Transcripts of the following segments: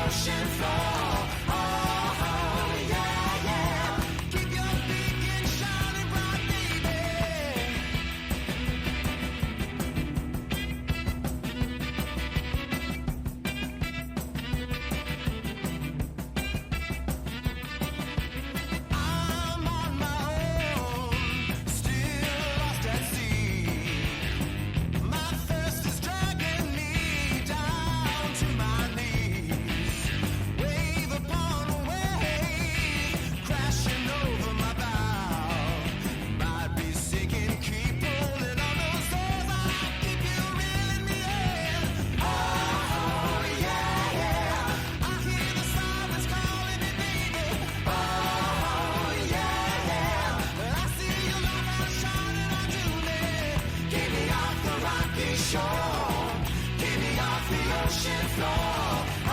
ocean floor. Oh, yeah, yeah. Keep your beacon shining bright, baby. I'm on my own, still lost at sea. My thirst is dragging me down to my knees. Wave upon wave, crashing over my bow. Might be sinking, keep pulling on those oars. I keep you reeling me in. Oh, yeah, yeah. I hear the sirens calling me, baby. Oh, yeah, yeah. But I see your light shining onto me. Get me off the rocky shore. Get me off the ocean floor. Oh,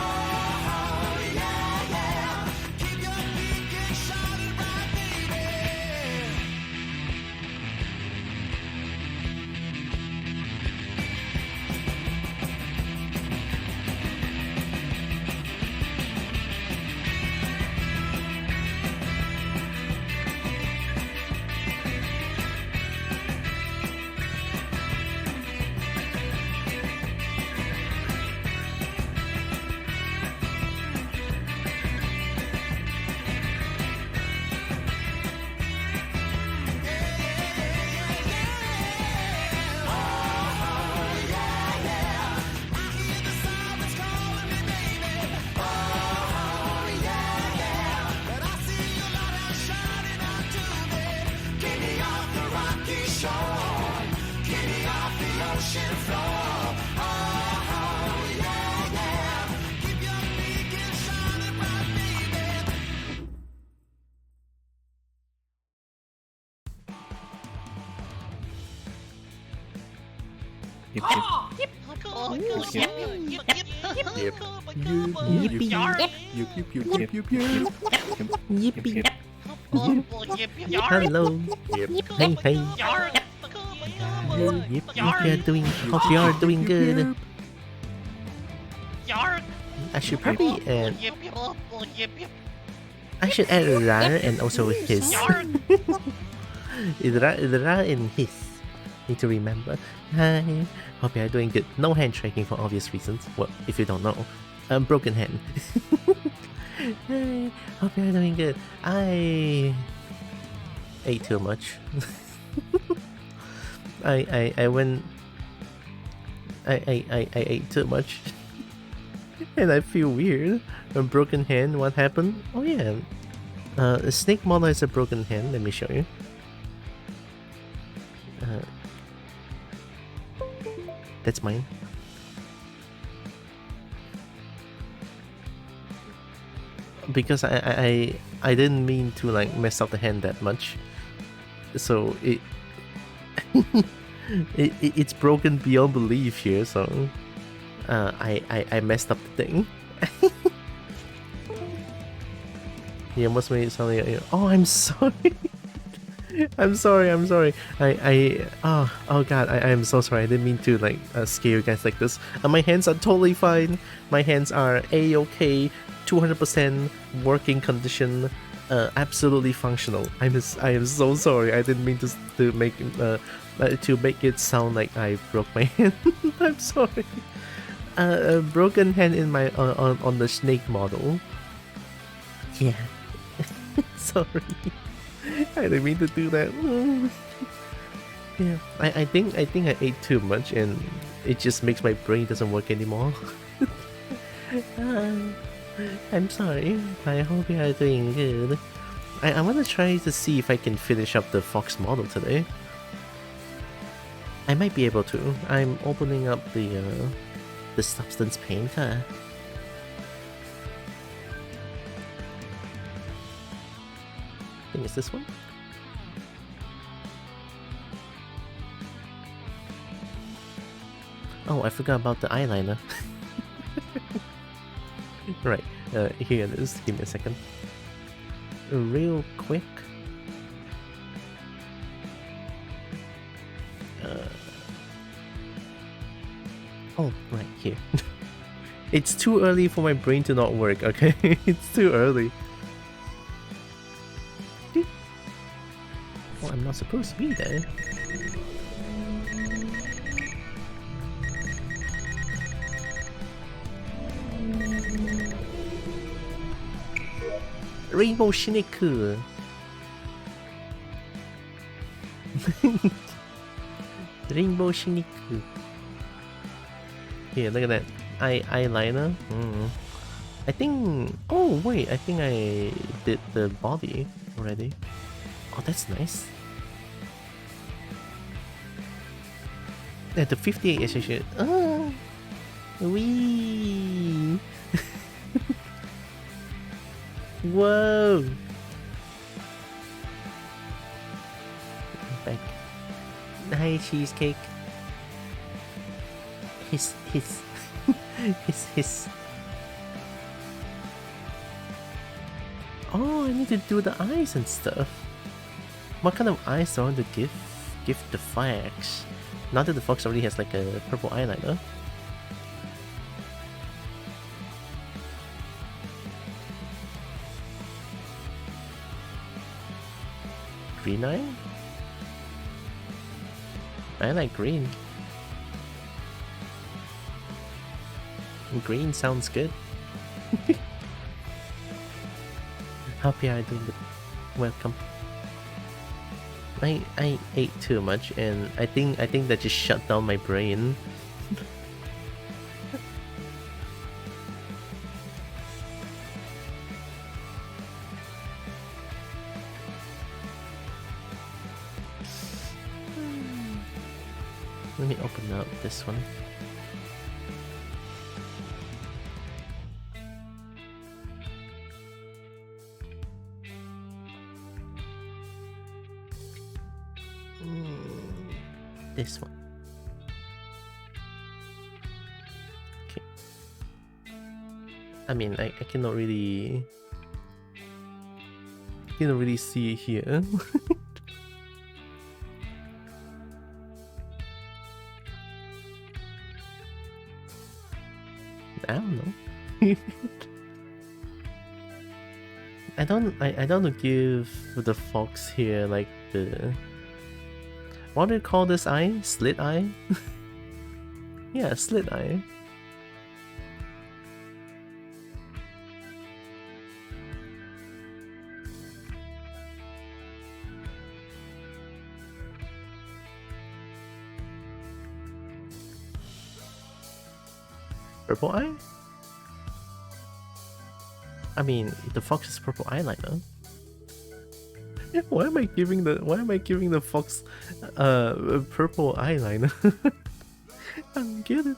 yeah, yeah. Keep your beacon shining bright, baby. Yep, yep. Yippee. Hello. Yep. Hey, hey. Hope you're doing good. I should probably add. I should add Ra and also his. Ra and his. Need to remember. Hi. Hope you're doing good. No hand shaking for obvious reasons. Well, if you don't know, broken hand. Hi. Hope you're doing good. I ate too much. I went. I ate too much. And I feel weird. A broken hand. What happened? Oh yeah. A snake model has a broken hand. Let me show you. That's mine. Because I didn't mean to like mess up the hand that much, so it's broken beyond belief here. So I messed up the thing. You almost made it sound like, oh, I'm sorry. I'm sorry. Oh god, I am so sorry. I didn't mean to like scare you guys like this. My hands are totally fine. My hands are a-okay, 200% working condition, absolutely functional. I am so sorry. I didn't mean to make it sound like I broke my hand. I'm sorry. A broken hand in my on the snake model. Yeah. Sorry. I didn't mean to do that. Yeah, I think I ate too much and it just makes my brain doesn't work anymore. I'm sorry. I hope you are doing good. I want to try to see if I can finish up the Fox model today. I might be able to. I'm opening up the substance painter. I think it's this one. Oh, I forgot about the eyeliner. Right, here it is. Give me a second. Real quick. Oh, right here. It's too early for my brain to not work, okay? It's too early. Well, I'm not supposed to be there. Rainbow Snek. Rainbow Snek. Here, look at that eyeliner. I think. Oh wait, I think I did the body already. Oh, that's nice. Yeah, the 58 is actually. Oh, wee. Whoa. Back. Hi, cheesecake. His. his. Oh, I need to do the eyes and stuff. What kind of eyes do I want to give the fox? Not that the fox already has like a purple eyeliner. Green eye? I like green. Green sounds good. Hope you are doing good. Welcome. I ate too much and I think that just shut down my brain. Let me open up this one. This one. Okay. I mean, I cannot really see it here. I don't know. I don't give the fox here like the. What do you call this eye? Slit eye? Yeah, slit eye. Purple eye? I mean, the fox is purple eyeliner. Why am I giving the fox purple eyeliner? I don't get it.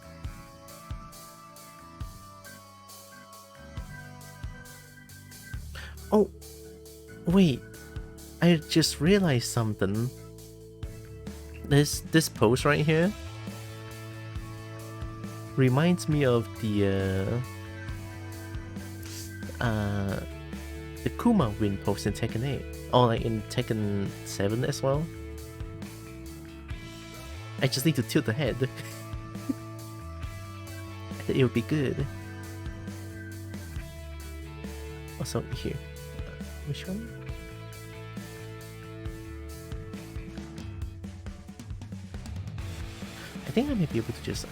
Oh, wait! I just realized something. This pose right here reminds me of the Kuma win pose in Tekken 8. Or like in Tekken 7 as well. I just need to tilt the head. I think it would be good. Also here. Which one? I think I may be able to just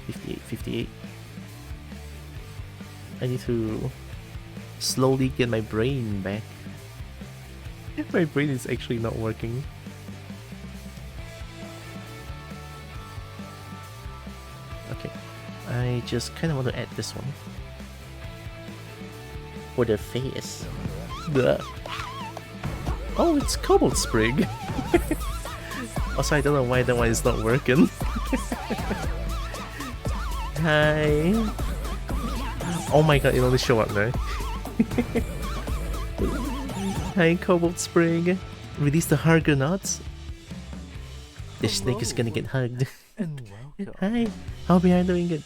58. I need to slowly get my brain back. My brain is actually not working. Okay, I just kind of want to add this one for the face. Blah. Oh, it's Cobalt Sprig. Also, I don't know why that one is not working. Hi. Oh my god, it only show up now. Hi, Cobalt Sprig. Release the Hargonauts. The snake is gonna get hugged. Hi, hope you are doing good.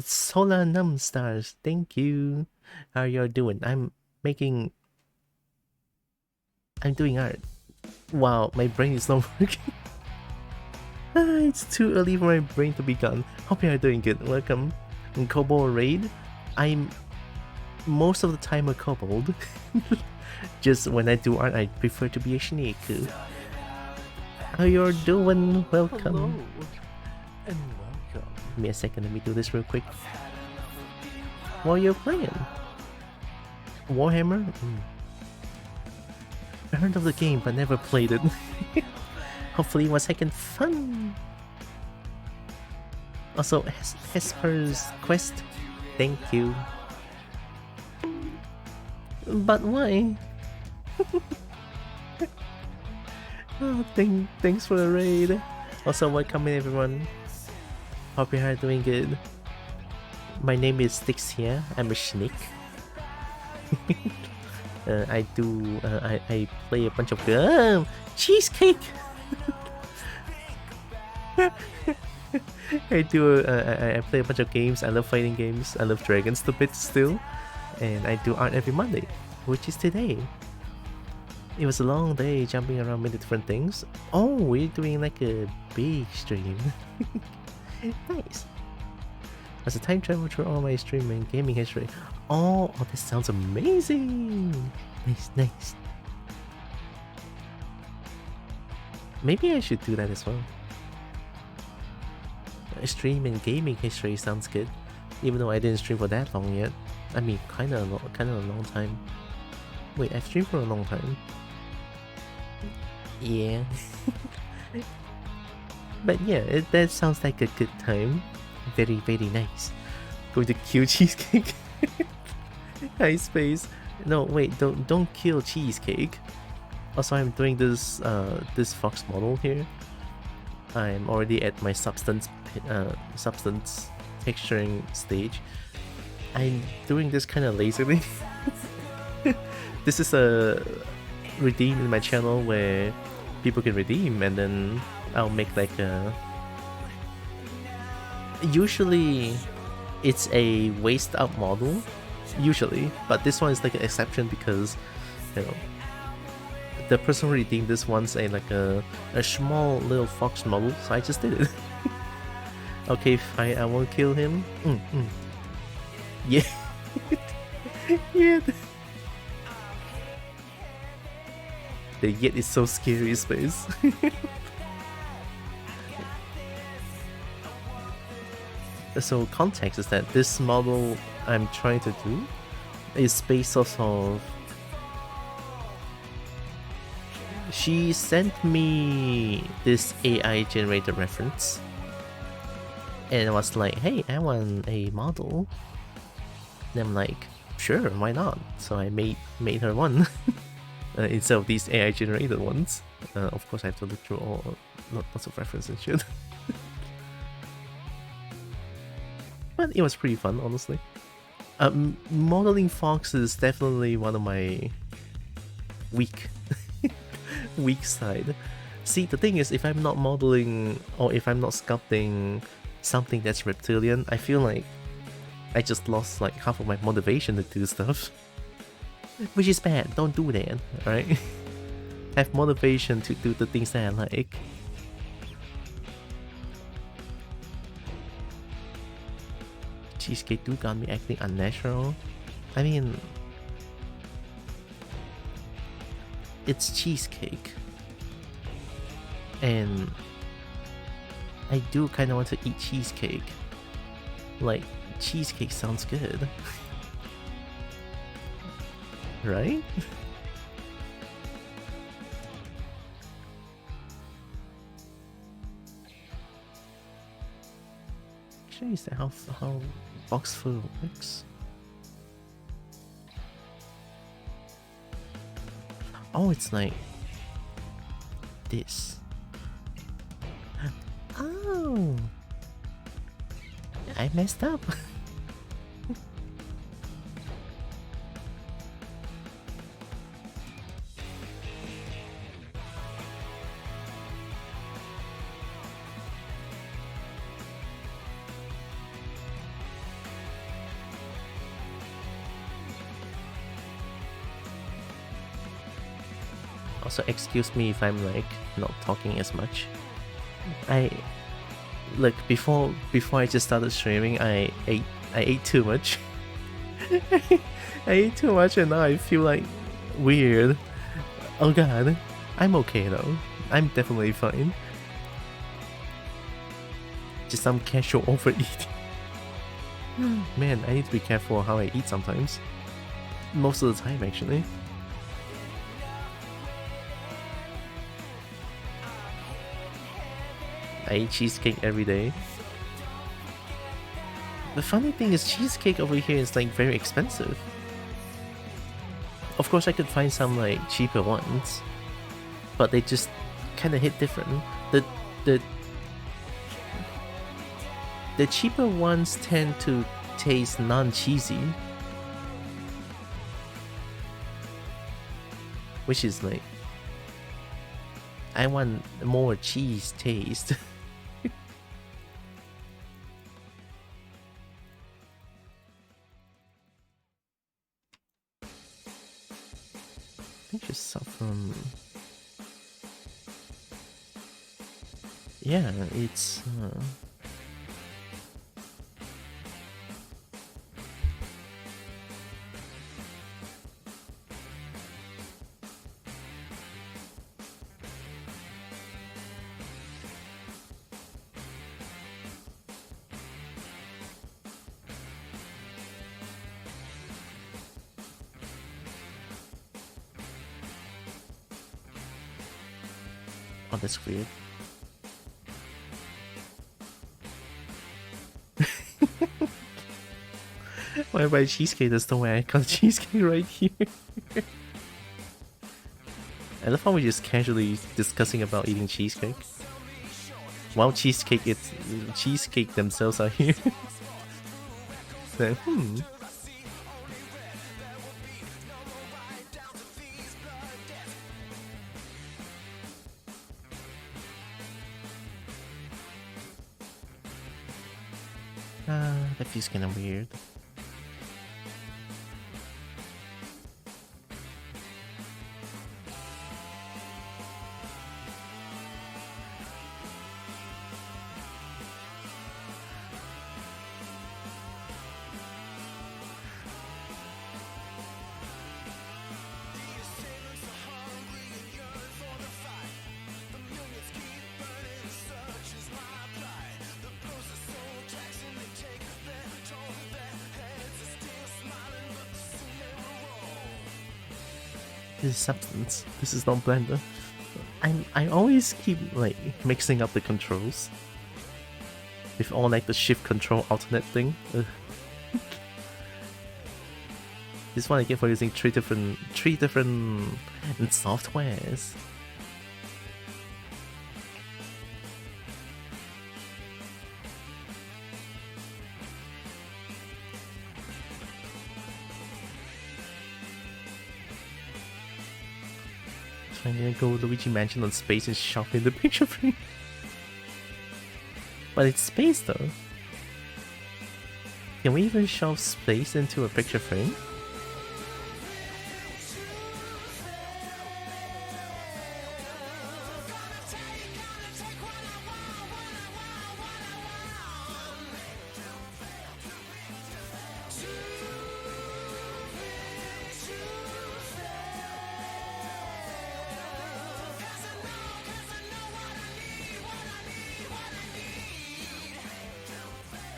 Solar Num Stars, thank you. How y'all doing? I'm doing art. Wow, my brain is not working. It's too early for my brain to be gone. Hope you are doing good. Welcome. In Kobold Raid, I'm most of the time a Kobold. Just when I do art, I prefer to be a Snek. How you're doing? Welcome. Hello and welcome. Give me a second, let me do this real quick. What are you playing? Warhammer? I heard of the game but never played it. Hopefully it was heckin' fun. Also, Hesper's Quest, thank you. But why? Oh, thanks for the raid. Also, welcome in everyone. Hope you are doing good. My name is Stix here. I'm a Snek. I play a bunch of cheesecake. I play a bunch of games. I love fighting games. I love dragons a bit still, and I do art every Monday, which is today. It was a long day jumping around many different things. Oh, we're doing like a big stream. Nice. As a time travel through all my streaming and gaming history. Oh, this sounds amazing. Nice. Maybe I should do that as well. A stream and gaming history sounds good, even though I didn't stream for that long yet. I mean, kind of a long time. Wait, I've streamed for a long time. Yeah. But yeah, that sounds like a good time. Very nice. Going to kill cheesecake. High space. No, wait, don't kill cheesecake. Also, I'm doing this this fox model here. I'm already at my substance texturing stage. I'm doing this kind of lazily. This is a redeem in my channel where people can redeem, and then I'll make like a... Usually it's a waist up model, usually, but this one is like an exception because, you know, the person who redeemed this wants a small little fox model, so I just did it. Okay, fine, I won't kill him. Yeah. Yeah. The yet is so scary, space. So context is that this model I'm trying to do is based off of... She sent me this AI generated reference, and I was like, hey, I want a model. And I'm like, sure, why not? So I made her one. Instead of these AI generated ones. Of course I have to look through lots of references and shit. But it was pretty fun, honestly. Modeling fox is definitely one of my weak side. See, the thing is, if I'm not modeling or if I'm not sculpting something that's reptilian, I feel like I just lost like half of my motivation to do stuff. Which is bad, don't do that, right? Have motivation to do the things that I like. Cheesecake do got me acting unnatural. I mean, it's cheesecake, and I do kind of want to eat cheesecake. Like, cheesecake sounds good. Right? Actually, is that how box food works? Oh, it's like this. Oh, I messed up. Also, excuse me if I'm like not talking as much. Look, before I just started streaming, I ate I ate too much. I ate too much and now I feel like weird. Oh god. I'm okay though. I'm definitely fine. Just some casual overeating. Man, I need to be careful how I eat sometimes. Most of the time, actually. I eat cheesecake every day. The funny thing is, cheesecake over here is like very expensive. Of course, I could find some like cheaper ones, but they just kind of hit different. The cheaper ones tend to taste non-cheesy, which is like, I want more cheese taste. I think just some. Yeah, it's. Oh, that's weird. Why buy cheesecake? That's the way I got cheesecake right here. I love how we're just casually discussing about eating cheesecake. While cheesecake themselves are here. So, that feels kinda weird. This is substance. This is not blender. I always keep like mixing up the controls with all like the shift control alternate thing. Ugh. This is what I get for using three different softwares. Trying to go Luigi Mansion on space and shove in the picture frame. But it's space though. Can we even shove space into a picture frame?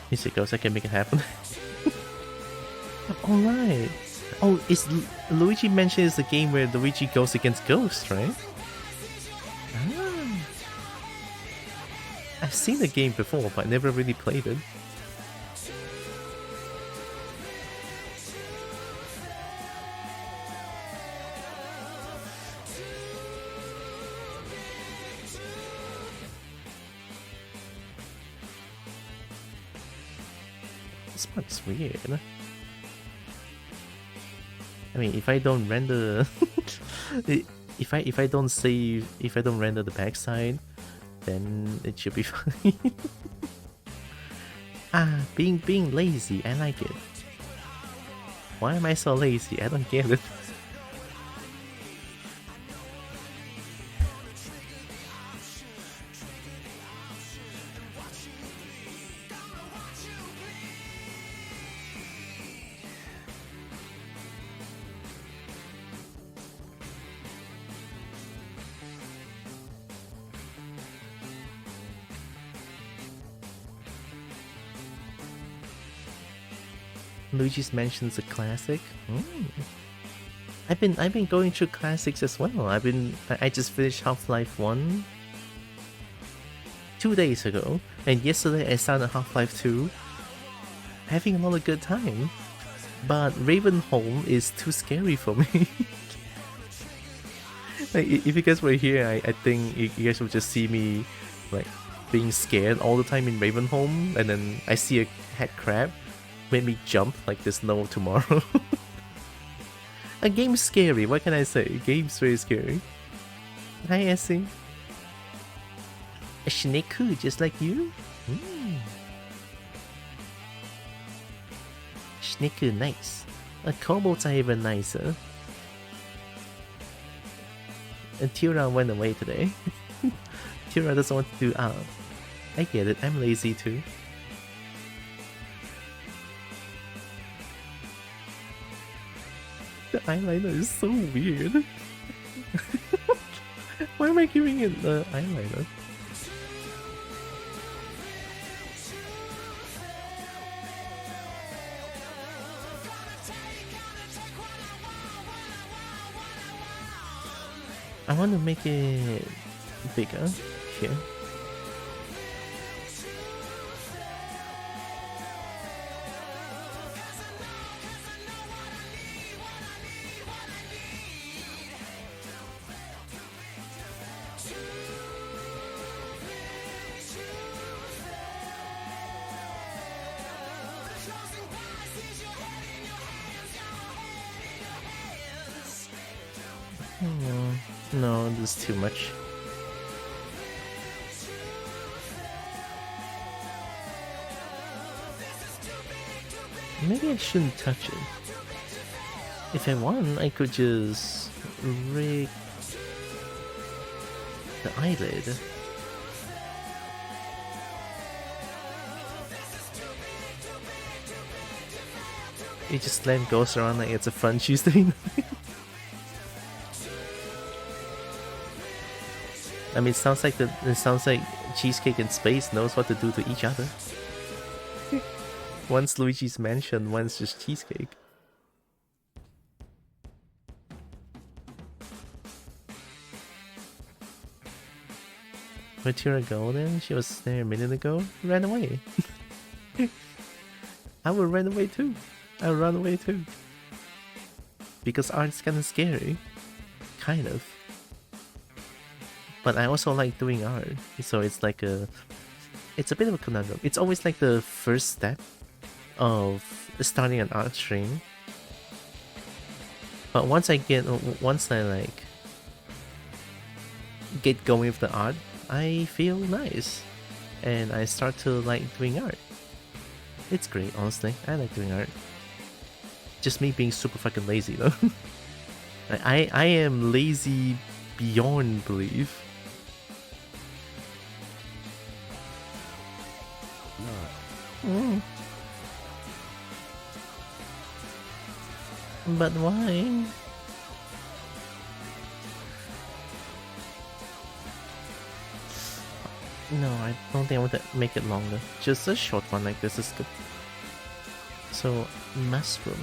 Music goes, I can make it happen. Alright. Oh, is Luigi Mansion is the game where Luigi goes against ghosts, right? Ah. I've seen the game before, but I never really played it. This part's weird. I mean, if I don't render, if I don't save, if I don't render the backside, then it should be fine. Being lazy, I like it. Why am I so lazy? I don't get it. Luigi's Mansion's a classic. I've been going through classics as well. I just finished Half-Life 1 2 days ago, and yesterday I started Half-Life 2. Having a lot of good time. But Ravenholm is too scary for me. Like, if you guys were here, I think you guys would just see me like being scared all the time in Ravenholm, and then I see a head crab, made me jump like there's no tomorrow. A game's scary, what can I say? A game's very scary. Hi Essie. A Snek just like you? Snek nice. A kobolds are even nicer. And Tira went away today. Tira doesn't want to do I get it, I'm lazy too. The eyeliner is so weird. Why am I giving it the eyeliner? I want to make it bigger here. No, this is too much. Maybe I shouldn't touch it. If I want, I could just rig the eyelid. You just slam ghosts around like it's a fun Tuesday. I mean, it sounds like Cheesecake in Space knows what to do to each other. One's Luigi's Mansion, one's just Cheesecake. Where'd Tira go then? She was there a minute ago. Ran away. I would run away too. I would run away too. Because art's kinda scary. Kind of. But I also like doing art, so it's like it's a bit of a conundrum. It's always like the first step of starting an art stream. But once I like get going with the art, I feel nice, and I start to like doing art. It's great, honestly. I like doing art. Just me being super fucking lazy though. I am lazy beyond belief. But why? No, I don't think I want to make it longer. Just a short one like this is good. So, mushroom.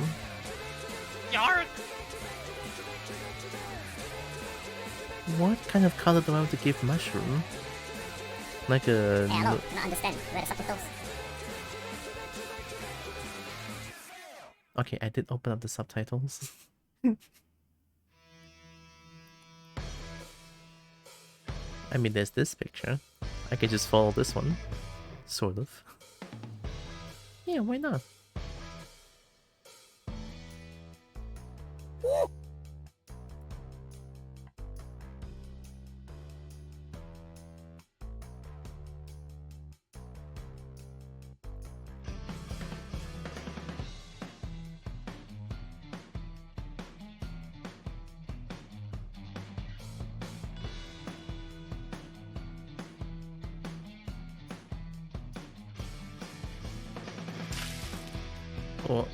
Yark! What kind of color do I want to give mushroom? Like a... Hey, hello, not understand. Where the subtitles? Okay, I did open up the subtitles. I mean, there's this picture. I could just follow this one. Sort of. Yeah, why not? Or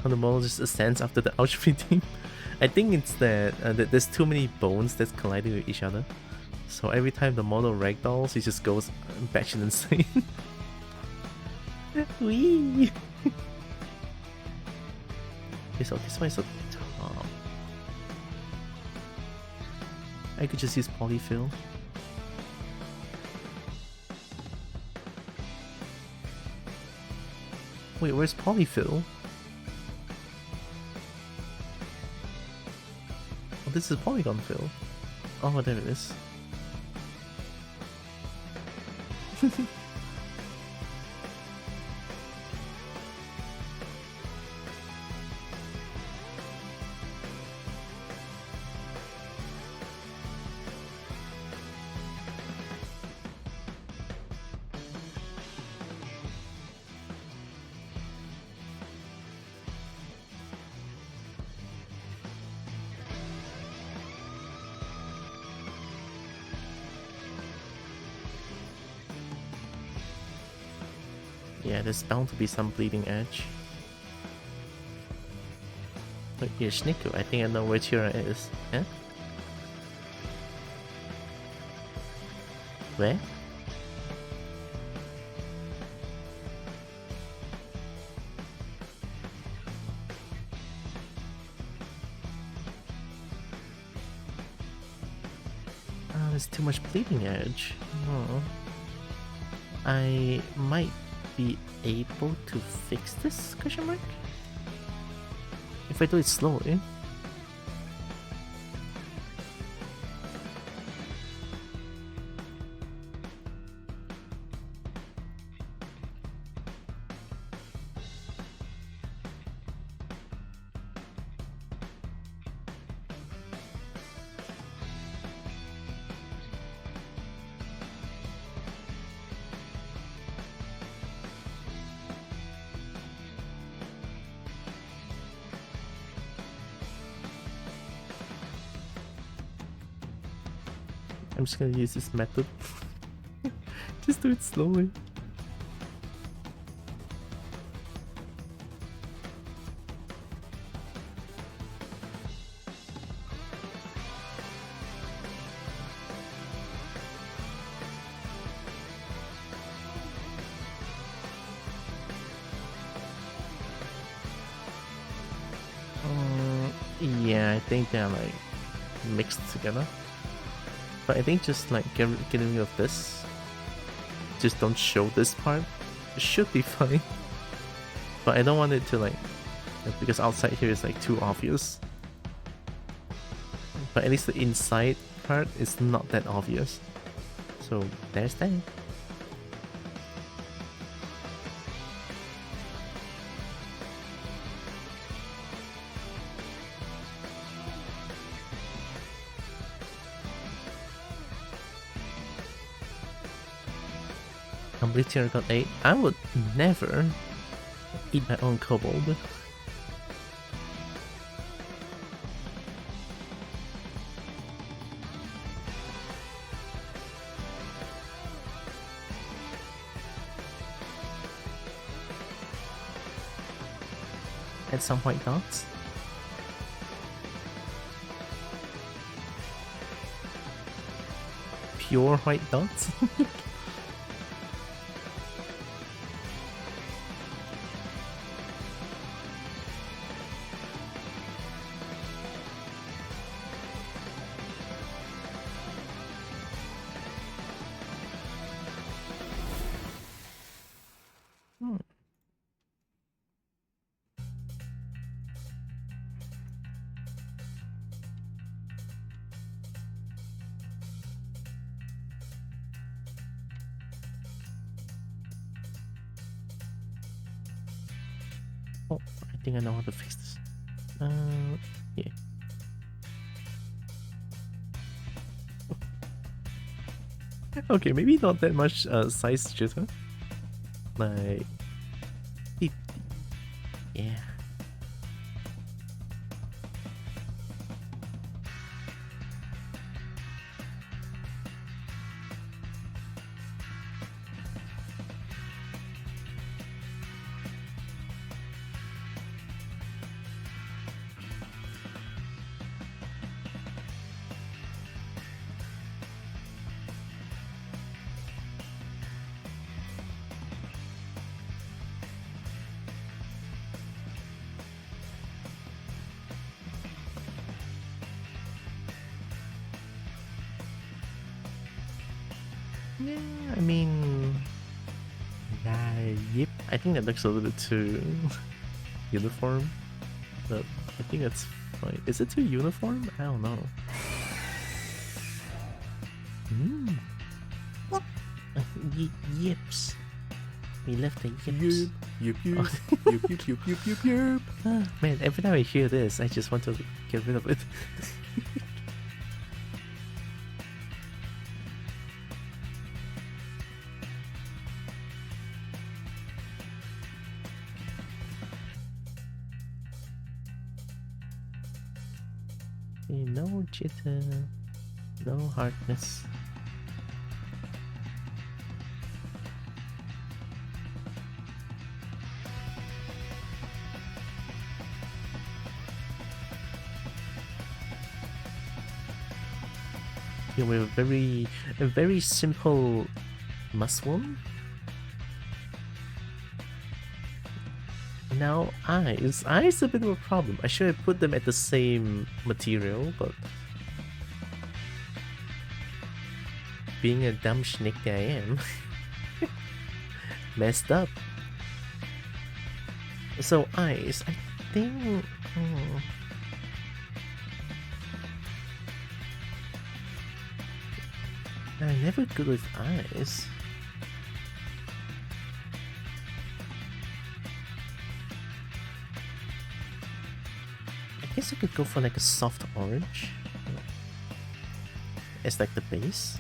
how the model just ascends after the Auschwitz team. I think it's that, there's too many bones that's colliding with each other. So every time the model ragdolls, he just goes batshit insane. Wee! Okay, so this one is a top. I could just use polyfill. Wait, where's polyfill? Oh, this is polygon fill. Oh, there it is. Yeah, there's bound to be some bleeding edge. But yeah, Snek, I think I know where Tira is. Huh? Where? Ah, there's too much bleeding edge. Oh. I might be able to fix this, question mark? If I do it slowly. I'm just gonna use this method. Just do it slowly. Yeah, I think they're like mixed together. But I think just like getting rid of this, just don't show this part, it should be fine. But I don't want it to like, because outside here is like too obvious. But at least the inside part is not that obvious. So there's that. Complete tier got 8. I would never eat my own kobold. Add some white dots. Pure white dots. Oh, I think I know how to fix this. Yeah. Okay, maybe not that much size jitter. Like 50. Yeah. Yeah, I mean, yeah, yep. I think that looks a little bit too uniform, but I think that's fine. Is it too uniform? I don't know. Hmm. Yips. We left the yips. Yip, yip, yip, yip, yip, yip, yip, yip. Man, every time I hear this, I just want to get rid of it. No jitter, no hardness. Yeah, we have a very simple mushroom. Now eyes a bit of a problem. I should have put them at the same material, but being a dumb schnick that I am, messed up. So eyes, I think. I'm never good with eyes. I guess I could go for like a soft orange as like the base.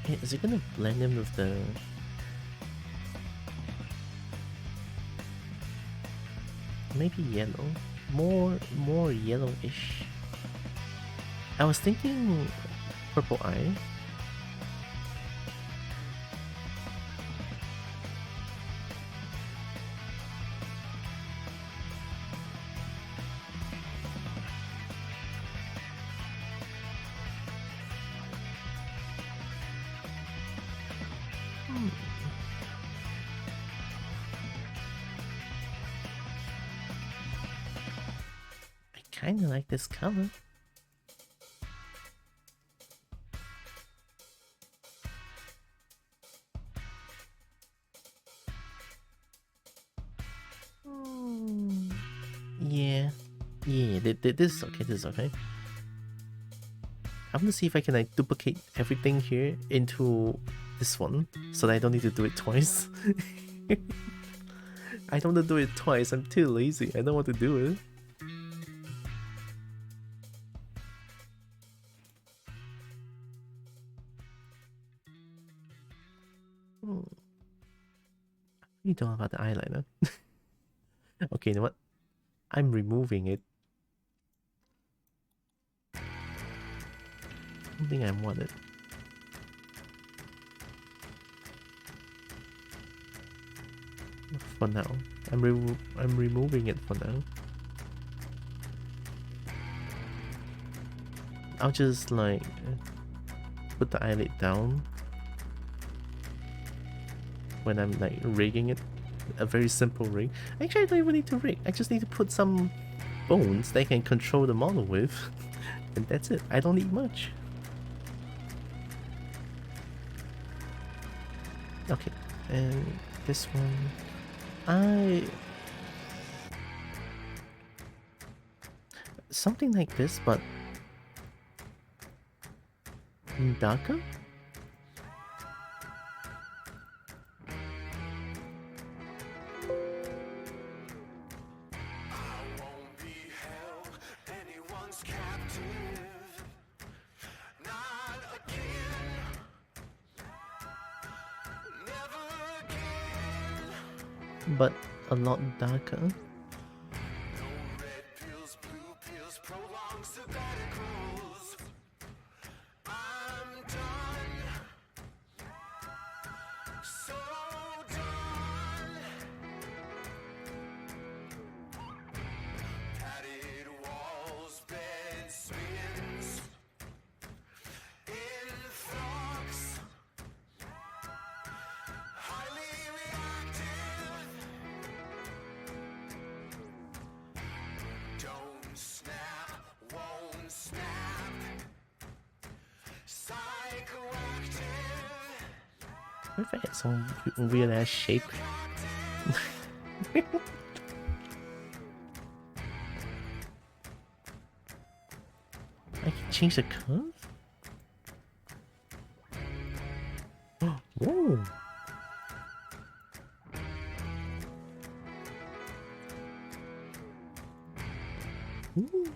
Hey, is it gonna blend in with the... maybe yellow? More yellowish. I was thinking purple eye. I kinda like this color. Yeah, this is okay, this is okay. I'm gonna see if I can like duplicate everything here into this one, so that I don't need to do it twice. I don't want to do it twice, I'm too lazy, I don't want to do it. You don't know about the eyeliner. Okay, you know what? I'm removing it. I don't think I want it. For now. I'm removing it for now. I'll just like put the eyelid down when I'm like rigging it. A very simple rig. Actually, I don't even need to rig. I just need to put some bones that I can control the model with. And that's it. I don't need much. Okay, and this one, something like this, but darker. But a lot darker. What if I had some weird ass shape? I can change the curve? Whoa! Ooh.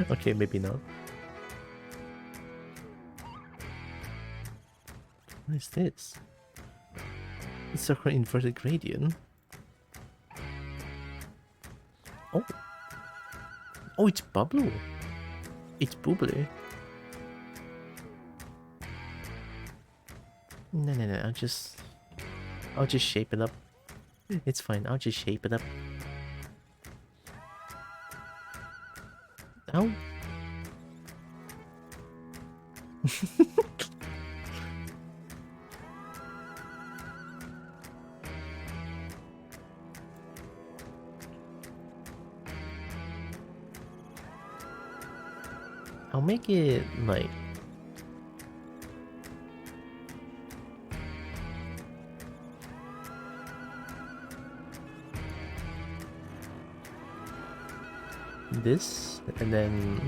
Okay, maybe not. What is this? It's a inverted gradient. Oh. Oh, it's bubble. It's bubbly. No. I'll just shape it up. It's fine. I'll just shape it up. Ow. I'll make it like this, and then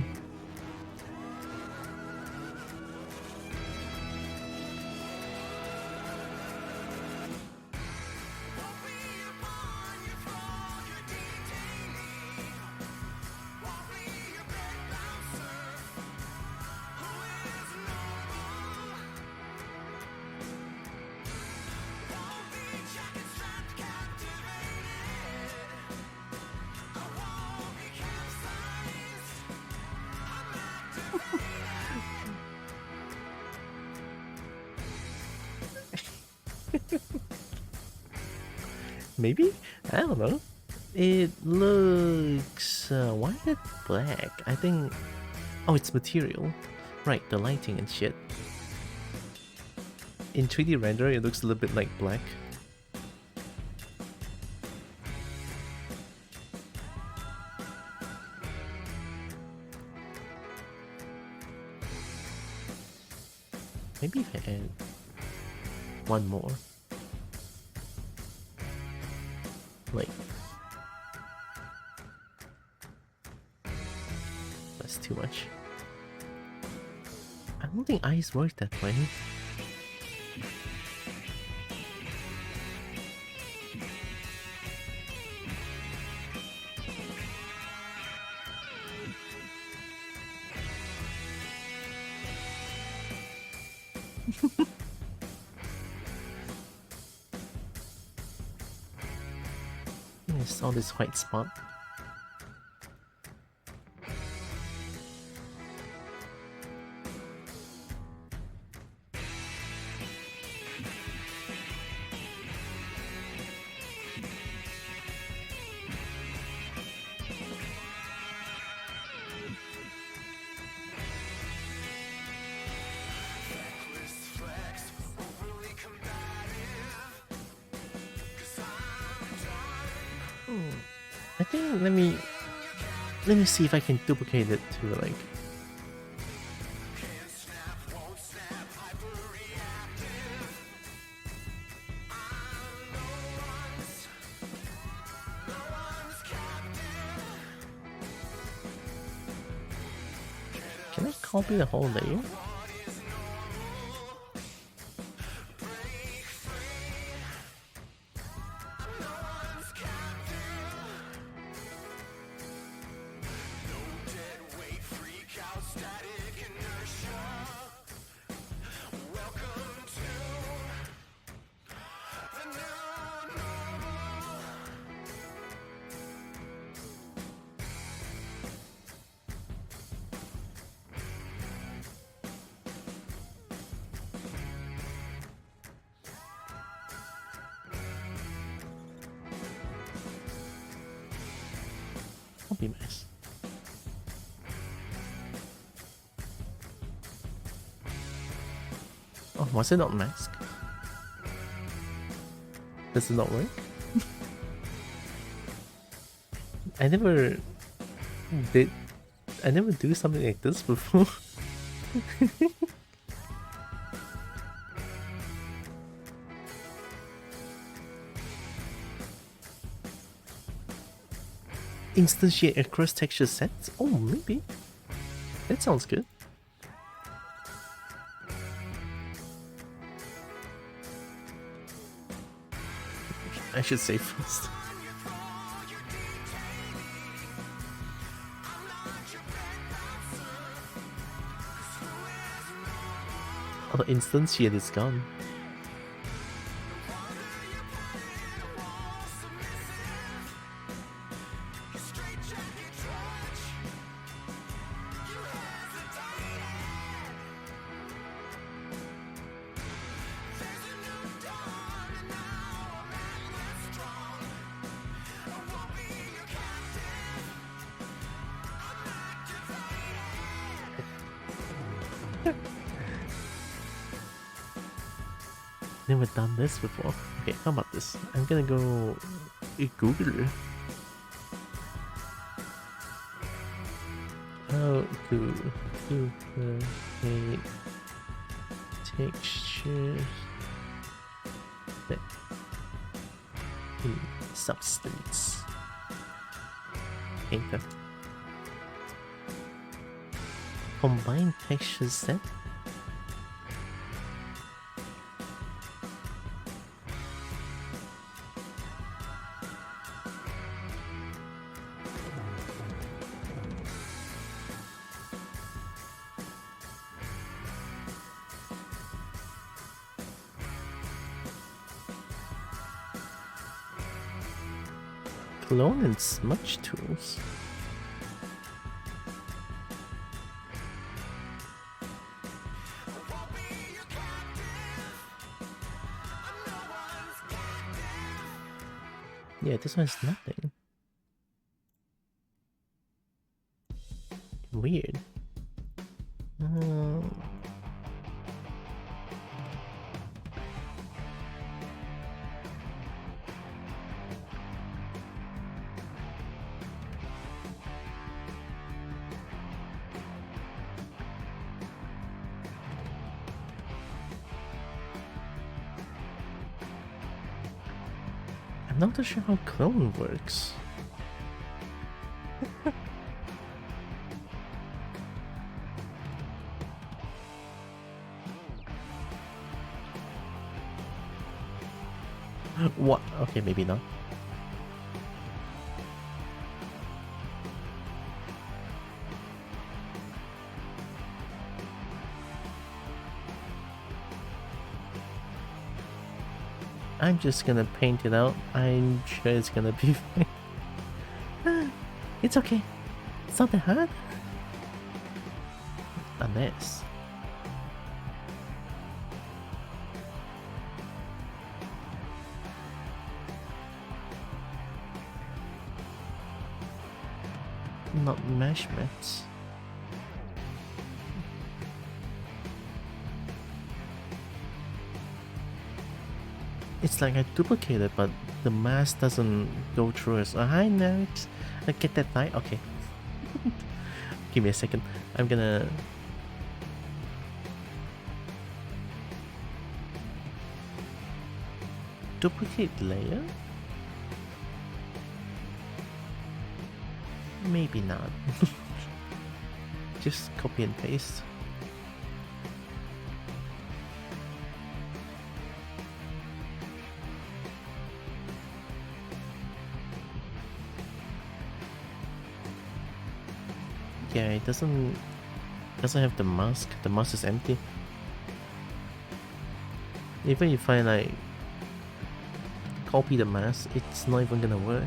maybe? I don't know. It looks... why is it black? I think... Oh, it's material. Right, the lighting and shit. In 3D render, it looks a little bit like black. Maybe if I add one more. Like... That's too much. I don't think eyes work that way. I saw this white spot. I think let me see if I can duplicate it to like can I copy the whole layer? That'll be nice. Oh, was it not mask? Does it not work? I never did. I never do something like this before. Instantiate across texture sets? Oh, maybe. That sounds good. I should say first. Oh, instantiate is gone. Never done this before. Okay, how about this? I'm gonna go Google. How to duplicate texture in substance. Enter. Combine texture set. Clone and smudge tools. Yeah, this one's nothing. Weird. I'm not too sure how clone works. What? Okay, maybe not. I'm just gonna paint it out. I'm sure it's gonna be fine. It's okay. It's not that hard. A mess. Not mesh maps. It's like I duplicated, but the mask doesn't go through as hi nerds. I get that right? Okay. Give me a second. I'm gonna duplicate layer? Maybe not. Just copy and paste. Yeah, it doesn't have the mask. The mask is empty. Even if I like copy the mask, it's not even gonna work.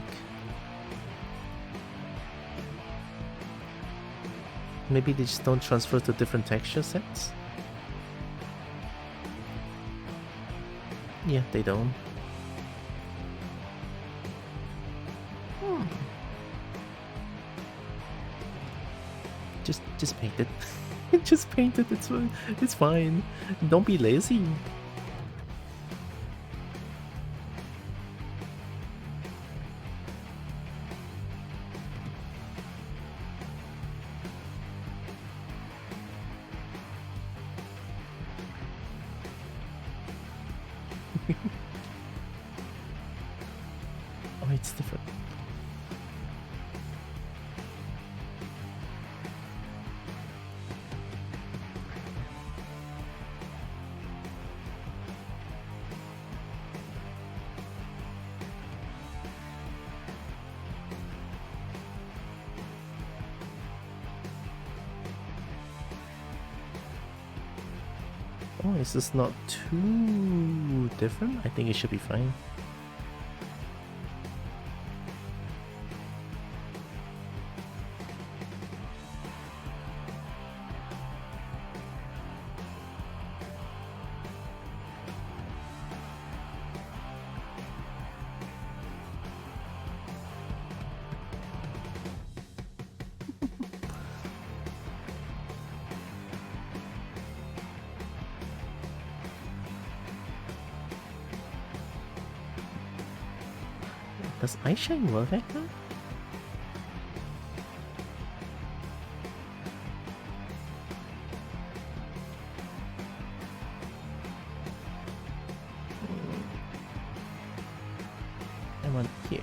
Maybe they just don't transfer to different texture sets? Yeah, they don't. Just paint it. Just paint it, it's fine. Don't be lazy. Oh, it's different. Oh, is this not too different? I think it should be fine. Does ice shine work like that? I want here.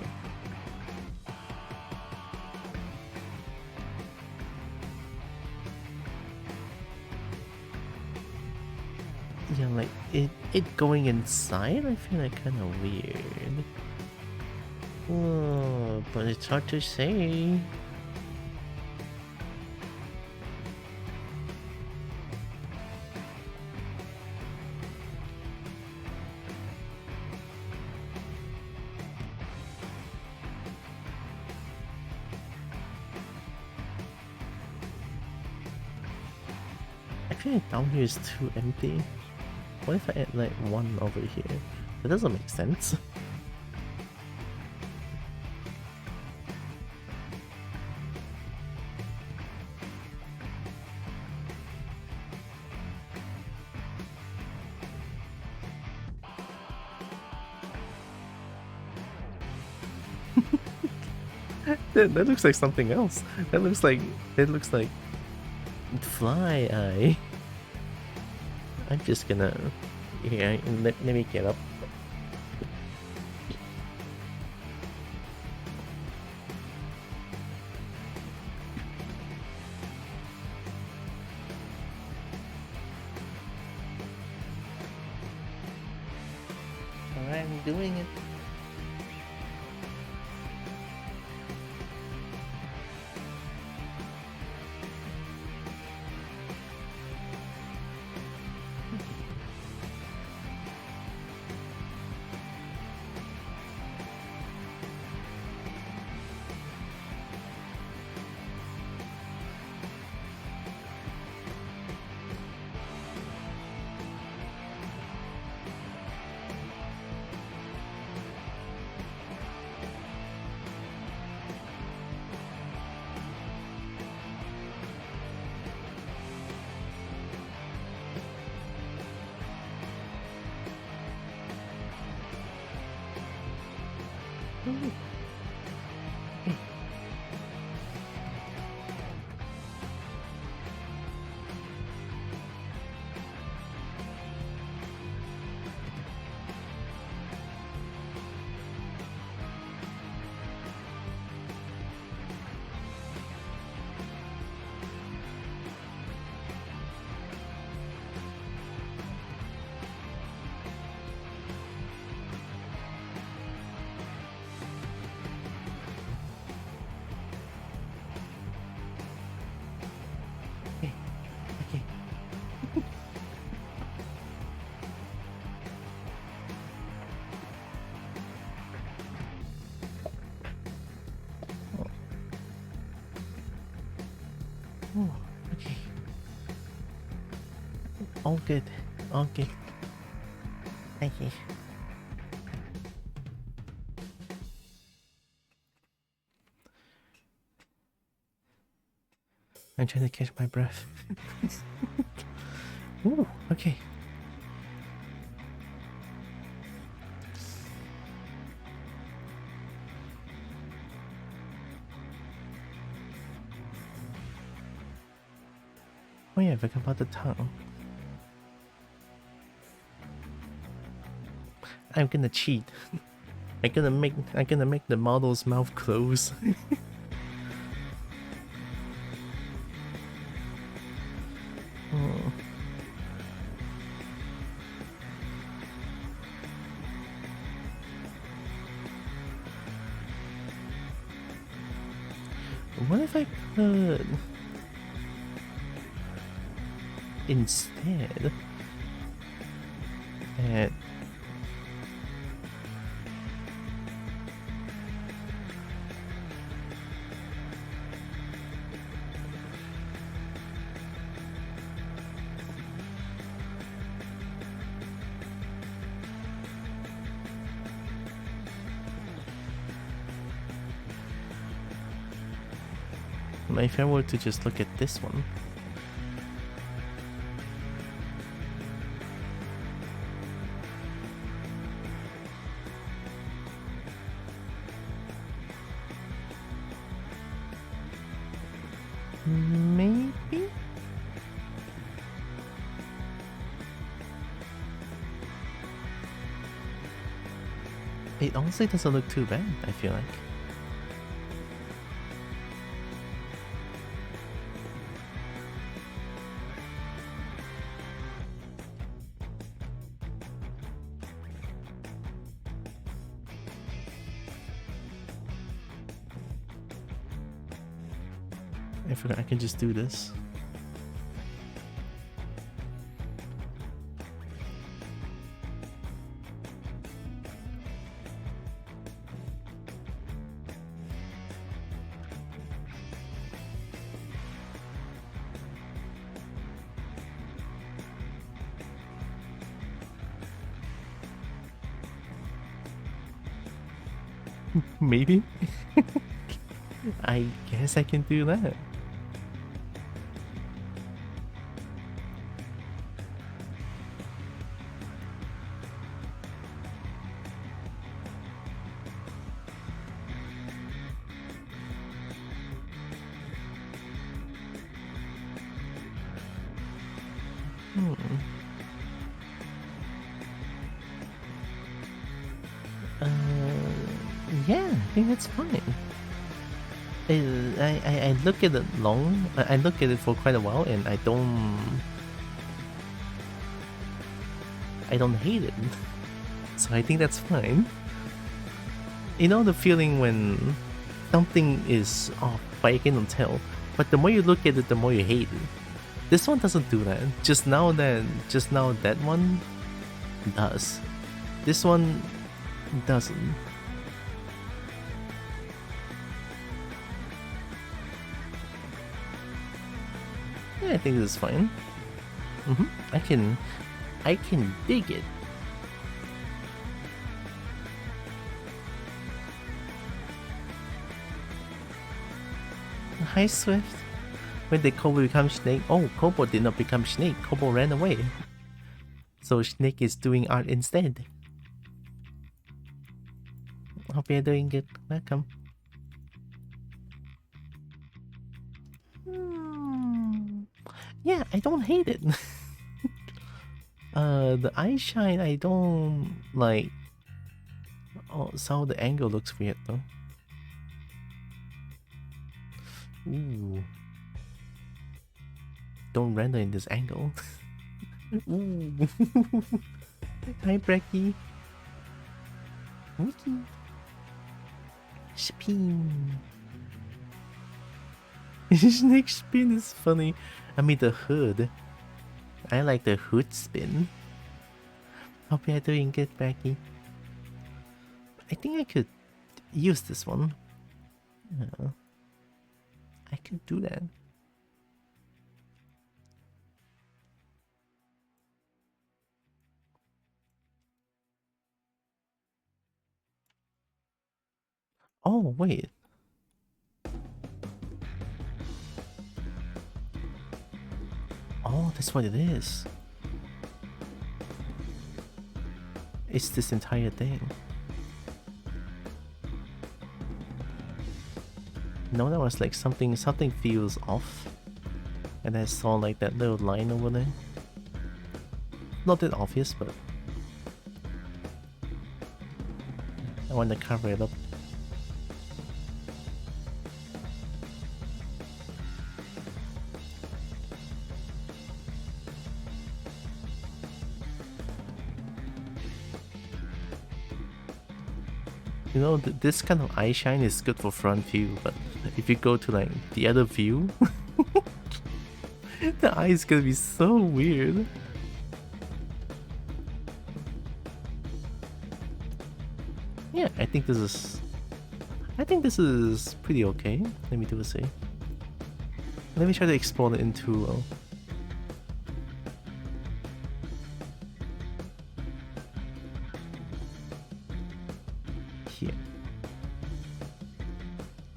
Yeah, like it going inside, I feel like kind of weird. Oh, but it's hard to say. I feel like down here is too empty. What if I add like one over here? That doesn't make sense. That looks like something else. That looks like fly eye. I'm just gonna let me get up. Alright, I'm doing it. Oh, okay. All good. All good. Okay. I'm trying to catch my breath. Ooh, okay. Oh yeah, I forgot about the tongue. I'm gonna cheat. I'm gonna make the model's mouth close. Oh. What if I could instead add if I were to just look at this one. Maybe? It honestly doesn't look too bad, I feel like. I forgot I can just do this. Maybe? I guess I can do that. Yeah, I think that's fine. I look at it long. I look at it for quite a while, and I don't hate it. So I think that's fine. You know the feeling when something is off, but you cannot tell. But the more you look at it, the more you hate it. This one doesn't do that. Just now that one does. This one doesn't. Yeah, I think this is fine. I can dig it. Hi Swift. When did Kobo become Snake? Oh, Kobo did not become Snake. Kobo ran away. So Snake is doing art instead. Hope you're doing good. Welcome. Yeah, I don't hate it. The eye shine, I don't like. Oh, so the angle looks weird though. Ooh. Don't render in this angle. Ooh. Hi, Brecky. Wiki. Spin. Snake spin is funny. I mean the hood. I like the hood spin. Hope you're doing good, Becky. I think I could use this one. Yeah. I could do that. Oh, wait. Oh, that's what it is. It's this entire thing. No, that was like something feels off. And I saw like that little line over there. Not that obvious, but want to cover it up. You know, this kind of eye shine is good for front view, but if you go to like the other view, the eye is gonna be so weird. Yeah, I think this is pretty okay. Let me do a say. Let me try to export it into here.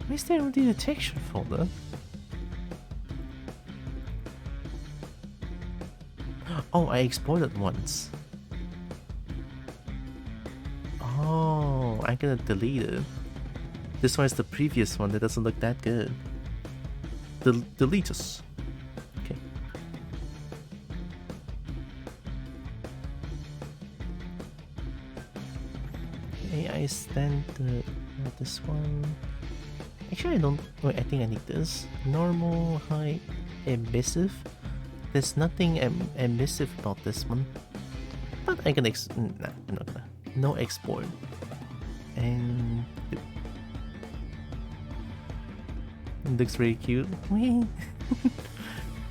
Why is there already a texture folder? Oh, I exported once. Oh, I'm gonna delete it. This one is the previous one that doesn't look that good. Delete us. Okay. AI standard. This one. Actually, I don't. Wait, I think I need this. Normal, high, emissive. There's nothing emissive about this one. But I can nah, I'm not gonna. No export. And it looks very cute.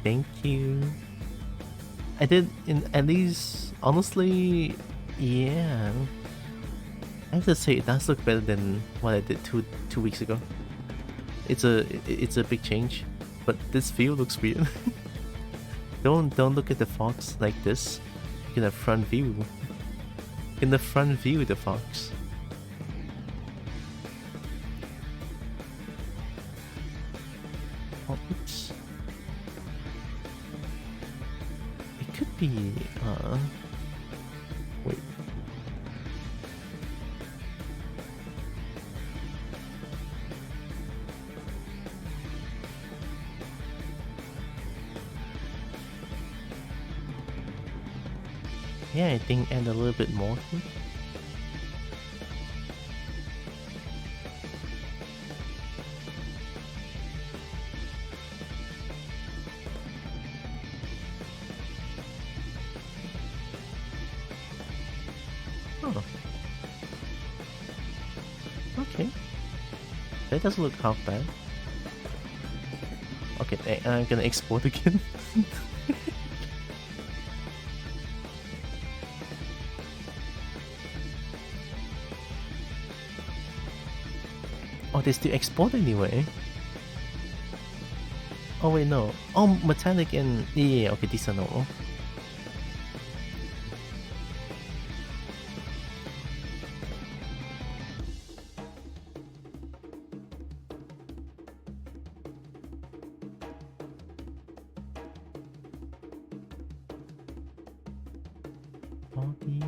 Thank you. I did at least honestly, yeah. I have to say it does look better than what I did two weeks ago. It's a big change, but this view looks weird. Don't look at the fox like this. In the front view. In the front view, the fox. Oh, oops. It could be wait. Yeah, I think add a little bit more. Oh. Okay. That doesn't look half bad. Okay, I'm gonna export again. Oh, they still export anyway. Oh wait, no. Oh, metallic and yeah, okay, these are normal. Body,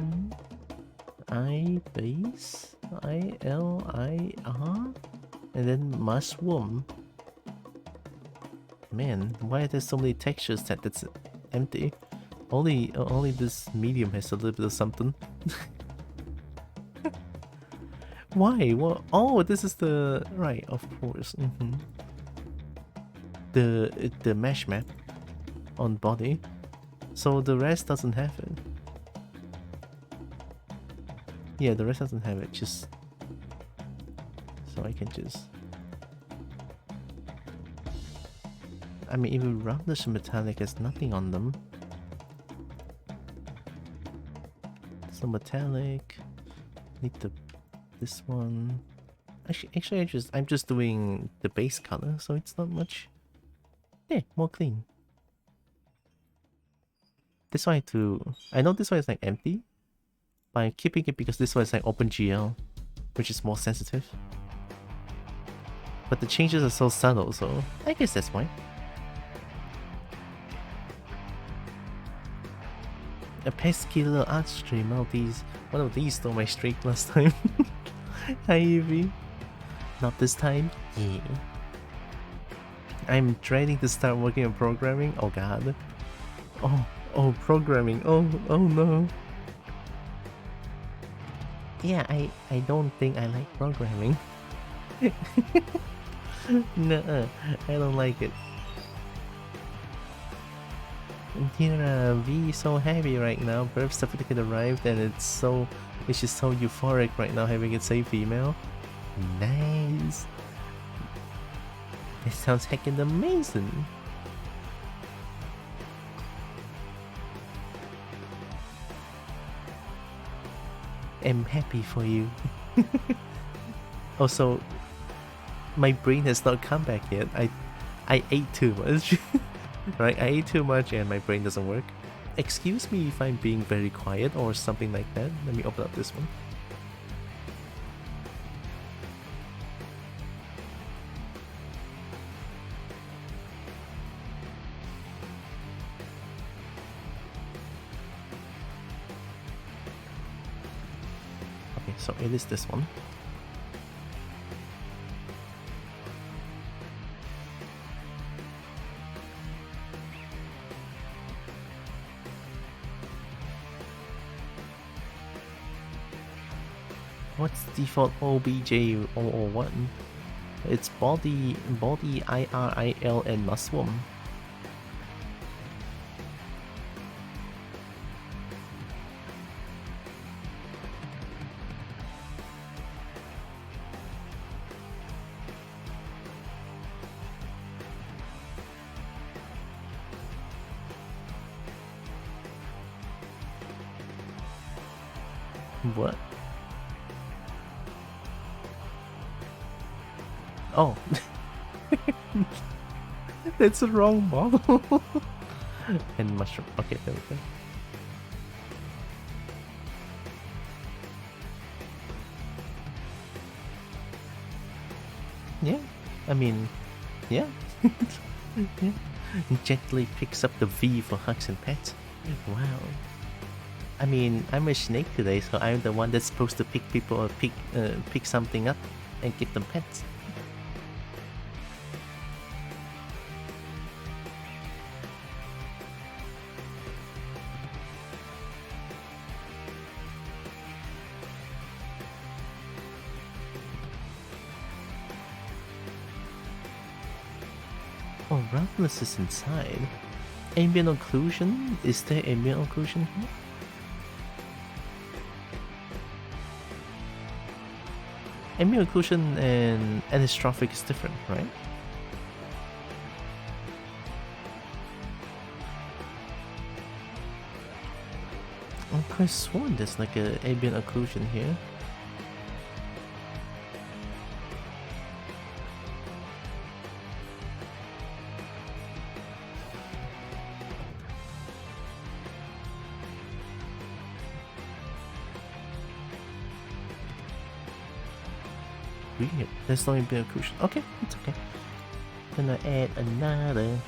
I base, ILIR. And then mushroom. Man, why are there so many textures that's empty? Only this medium has a little bit of something. Why? What? Oh, this is the right, of course. The mesh map on body, so the rest doesn't have it. Yeah, the rest doesn't have it. Just so I can just. I mean, even roundness and metallic has nothing on them. So metallic. Need this one. Actually, I'm just doing the base color, so it's not much. Yeah, more clean. This one I know this one is like empty, but I'm keeping it because this one is like OpenGL, which is more sensitive. But the changes are so subtle, so I guess that's why. A pesky little art stream. One of these stole my streak last time. Hi Evie. Not this time. Yeah. I'm dreading to start working on programming. Oh god. Oh, programming. Oh no. Yeah, I don't think I like programming. No, I don't like it. Tira, V is so happy right now. Birth certificate arrived and it's just so euphoric right now having it say female. Nice. It sounds heckin' amazing. I'm happy for you. Also, my brain has not come back yet. I ate too much. Right, I ate too much and my brain doesn't work. Excuse me if I'm being very quiet or something like that. Let me open up this one. Okay, so it is this one. What's default OBJ001? It's body IRIL and Muslim. What? Oh. That's the wrong model. And mushroom. Okay, there we go. Yeah, I mean, yeah. Yeah. Gently picks up the V for hugs and pets. Wow. I mean, I'm a snake today, so I'm the one that's supposed to pick people or pick something up and give them pets. Oh, Roundless is inside. Ambient occlusion? Is there ambient occlusion here? Ambient occlusion and anistrophic is different, right? I'm quite sworn there's like an ambient occlusion here. Weird. There's no ambient occlusion. Okay, it's okay. Gonna add another.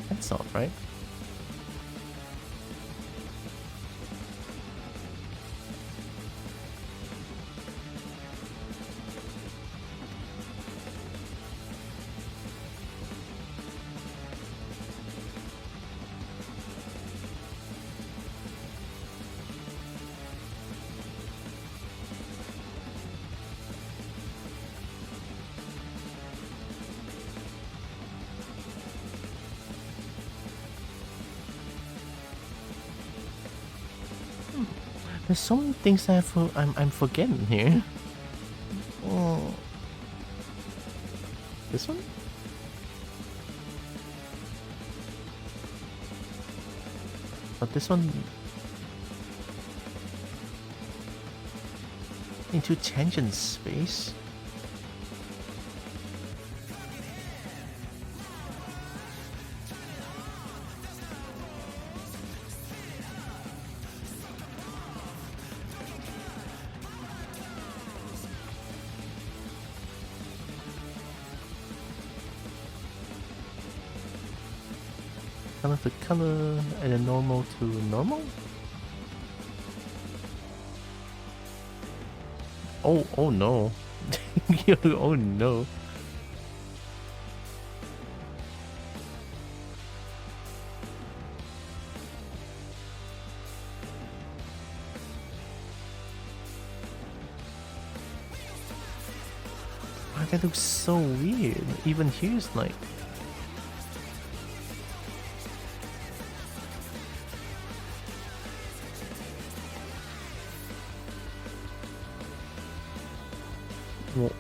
That's all right. There's so many things that I'm forgetting here. Oh. This one? But this one into tangent space. color to color, and then normal to normal. Oh no. Oh no. Wow, that looks so weird. Even here's like... Whoa.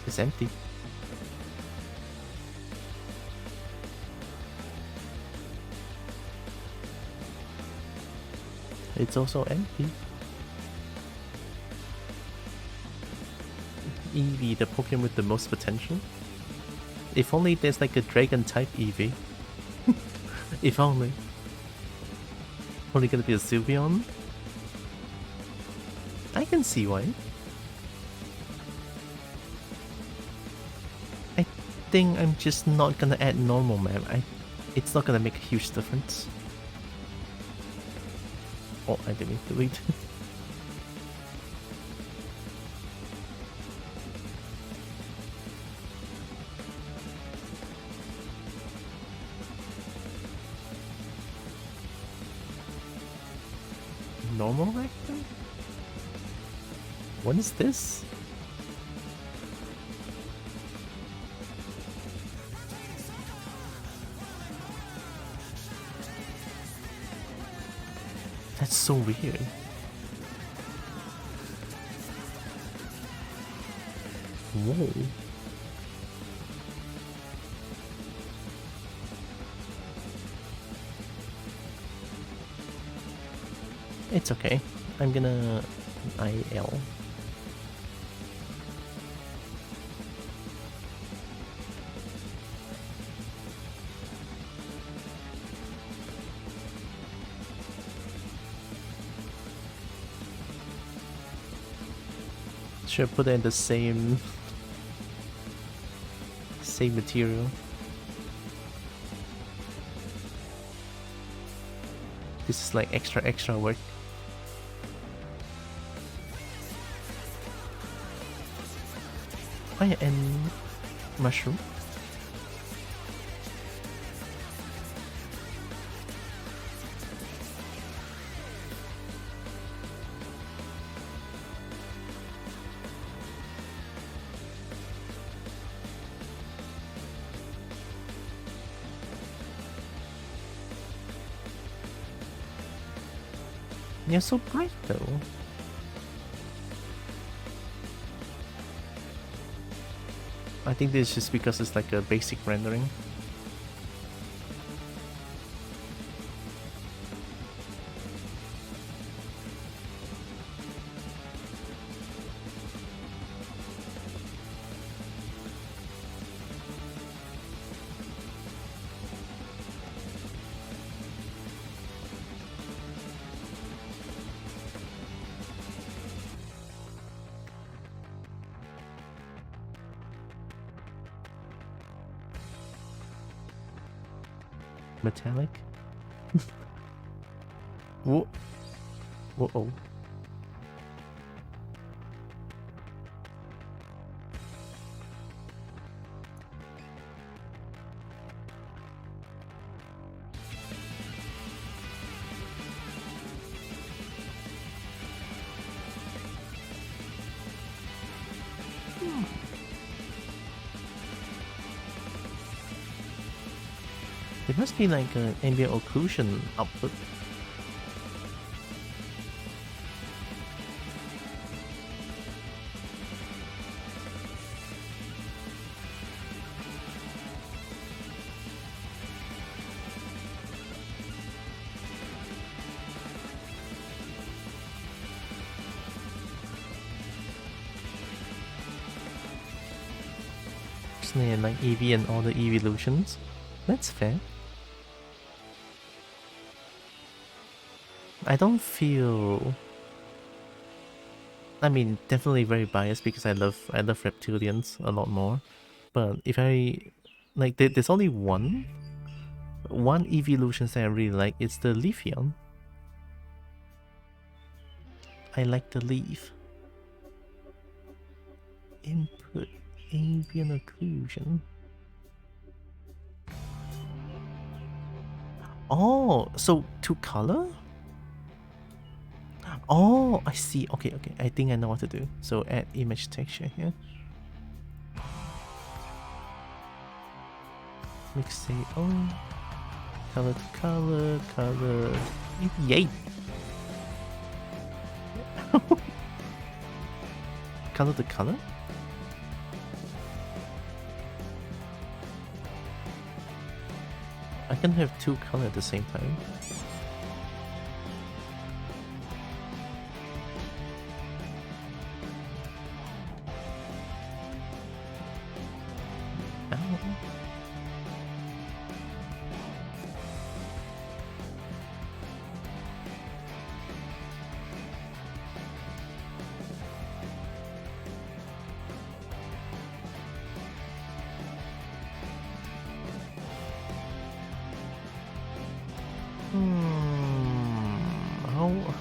It's empty. It's also empty. Eevee, the Pokemon with the most potential. If only there's like a dragon type Eevee. If only. Only gonna be a Sylveon? I can see why. I think I'm just not gonna add normal map. It's not gonna make a huge difference. Oh, I didn't delete. Normal Rectum? What is this? That's so weird. Whoa. It's okay. I'm gonna IL. Should put it in the same material. This is like extra work. Oh yeah, and mushroom. You're so bright though. I think this is just because it's like a basic rendering. Metallic? Whoa. Whoa. It must be like an ambient occlusion output. And like Eevee and all the evolutions. That's fair. I don't feel... I mean, definitely very biased because I love reptilians a lot more. But if I... Like, there's only one evolution that I really like. It's the Leafeon. I like the leaf. Input avian occlusion. Oh, so to color? Oh, I see. Okay, okay. I think I know what to do. So add image texture here. Mix say oh. Color to color, color. Yay! Color to color? I can have two colors at the same time.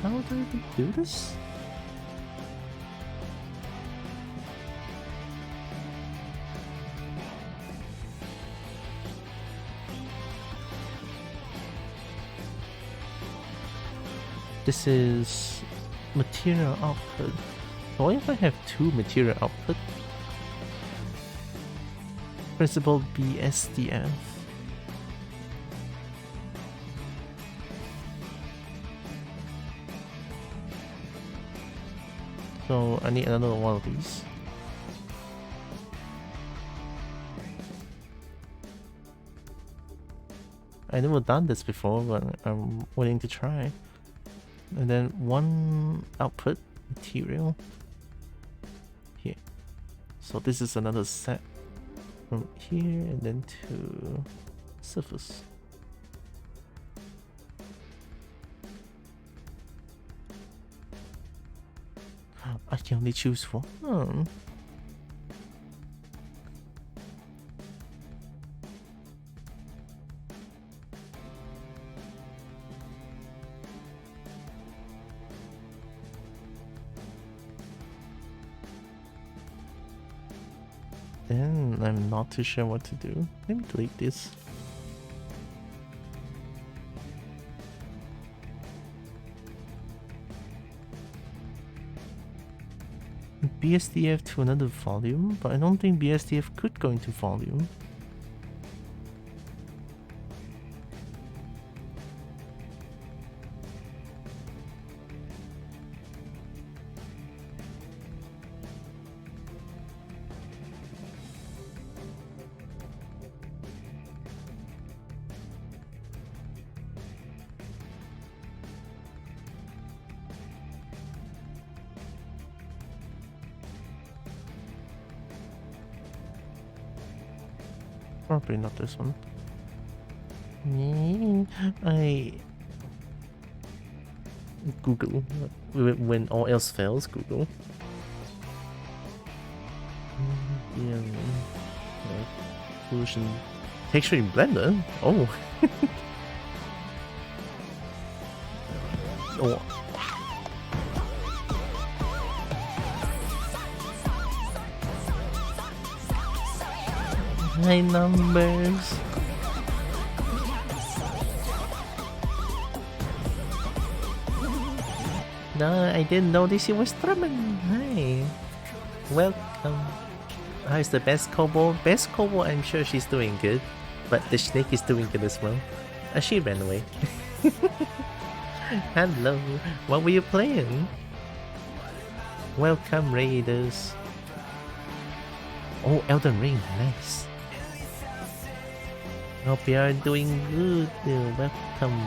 How do I do this? This is material output. What if I have two material output? Principal BSDF. So I need another one of these. I never done this before, but I'm willing to try. And then one output material here. So this is another set from here and then to surface. I can only choose one. Then I'm not too sure what to do. Let me delete this. BSDF to another volume, but I don't think BSDF could go into volume. Probably not this one. I Google when all else fails. Google. Yeah. Solution texture in Blender. Oh. Oh. High numbers. No, I didn't notice you were strumming. Hi. Welcome. How's the best Kobo? Best Kobo, I'm sure she's doing good. But the Snek is doing good as well. She ran away. Hello. What were you playing? Welcome, Raiders. Oh, Elden Ring. Nice. Hope you are doing good. Welcome.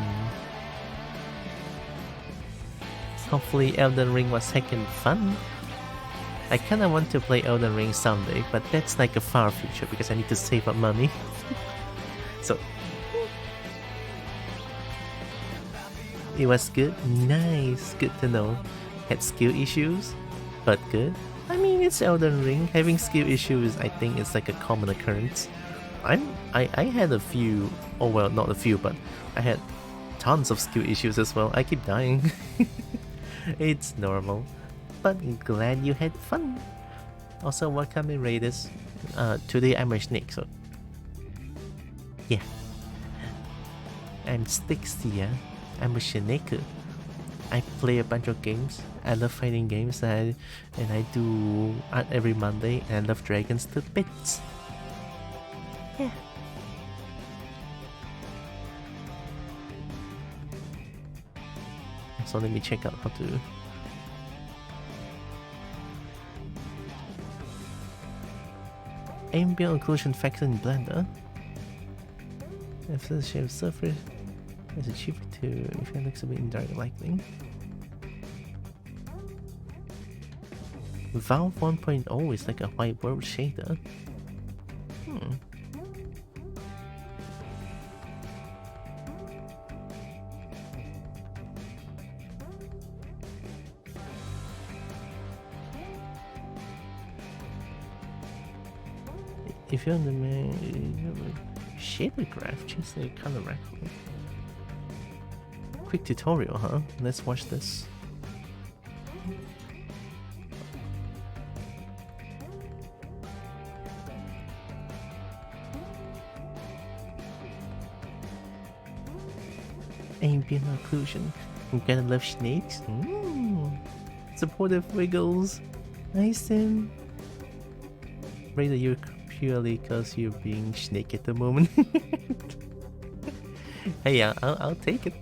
Hopefully Elden Ring was heckin' fun. I kinda want to play Elden Ring someday, but that's like a far future because I need to save up money. So It was good? Nice, good to know. Had skill issues, but good. I mean, it's Elden Ring. Having skill issues, I think, is like a common occurrence. I had a few, oh well, not a few, but I had tons of skill issues as well. I keep dying. It's normal, but glad you had fun. Also, welcome in Raiders. Today I'm a Snek, so yeah. I'm Stixia. I'm a Snek. I play a bunch of games. I love fighting games, and I do art every Monday, and I love dragons to bits. Yeah. So let me check out how to. Ambient occlusion factor in Blender. If the shape surface is achieved to if it looks a bit indirect lighting. Valve 1.0 is like a white world shader. If you're on the shader graph, choose the color record. Quick tutorial, huh? Let's watch this. Ambient occlusion. I'm gonna love snakes. Supportive wiggles. Nice then. Raider, you're purely because you're being snake at the moment. Hey, yeah, I'll take it.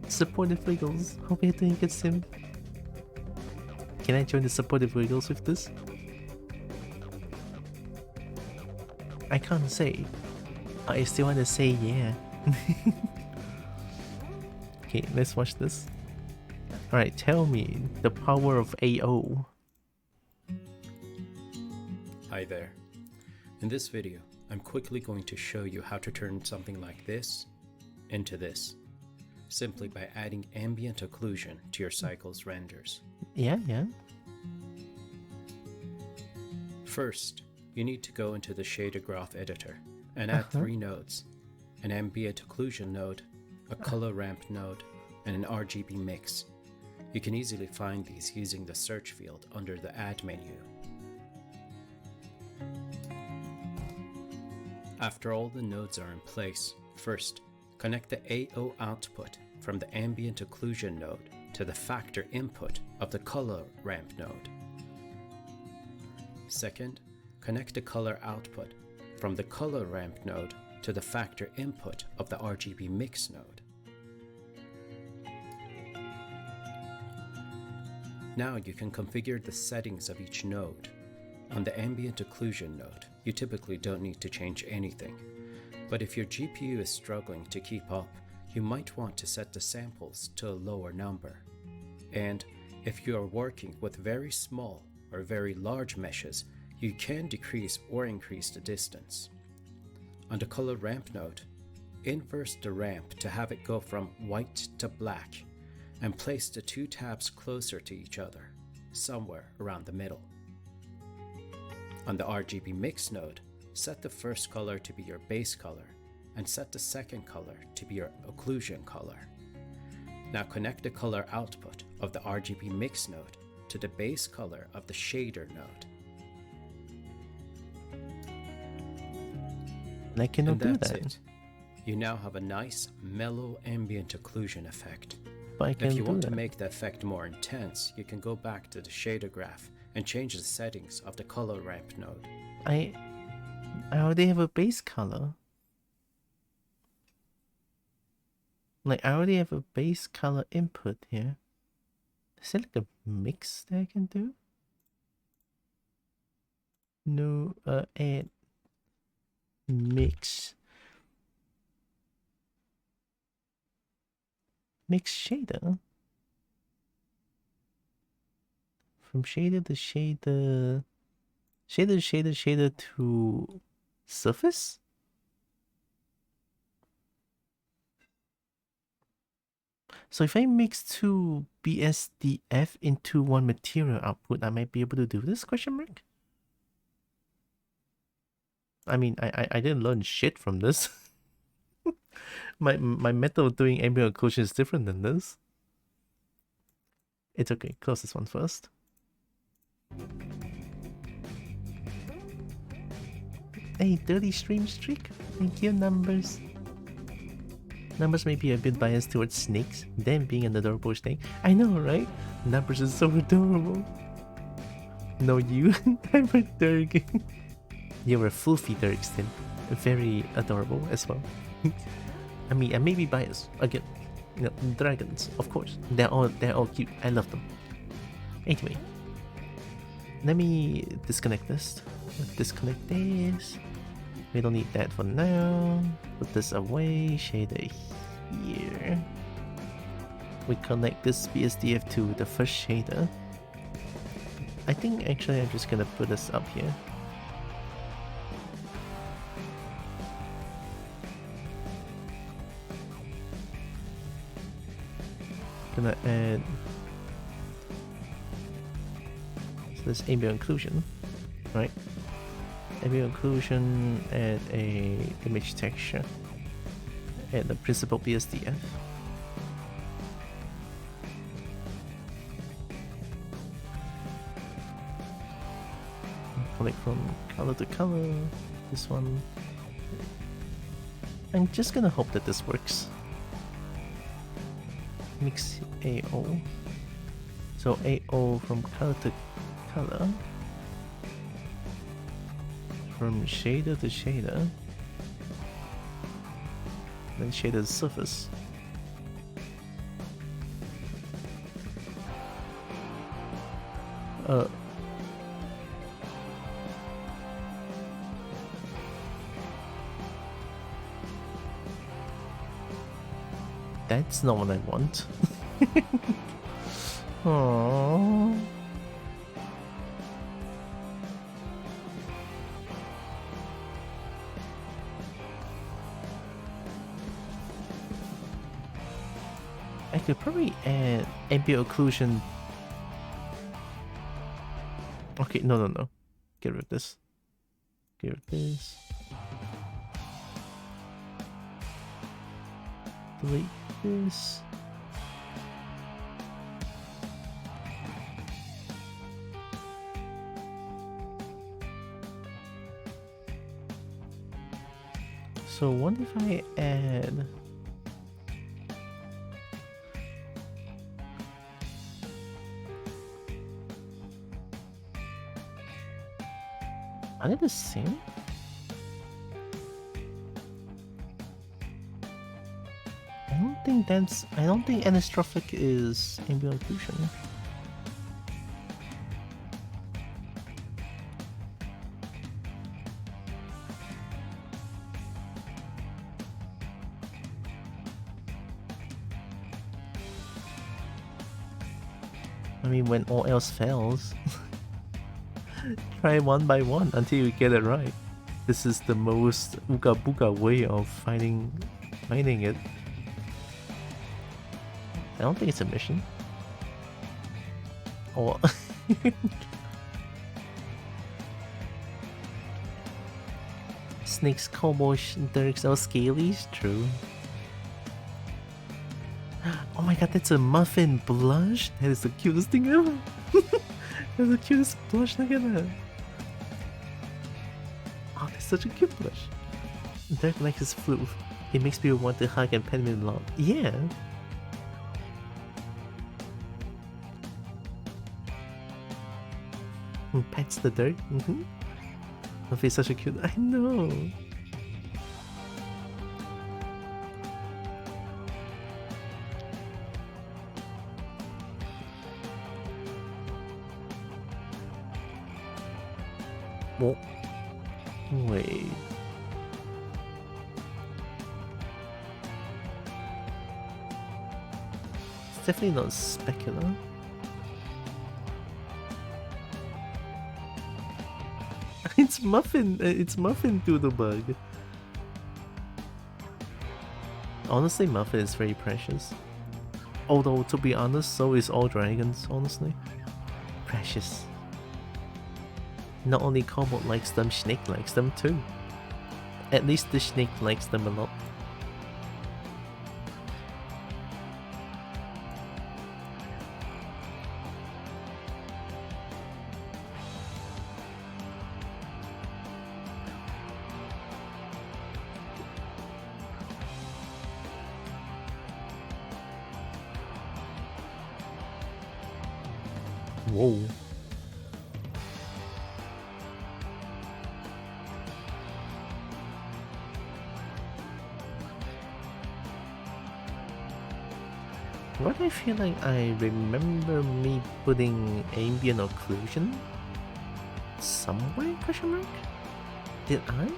Supportive wiggles. Hope you're doing good, Sim. Can I join the supportive wiggles with this? I can't say. I still want to say yeah. Okay, let's watch this. Alright, tell me the power of AO. Hi there. In this video, I'm quickly going to show you how to turn something like this into this, simply by adding ambient occlusion to your cycle's renders. Yeah. First, you need to go into the shader graph editor and add 3 nodes: an ambient occlusion node, a color ramp node, and an RGB mix. You can easily find these using the search field under the add menu. After all the nodes are in place, first, connect the AO output from the ambient occlusion node to the factor input of the color ramp node. Second, connect the color output from the color ramp node to the factor input of the RGB mix node. Now you can configure the settings of each node. On the ambient occlusion node, you typically don't need to change anything, but if your GPU is struggling to keep up, you might want to set the samples to a lower number. And if you are working with very small or very large meshes, you can decrease or increase the distance. On the color ramp node, inverse the ramp to have it go from white to black, and place the 2 tabs closer to each other, somewhere around the middle. On the RGB mix node, set the first color to be your base color, and set the second color to be your occlusion color. Now connect the color output of the RGB mix node to the base color of the shader node. I cannot do That's that. it. You now have a nice, mellow ambient occlusion effect. But I can't If you do want that. to make the effect more intense, you can go back to the shader graph and change the settings of the color ramp node. I already have a base color. Like, I already have a base color input here. Is there like a mix that I can do? No, add mix. Mix shader. From shader to shader. Shader to surface? So if I mix two BSDF into one material output, I might be able to do this, question mark? I mean, I didn't learn shit from this. my method of doing ambient occlusion is different than this. It's okay, close this one first. Hey, 30 stream streak. Thank you, Numbers. Numbers may be a bit biased towards snakes, them being an adorable snake. I know, right? Numbers is so adorable. No, you. I'm a Durg. You're a fluffy Durgston. Very adorable as well. I mean, I may be biased. Again, you know, dragons, of course. They're all cute. I love them. Anyway, let me disconnect this. Disconnect this. We don't need that for now. Put this away. Shader here. We connect this BSDF to the first shader. I think actually I'm just gonna put this up here. Gonna add this ambient occlusion, right? Ambient occlusion, add a image texture, and the principal BSDF. Connect from color to color. This one. I'm just gonna hope that this works. Mix AO. So AO from color to color. From shader to shader. Then shader the surface. That's not what I want. Aww. I could probably add ambient occlusion. Okay, no. Get rid of this. Get rid of this. Delete this. So what if I add are they the same? I don't think anastrophic is ambient occlusion. I mean, when all else fails, try one by one until you get it right. This is the most ooga booga way of finding it. I don't think it's a mission. Or Snakes, cowboys, Dirks, or Scalies? True. Oh my god, that's a muffin blush? That is the cutest thing ever. That's the cutest blush, look at that. Oh, that's such a cute blush. Dirk likes his floof. It makes people want to hug and pet him a lot. Yeah. Pets the dirt. Muffy is such a cute. I know. Oh. Wait. It's definitely not specular. It's Muffin Doodlebug. Honestly, Muffin is very precious. Although, to be honest, so is all dragons, honestly. Precious. Not only Kobold likes them, Snek likes them too. At least the Snek likes them a lot. Whoa. What I feel like I remember me putting ambient occlusion somewhere, question mark? Did I?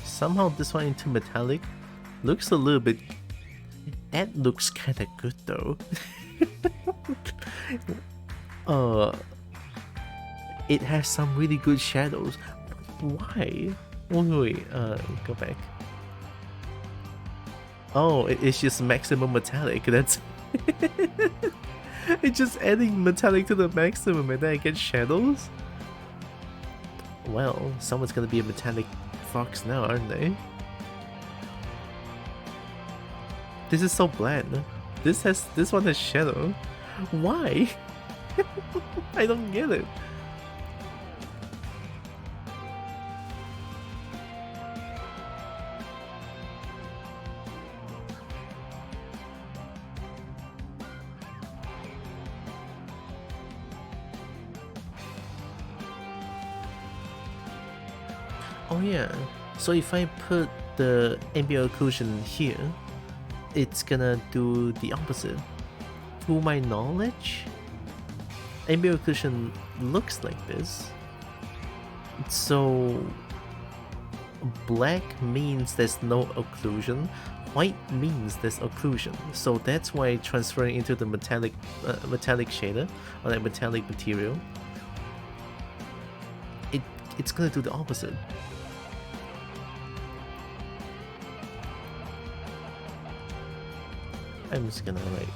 Somehow this one into metallic looks a little bit... That looks kinda good though. It has some really good shadows. Why? Wait, go back. Oh, it's just maximum metallic, that's... It's just adding metallic to the maximum and then I get shadows? Well, someone's gonna be a metallic fox now, aren't they? This is so bland. This one has shadow. Why? I don't get it. Oh yeah, so if I put the ambient occlusion here, it's gonna do the opposite. To my knowledge, ambient occlusion looks like this. So black means there's no occlusion, white means there's occlusion. So that's why transferring into the metallic shader or like metallic material, it's gonna do the opposite. I'm just gonna write.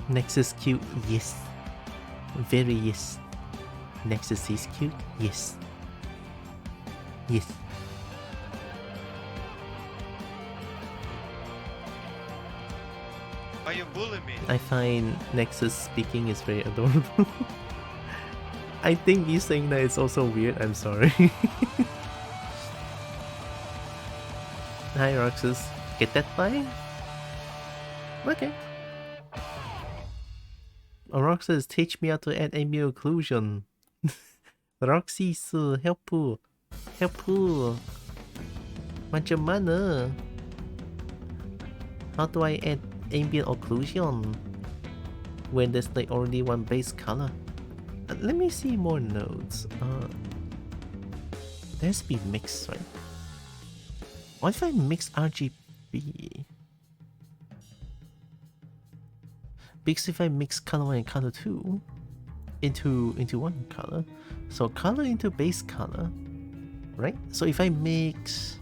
Nexus cute, yes. Very yes. Nexus is cute, yes. Yes. Why you bullying me? I find Nexus speaking is very adorable. I think you saying that is also weird, I'm sorry. Hi Roxas, get that by? Okay. Oh, Roxas, teach me how to add ambient occlusion. Roxas, help. Macam mana? How do I add ambient occlusion when there's like already one base color? Let me see more nodes. There has to be mixed, right? What if I mix RGB? Because if I mix color 1 and color 2 into one color, so color into base color, right? So if I mix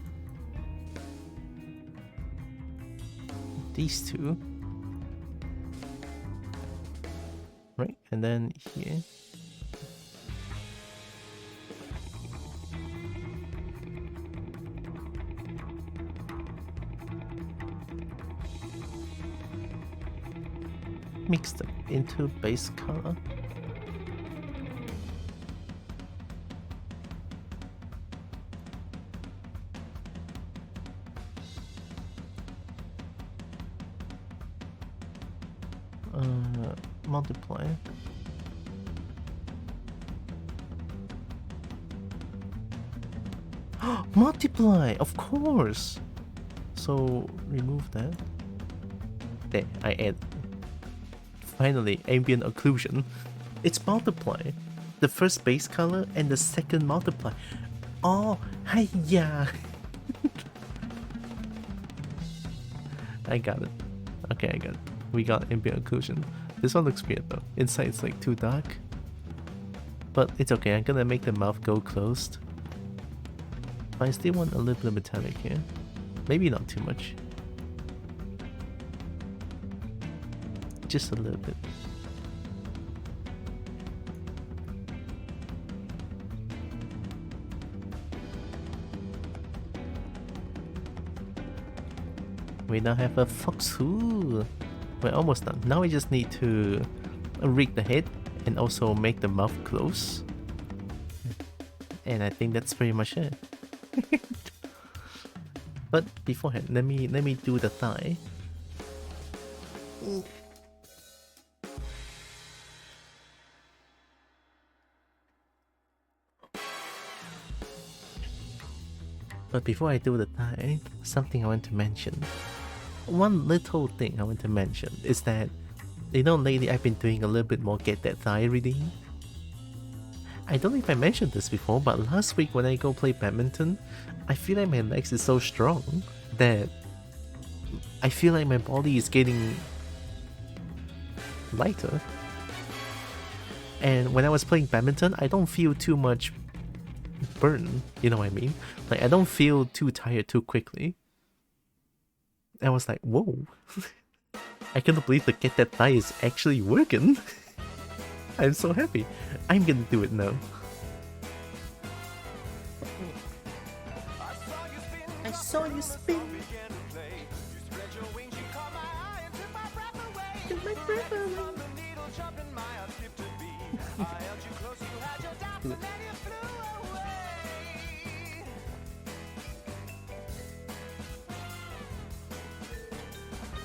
these two, right, and then here. Mix them into base color. Multiply. Multiply, of course. So remove that. There, I add. Finally, ambient occlusion. It's multiply. the first base color and the second multiply. Oh, hiya! I got it. Okay, I got it. We got ambient occlusion. This one looks weird though. Inside it's like too dark. But it's okay, I'm gonna make the mouth go closed. But I still want a little bit of metallic here. Maybe not too much. Just a little bit. We now have a foxhole. We're almost done. Now we just need to rig the head and also make the mouth close. And I think that's pretty much it. But beforehand, let me do the thigh. But before I do the thigh, something I want to mention. One little thing I want to mention is that, you know, lately I've been doing a little bit more get that thigh reading. I don't know if I mentioned this before, but last week when I go play badminton, I feel like my legs is so strong that I feel like my body is getting lighter. And when I was playing badminton, I don't feel too much burn, you know what I mean? Like, I don't feel too tired too quickly. I was like, whoa. I cannot believe the get that thigh is actually working. I'm so happy. I'm gonna do it now. I saw you spin. Took my breath away.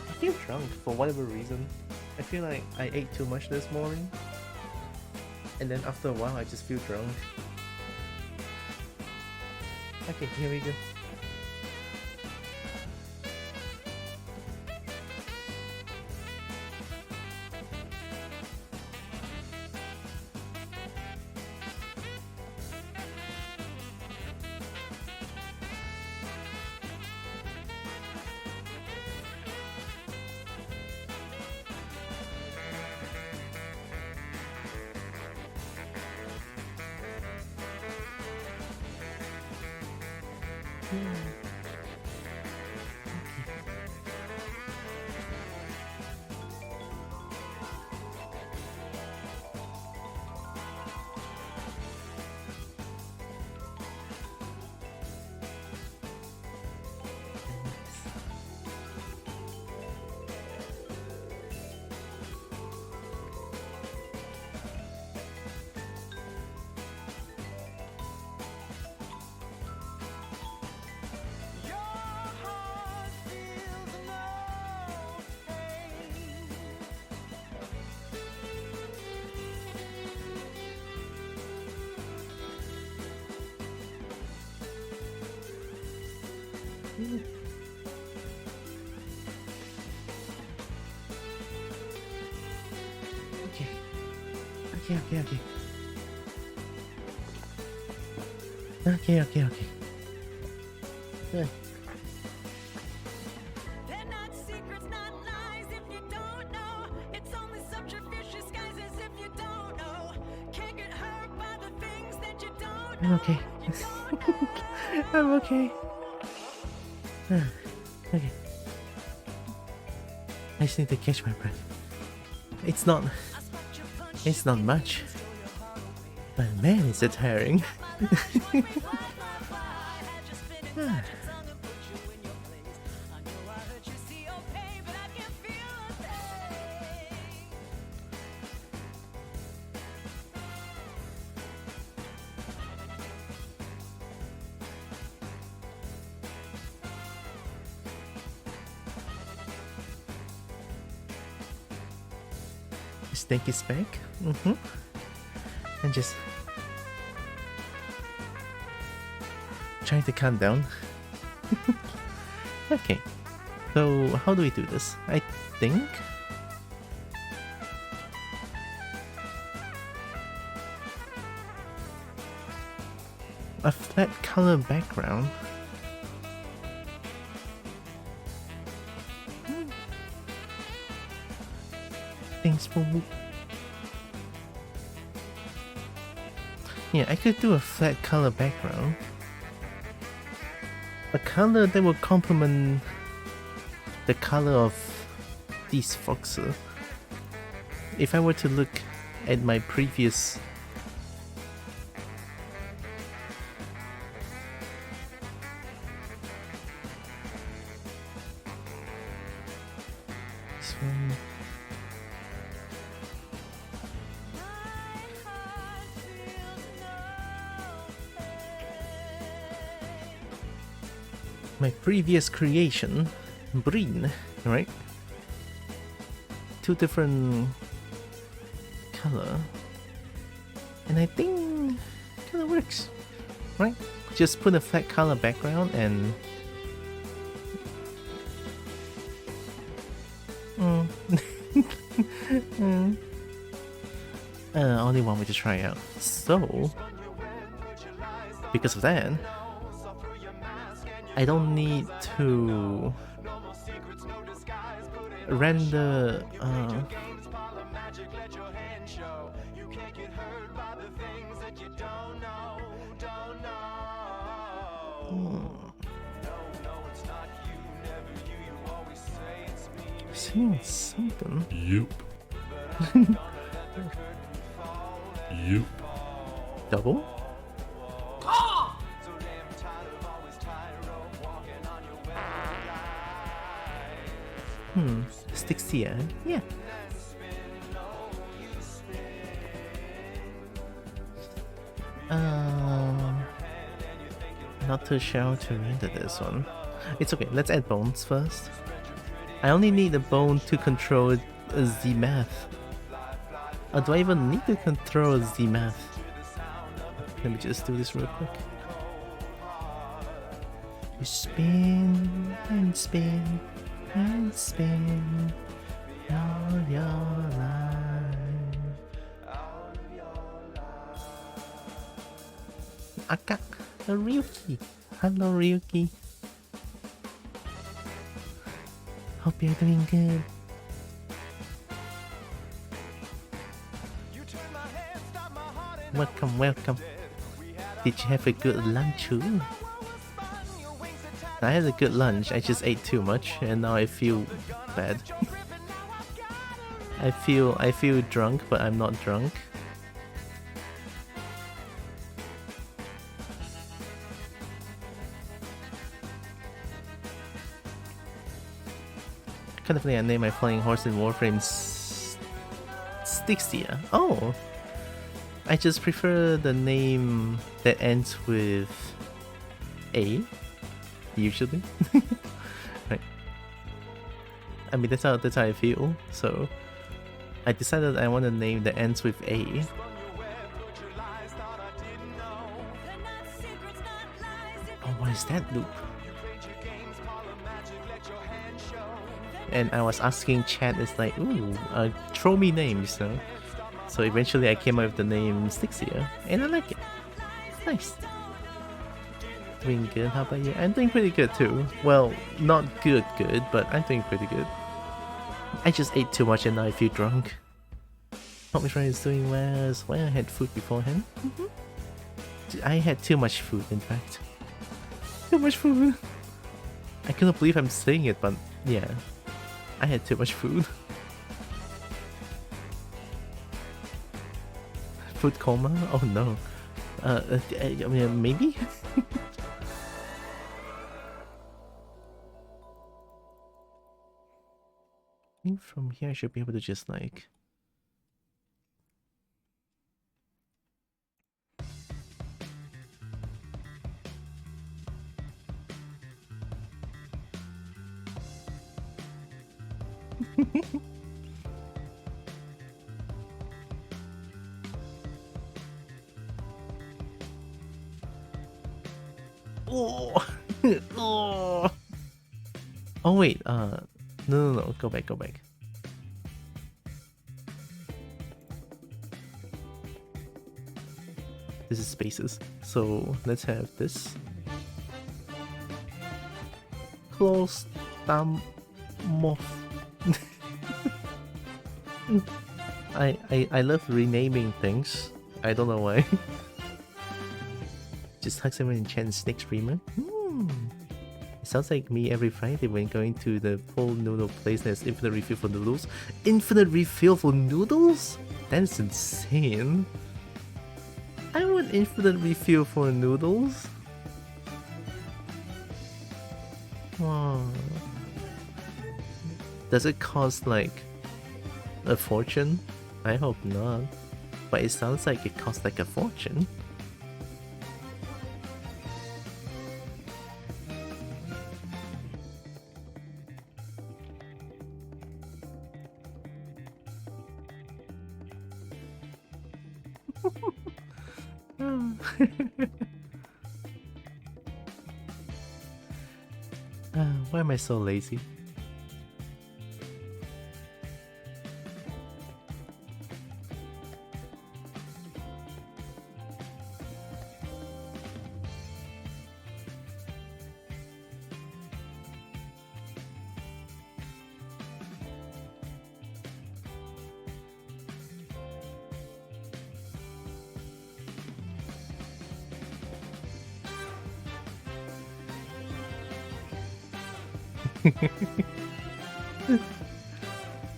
I feel drunk for whatever reason. I feel like I ate too much this morning. And then after a while I just feel drunk. Okay, here we go. Okay. Good. They're not secrets, not lies, if you don't know. It's only subterfuge disguises if you don't know. Can't get hurt by the things that you don't know. I'm okay. I'm okay. Okay. I just need to catch my breath. It's not much. But man, is it tiring. Snek is back. And just trying to calm down. Okay, so how do we do this? I think A flat color background. Thanks for... Yeah, I could do a flat color background. A color that will complement the color of these foxes. If I were to look at my previous this one. My previous creation, Breen, right? Two different color, and I think it kinda works, right? Just put a flat color background and only one way to try out. So because of that, I don't need to render seeing something. Yup. Yup. Double? Sticks here. Yeah. Not too sure how to render this one. It's okay, let's add bones first. I only need a bone to control the math. Or do I even need to control the math? Let me just do this real quick. You spin and spin and spin all your life. Aka, Ryuki. Hello, Ryuki. Hope you're doing good. Welcome, welcome. Did you have a good lunch too? I had a good lunch, I just ate too much and now I feel bad. I feel drunk, but I'm not drunk. Kind of think I named my flying horse in Warframe Styxia. Oh! I just prefer the name that ends with A, usually. Right. I mean, that's how I feel, so I decided I want a name that ends with A. Oh, what is that loop? And I was asking chat, it's like, ooh, throw me names, no? So eventually I came up with the name Styxia, and I like it. It's nice. Doing good, how about you? I'm doing pretty good too. Well, not good, but I'm doing pretty good. I just ate too much and now I feel drunk. Hope my friend is doing well as well. I had food beforehand. I had too much food, in fact. Too much food. I cannot believe I'm saying it, but yeah. I had too much food. Food coma? Oh no. I mean, maybe? I think from here I should be able to just like... Oh. Oh. Oh wait, no, go back. This is spaces. So let's have this. Close down morph. I love renaming things. I don't know why. Just hug someone and chant Snek streamer. It sounds like me every Friday when going to the full noodle place that's infinite refill for noodles. Infinite refill for noodles? That is insane. I want infinite refill for noodles. Wow. Does it cost like a fortune? I hope not. But it sounds like it costs like a fortune. Why am I so lazy?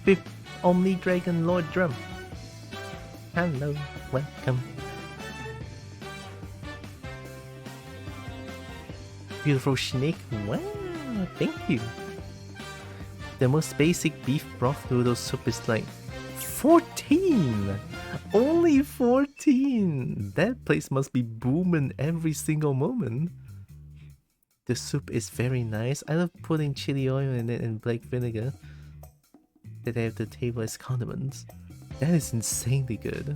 Fifth Omni Dragon Lord Drum. Hello, welcome. Beautiful Snek. Wow, thank you. The most basic beef broth noodle soup is like 14. Only 14. That place must be booming every single moment. The soup is very nice. I love putting chili oil in it and black vinegar that I have the table as condiments. That is insanely good.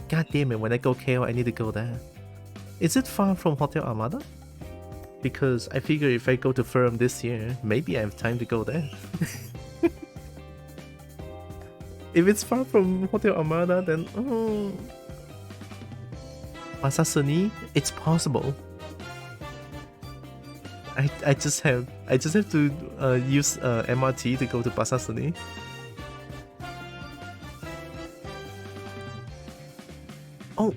God damn it, when I go KO, I need to go there. Is it far from Hotel Armada? Because I figure if I go to Firm this year, maybe I have time to go there. If it's far from Hotel Armada, then Masasuni, it's possible. I just have to use MRT to go to Pasasuni. Oh,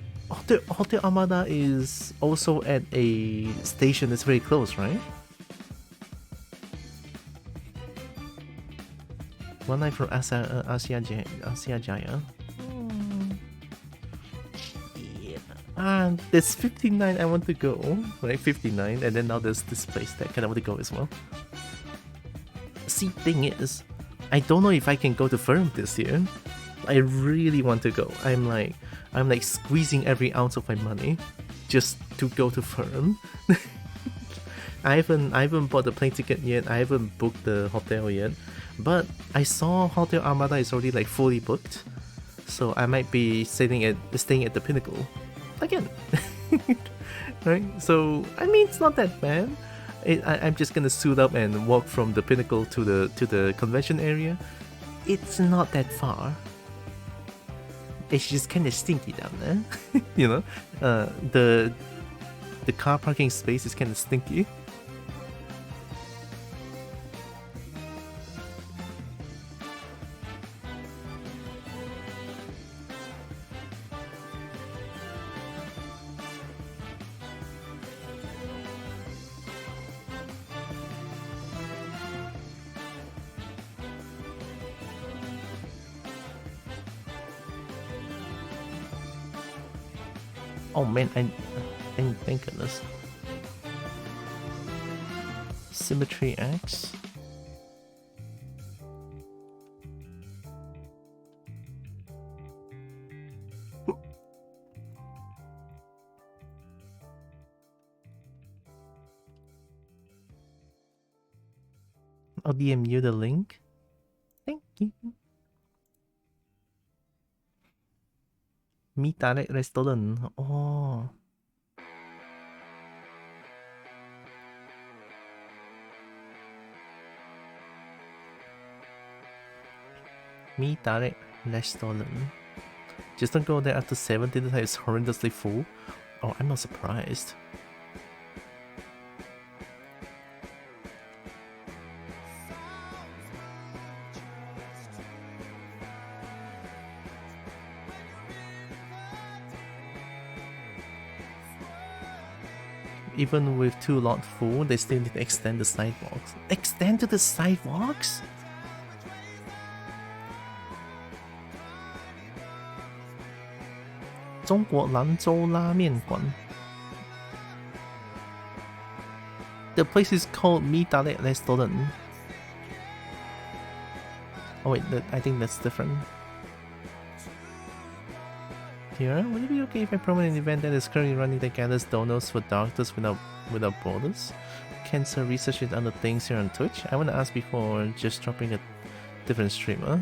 Hotel Armada is also at a station that's very close, right? One night from Asia Jaya. And there's 59 I want to go, right? 59, and then now there's this place that I kind of want to go as well. See, thing is, I don't know if I can go to Firm this year. I really want to go. I'm like squeezing every ounce of my money just to go to Firm. I haven't bought the plane ticket yet. I haven't booked the hotel yet. But I saw Hotel Armada is already like fully booked, so I might be staying at the Pinnacle again. Right? So I mean, it's not that bad. I'm just gonna suit up and walk from the Pinnacle to the convention area. It's not that far. It's just kind of stinky down there. You know, the car parking space is kind of stinky. Oh man, thank goodness. Symmetry X. I'll DM you the link. Thank you. Mitare restaurant. Oh. Mitare restaurant. Just don't go there after 70 that is horrendously full. Oh, I'm not surprised. Even with 2 lot full, they still need to extend the sidewalks. Extend to the sidewalks? The place is called Mi Dalet Restaurant. Oh wait, I think that's different. Here, would it be okay if I promote an event that is currently running that gathers donors for Doctors Without Borders? Cancer research and other things here on Twitch? I want to ask before just dropping a different streamer.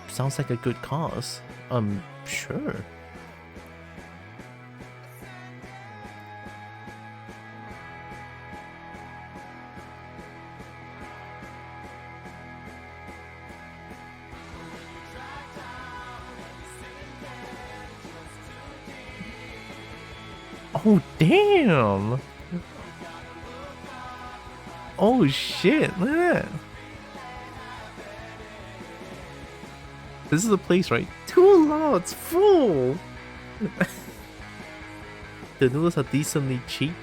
Sounds like a good cause. Sure. Oh, damn! Oh shit, look at that! This is the place, right? 2 lots full! The noodles are decently cheap,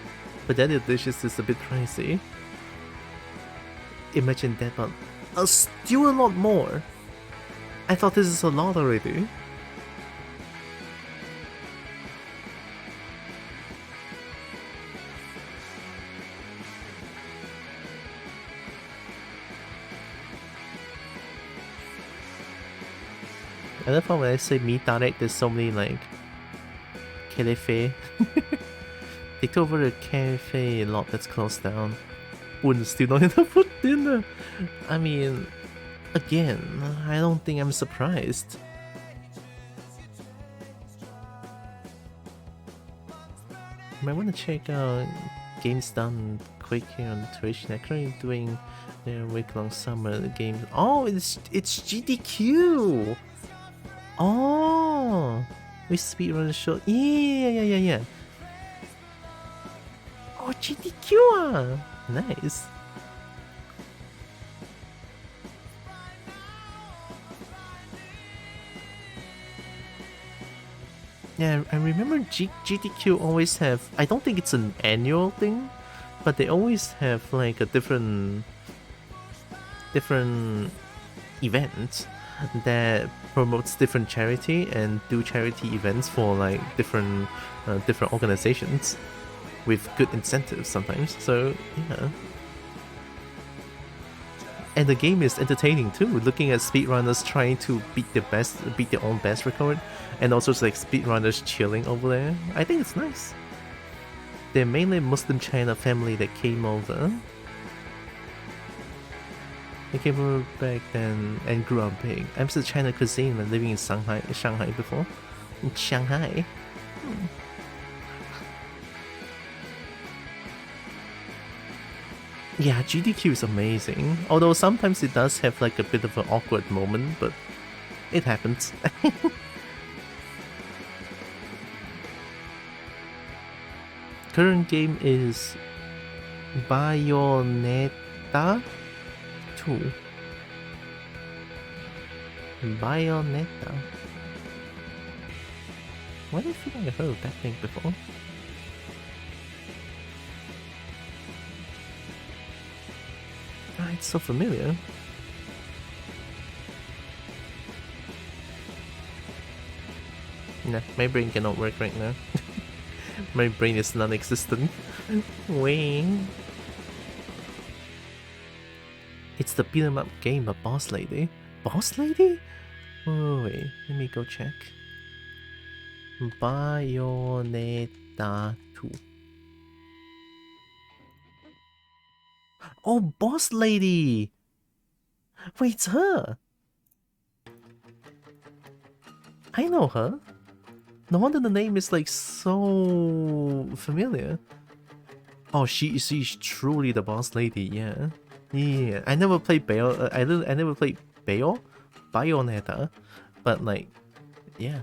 but then the dishes is a bit pricey. Imagine that, but still a lot more! I thought this is a lot already. I love how when I say Mi Dalet, there's so many like cafe. They took over the cafe lot that's closed down. Wouldn't still not enough for dinner. I mean, again, I don't think I'm surprised. You might want to check out Games Done Quick here on Twitch. They're currently doing their week-long summer games. Oh, it's GDQ. Oh, we speedrun the show. Yeah. Oh, GDQ. Nice. Yeah, I remember GDQ always have. I don't think it's an annual thing, but they always have like a different event that promotes different charity and do charity events for like different organizations with good incentives sometimes. So yeah, and the game is entertaining too. Looking at speedrunners trying to beat their own best record, and also like speedrunners chilling over there. I think it's nice. They're mainly Muslim China family that came over. They came over back then and grew up big. I'm still China cuisine when living in Shanghai before. In Shanghai. Yeah, GDQ is amazing. Although sometimes it does have like a bit of an awkward moment, but it happens. Current game is Bayonetta 2. Bayonetta. Why do I feel like I've heard of that thing before? Ah, it's so familiar. Nah, my brain cannot work right now. My brain is non-existent. Wait. It's the beat 'em up game of Boss Lady. Boss Lady? Oh, wait, let me go check. Bayonetta 2. Oh, Boss Lady! Wait, it's her! I know her. No wonder the name is like so familiar. Oh, she's truly the Boss Lady, yeah. Yeah, I never played I never played Bayonetta, but like, yeah,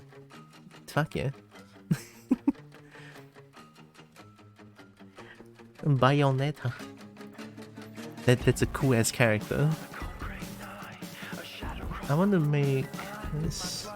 fuck yeah. Bayonetta. That's a cool ass character. I want to make this.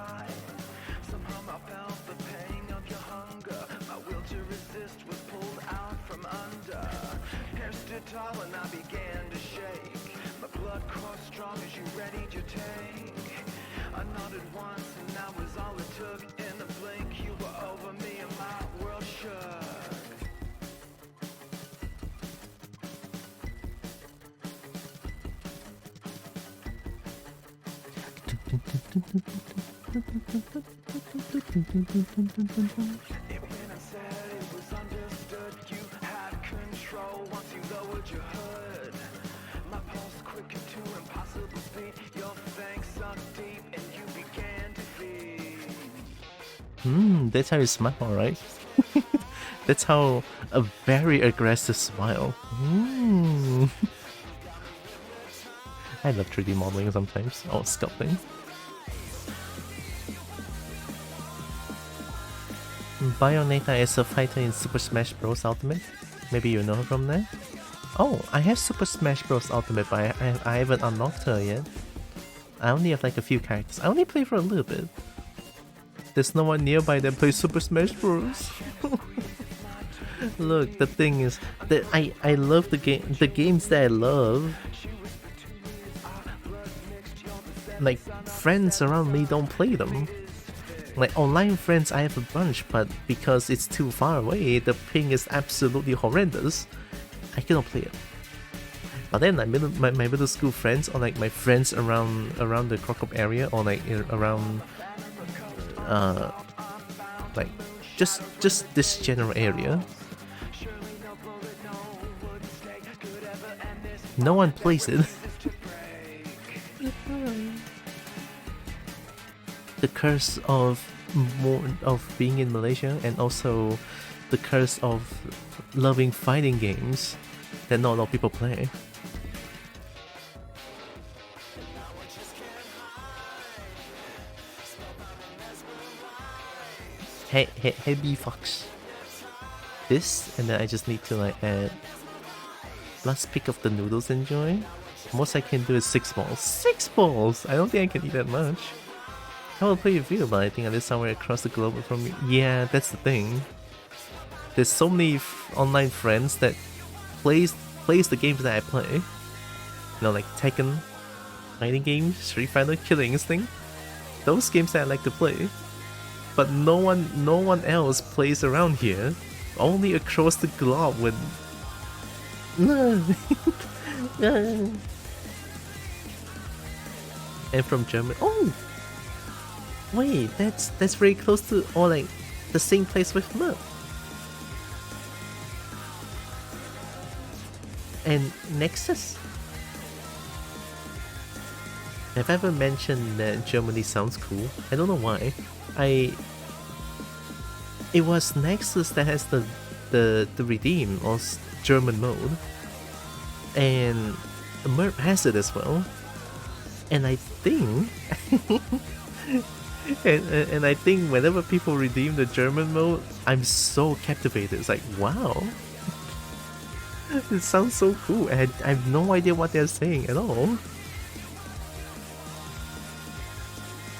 That's how you smile, right? That's how a very aggressive smile. I love 3D modeling sometimes, or sculpting. Bayonetta is a fighter in Super Smash Bros. Ultimate. Maybe you know her from there? Oh, I have Super Smash Bros. Ultimate, but I haven't unlocked her yet. I only have like a few characters. I only play for a little bit. There's no one nearby that plays Super Smash Bros. Look, the thing is that I love the games that I love. Like, friends around me don't play them. Like, online friends I have a bunch, but because it's too far away, the ping is absolutely horrendous. I cannot play it. But then my middle school friends, or like my friends around the Crocop area, or like around like just this general area, no one plays it. The curse of being in Malaysia, and also the curse of loving fighting games that not a lot of people play. Hey B Fox. This, and then I just need to like add last pick of the noodles. Enjoy. Most I can do is 6 balls. 6 balls! I don't think I can eat that much. How will play you feel, but I think I live somewhere across the globe from you. Yeah, that's the thing. There's so many online friends that plays the games that I play. You know, like Tekken, fighting games, Street Fighter, Killing Instinct. Those games that I like to play. But no one else plays around here. Only across the globe with. And from Germany. Oh, wait, that's very close to, or like the same place with Merp. And Nexus. Have I ever mentioned that Germany sounds cool? I don't know why. It was Nexus that has the redeem or German mode, and Merp has it as well. And I think, and I think whenever people redeem the German mode, I'm so captivated. It's like, wow, it sounds so cool, and I have no idea what they're saying at all.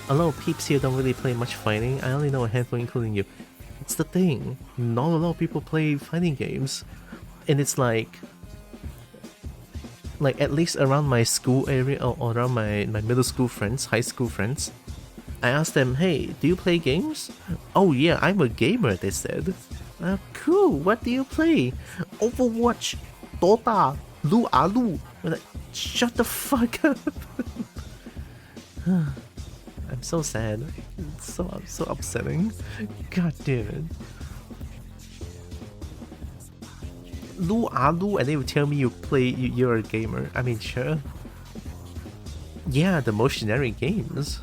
A lot of peeps here don't really play much fighting. I only know a handful, including you. It's the thing. Not a lot of people play fighting games, and it's like at least around my school area, or around my middle school friends, high school friends, I asked them, hey, do you play games? Oh yeah, I'm a gamer, they said. Cool, what do you play? Overwatch, Dota, Lu Alu. I'm like, shut the fuck up. I'm so sad. It's so upsetting. God damn it. Lu Alu, and they would tell me you're a gamer. I mean, sure. Yeah, the most generic games.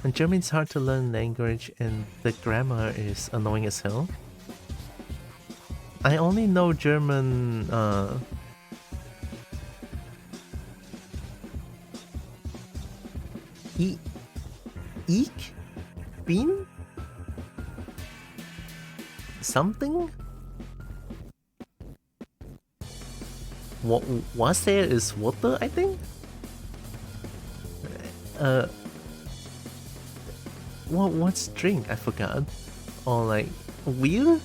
And German's hard to learn language, and the grammar is annoying as hell. I only know German Eek? Bean? Something? What was there is water, I think? What's drink? I forgot. Or like wheel?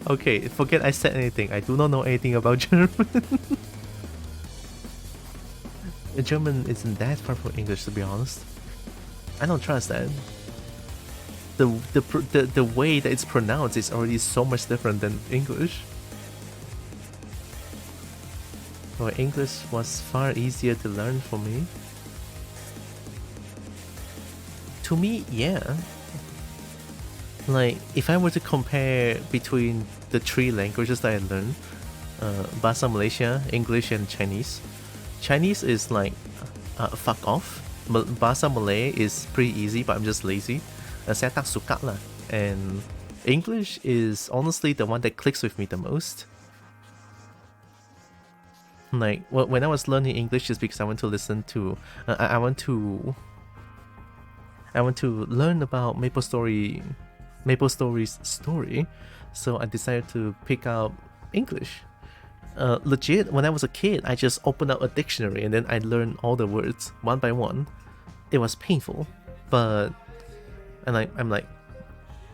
Okay, forget I said anything. I do not know anything about German. German isn't that far from English, to be honest. I don't trust that. The way that it's pronounced is already so much different than English. Well, English was far easier to learn for me. To me, yeah. Like, if I were to compare between the 3 languages that I learned, Bahasa Malaysia, English, and Chinese. Chinese is like, fuck off. Bahasa Malay is pretty easy, but I'm just lazy. Saya tak suka lah. And English is honestly the one that clicks with me the most. Like, when I was learning English, just because I want to listen to, I want to learn about Maple Story's story, so I decided to pick up English. Legit, when I was a kid, I just opened up a dictionary and then I learned all the words one by one. It was painful, but I'm like,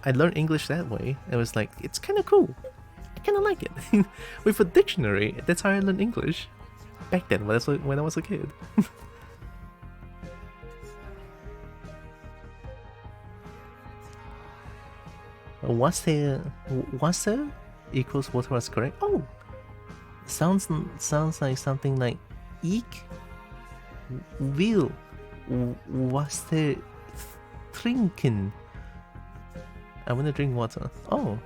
I learned English that way. It was like, it's kind of cool. I kind of like it. With a dictionary, that's how I learned English. Back then, when I was a kid. Wasser equals water was correct. Oh, sounds like something like eek will Wasser trinken. I want to drink water. Oh,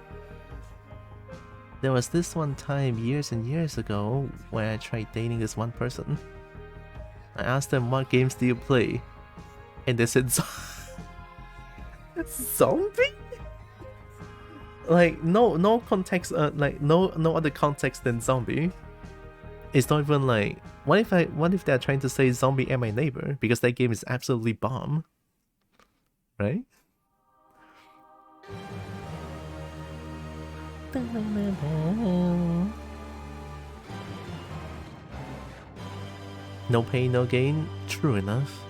there was this one time years and years ago where I tried dating this one person. I asked them, what games do you play? And they said zombie? Like no context, like no other context than zombie. It's not even like, what if they're trying to say zombie and my neighbor, because that game is absolutely bomb, right? No pain, no gain. True enough.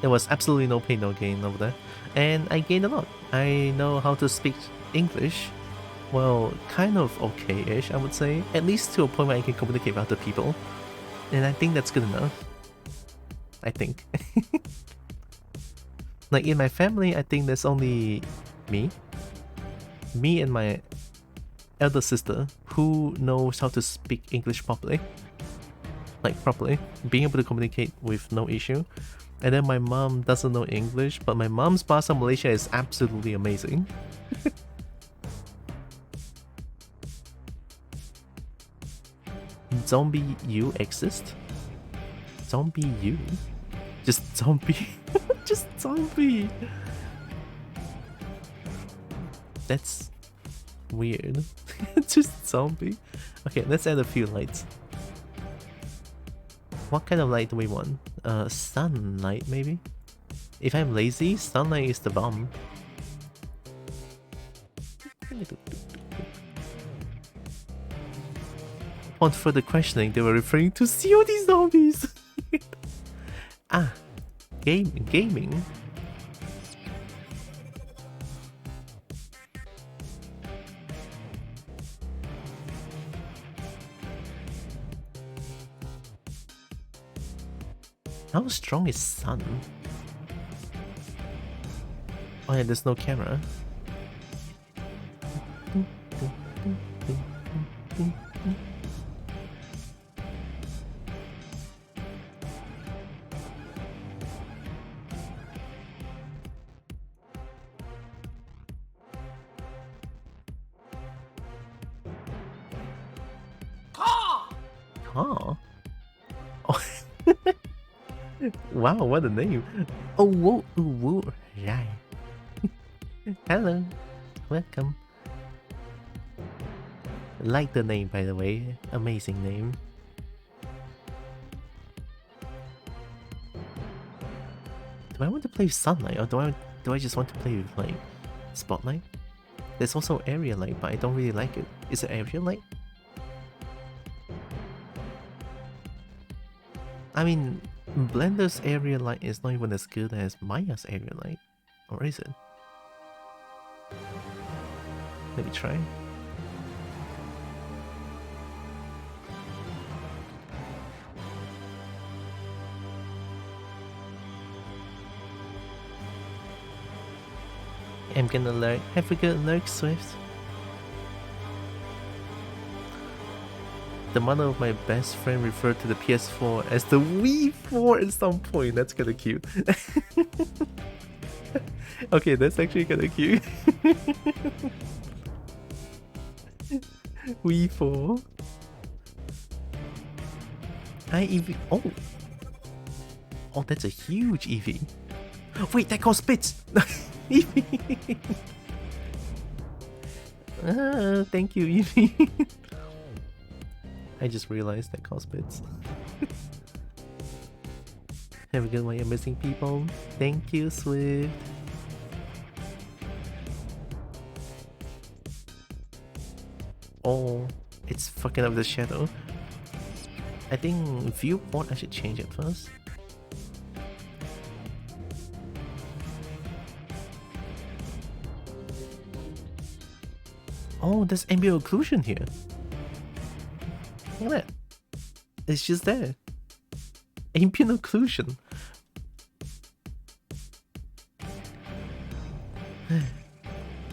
There was absolutely no pain, no gain over there. And I gained a lot. I know how to speak English. Well, kind of okay-ish, I would say. At least to a point where I can communicate with other people. And I think that's good enough. I think. Like in my family, I think there's only me and my elder sister who knows how to speak English properly. Like properly. Being able to communicate with no issue. And then my mom doesn't know English, but my mom's Bahasa Malaysia is absolutely amazing. Zombie you exist? Zombie you? Just zombie? Just zombie! That's weird. Just zombie? Okay, let's add a few lights. What kind of light do we want? Sunlight maybe? If I'm lazy, sunlight is the bomb. On further questioning, they were referring to COD zombies! Ah, gaming. How strong is sun? Oh yeah, there's no camera. Huh? Oh. Wow, what a name. Oh, whoa, whoa, right. Hello, welcome. Like the name, by the way. Amazing name. Do I want to play with Sunlight, or do I just want to play with like Spotlight? There's also Area Light, but I don't really like it. Is it Area Light? I mean, Blender's Area Light is not even as good as Maya's Area Light. Or is it? Let me try. I'm gonna lurk. Have a good lurk, Swift. The mother of my best friend referred to the PS4 as the Wii 4 at some point. That's kinda cute. Okay, that's actually kinda cute. Wii 4. Hi, EV. Oh! Oh, that's a huge EV. Wait, that costs bits! Eevee! Thank you, Eevee. I just realized that cost bits. Have a good one, you missing people. Thank you, Swift. Oh, it's fucking up the shadow. I think viewport, I should change it first. Oh, there's ambient occlusion here. Look at that. It's just there. Ambient occlusion.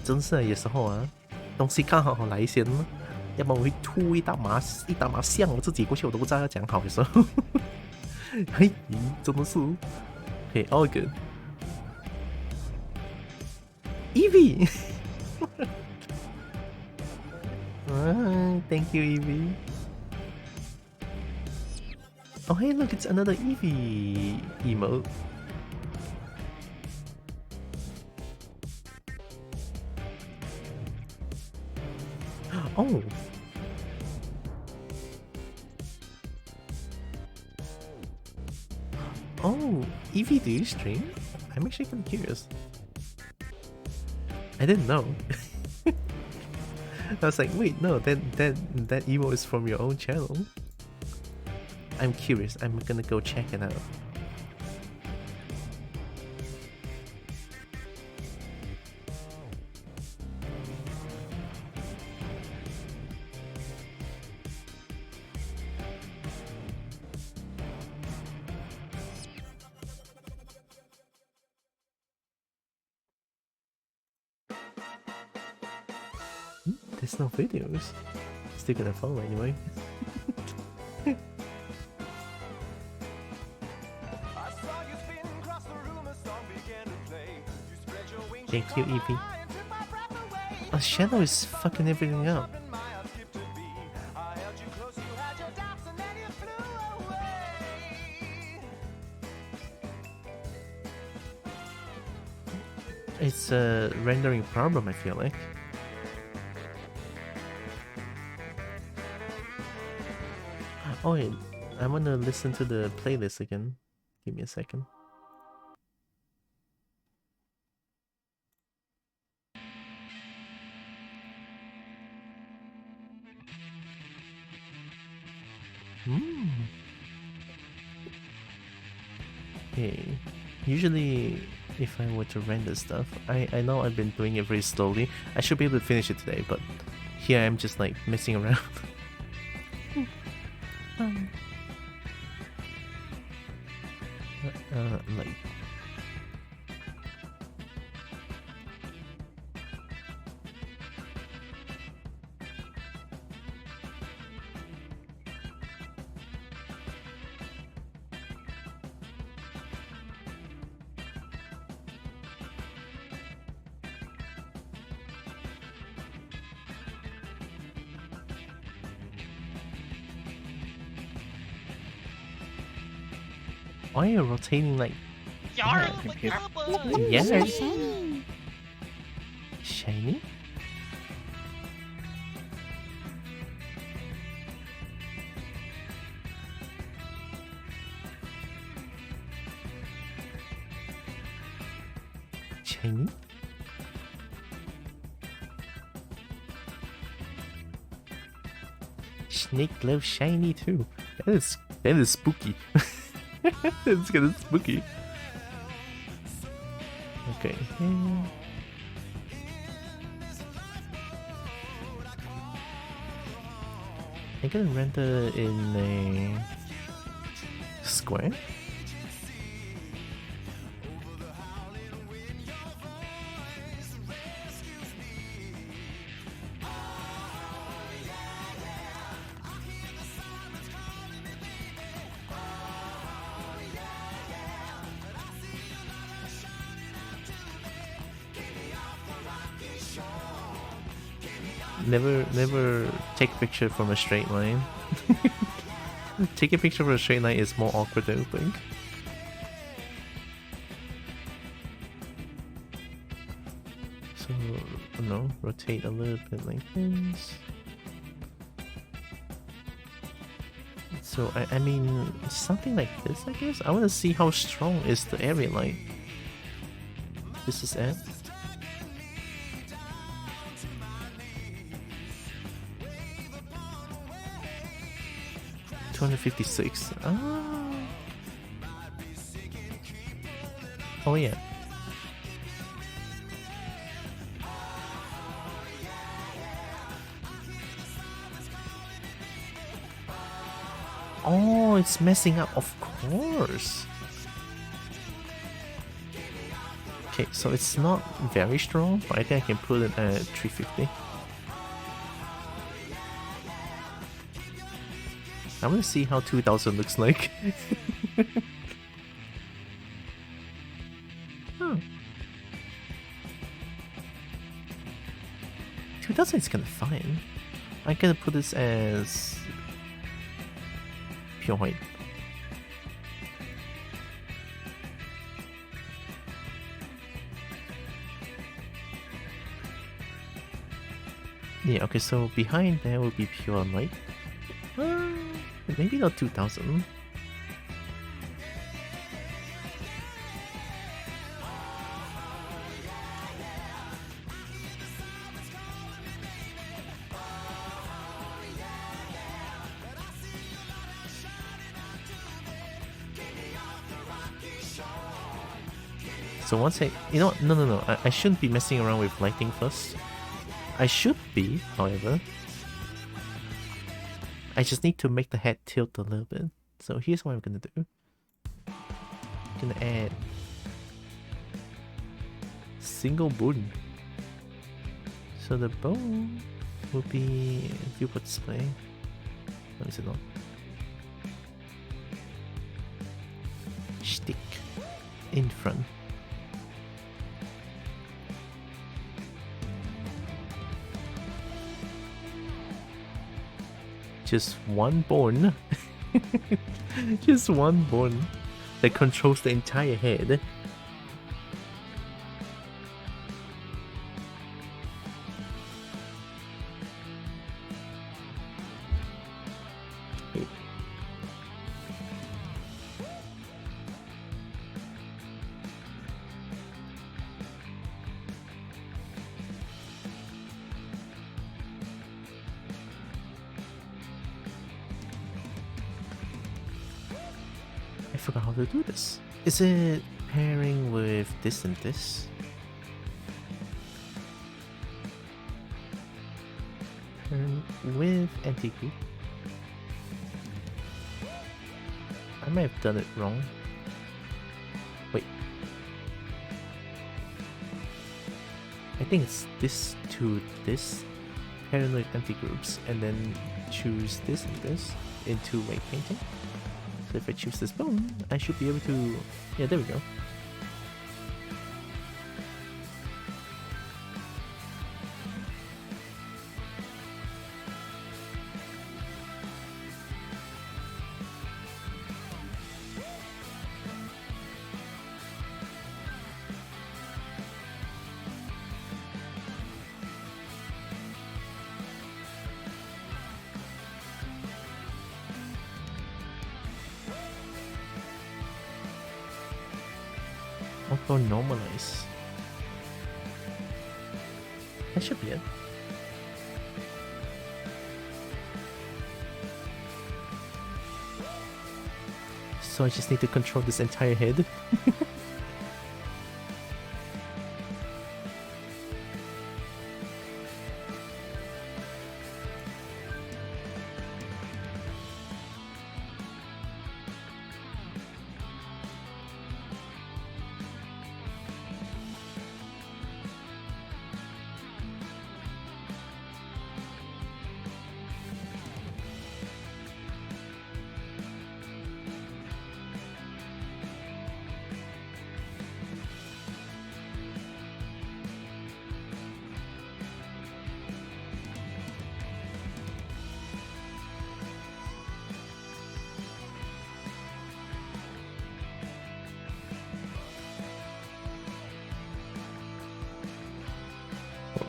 真是有时候啊，东西看好来先，要不然我会吐一大麻香，我自己过去我都不知道要讲好的时候。嘿，真的是。Okay, all good. Eevee. Thank you, Eevee. Oh hey, look, it's another Eevee emote. Oh. Oh, Eevee, do you stream? I'm actually kind of curious. I didn't know. I was like, wait, no, that emo is from your own channel. I'm curious. I'm gonna go check it out. There's no videos. Still gonna follow anyway. Thank you, Eevee. Oh, Shadow is fucking everything up. It's a rendering problem, I feel like. Oh wait, I wanna listen to the playlist again. Give me a second. Okay, usually if I were to render stuff, I know I've been doing it very slowly. I should be able to finish it today, but here I'm just like messing around. Like why are you rotating like Yarr, yeah. So shiny. Shiny? shiny. Snake gloves shiny too. That is spooky. It's kind of spooky. Okay. I'm gonna render in a square. Never take a picture from a straight line. Taking a picture from a straight line is more awkward, I think. So, I don't know, rotate a little bit like this. So, I mean, something like this, I guess? I want to see how strong is the area light. This is it. 256. Oh yeah. Oh, it's messing up, of course. Okay, so it's not very strong, but I think I can put it at 350. I want to see how 2000 looks like. Huh. 2000 is kind of fine. I'm gonna put this as pure white. Yeah, okay, so behind there will be pure light. Maybe not 2000. So once you know what? No. I shouldn't be messing around with lighting first. I should be, however. I just need to make the head tilt a little bit. So here's what I'm gonna do. I'm gonna add single bone. So the bone will be viewport display. No, is it not? Stick in front. Just one bone. Just one bone that controls the entire head. I forgot how to do this. Is it pairing with this and this? Pairing with anti-group? I might have done it wrong. Wait. I think it's this to this. Pairing with anti-groups and then choose this and this into weight painting. So if I choose this bone, I should be able to... Yeah, there we go. Auto normalize. That should be it. So I just need to control this entire head.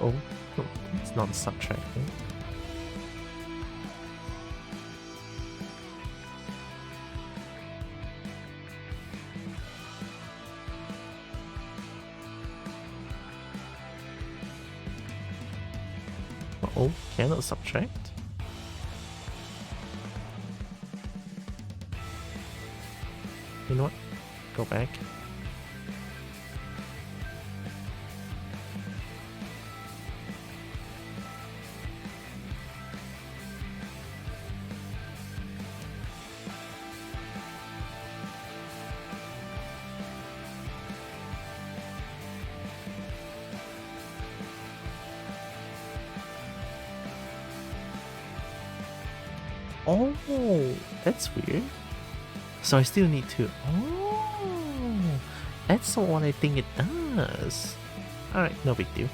Oh, it's not a subtract. Oh, cannot subtract. You know what? Go back. Oh, that's weird. So I still need to... Oh, that's what I think it does. Alright, no big deal.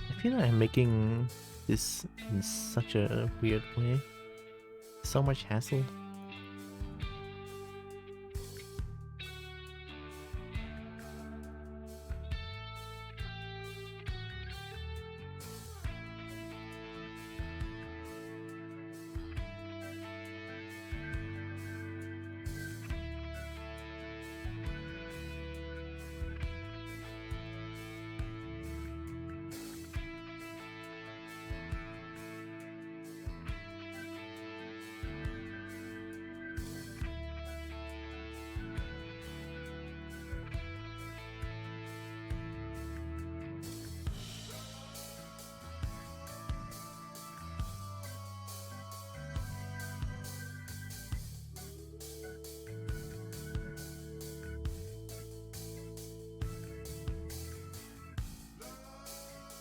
I feel like I'm making this in such a weird way. So much hassle.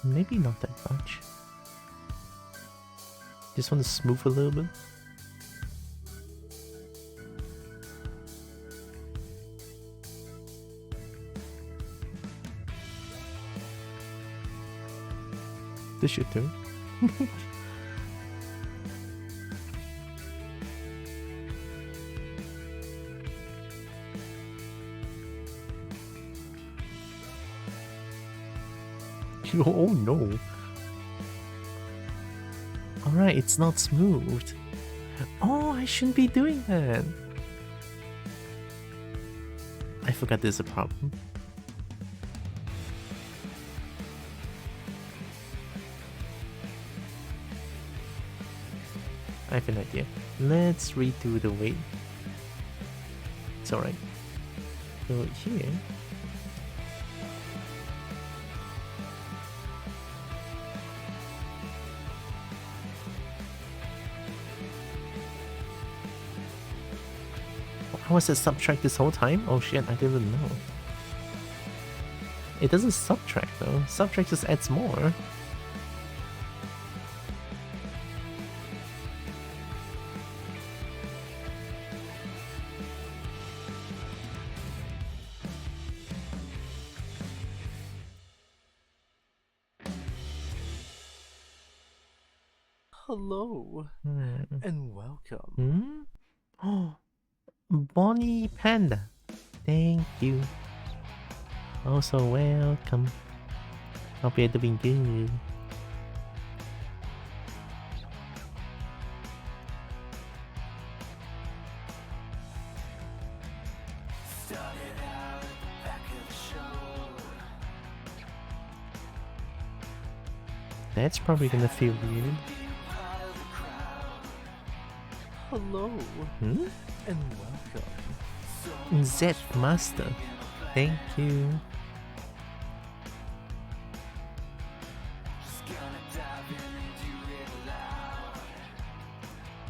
Maybe not that much. Just want to smooth a little bit. This should do. Oh no. Alright, it's not smooth. Oh, I shouldn't be doing that. I forgot there's a problem. I have an idea. Let's redo the weight. It's alright. So here. How was it subtract this whole time? Oh shit, I didn't know. It doesn't subtract though. Subtract just adds more. Hello and welcome. Hmm? Oh, Bonnie Panda. Thank you. Also welcome. Hope you're doing good. Started out at the back of the show. That's probably gonna feel weird. Being part of the crowd. Hello Hmm? and welcome. Z Master. Thank you. Just gonna dive in and do it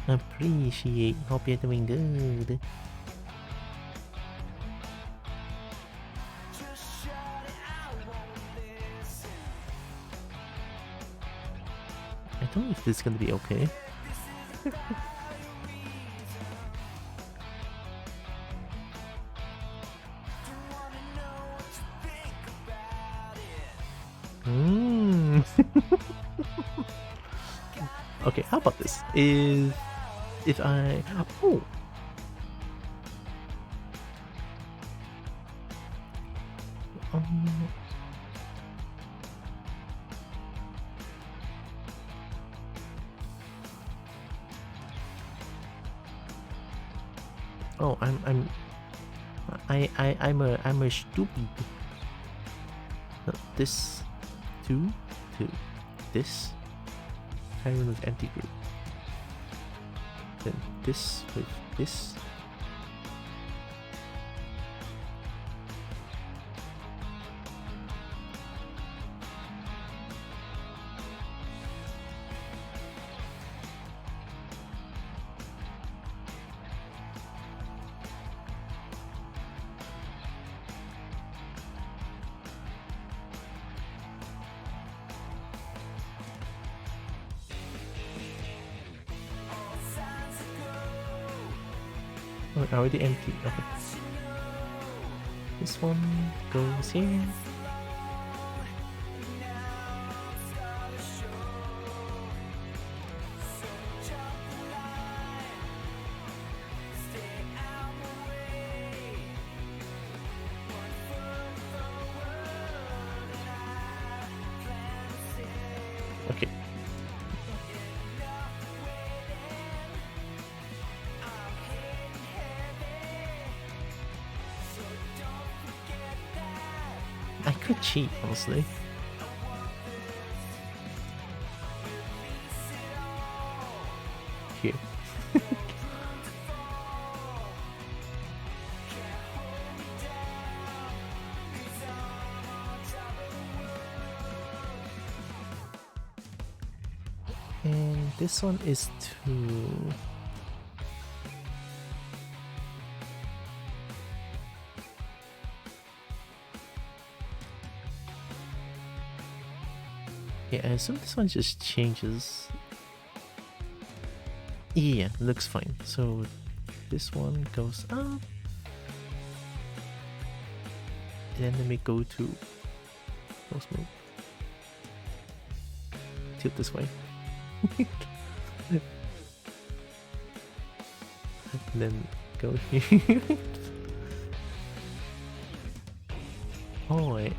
loud. Appreciate. Hope you're doing good. Just shout it out, won't listen. I don't know if this is gonna be okay. Okay, how about this? If I um, oh, I'm a stupid. No, this two to this. Iron with empty group. Then this with this. Oh, already empty. Okay. This one goes here. Okay. I could cheat, honestly. Here. And this one is two. Yeah, I assume this one just changes. Yeah, looks fine. So this one goes up. Then let me go to close move. Tilt this way. And then go here. Oh wait.